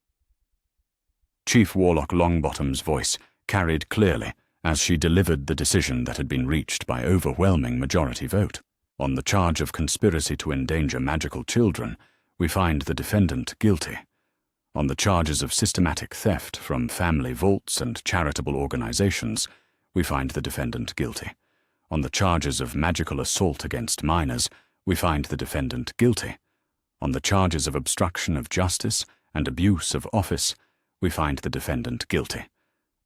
Chief Warlock Longbottom's voice carried clearly as she delivered the decision that had been reached by overwhelming majority vote. On the charge of conspiracy to endanger magical children, we find the defendant guilty. On the charges of systematic theft from family vaults and charitable organizations, we find the defendant guilty. On the charges of magical assault against minors, we find the defendant guilty. On the charges of obstruction of justice and abuse of office, we find the defendant guilty.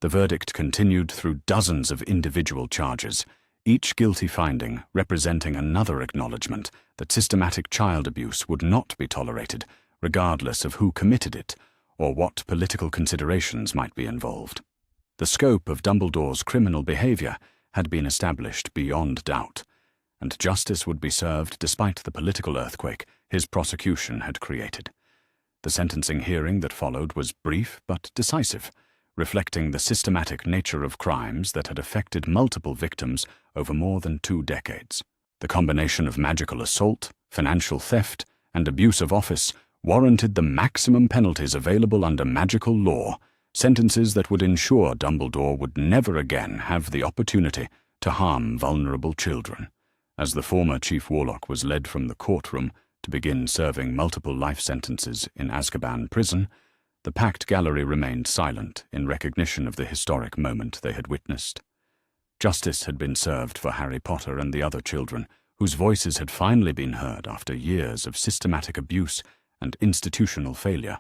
The verdict continued through dozens of individual charges, each guilty finding representing another acknowledgement that systematic child abuse would not be tolerated, regardless of who committed it or what political considerations might be involved. The scope of Dumbledore's criminal behavior had been established beyond doubt, and justice would be served despite the political earthquake his prosecution had created. The sentencing hearing that followed was brief but decisive, reflecting the systematic nature of crimes that had affected multiple victims over more than 2 decades. The combination of magical assault, financial theft, and abuse of office warranted the maximum penalties available under magical law, sentences that would ensure Dumbledore would never again have the opportunity to harm vulnerable children. As the former Chief Warlock was led from the courtroom to begin serving multiple life sentences in Azkaban prison, the packed gallery remained silent in recognition of the historic moment they had witnessed. Justice had been served for Harry Potter and the other children, whose voices had finally been heard after years of systematic abuse and institutional failure.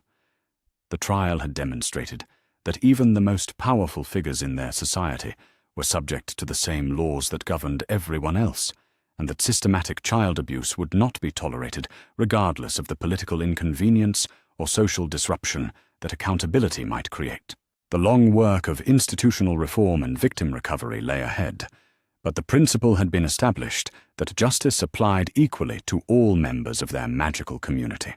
The trial had demonstrated that even the most powerful figures in their society were subject to the same laws that governed everyone else, and that systematic child abuse would not be tolerated regardless of the political inconvenience or social disruption that accountability might create. The long work of institutional reform and victim recovery lay ahead, but the principle had been established that justice applied equally to all members of their magical community.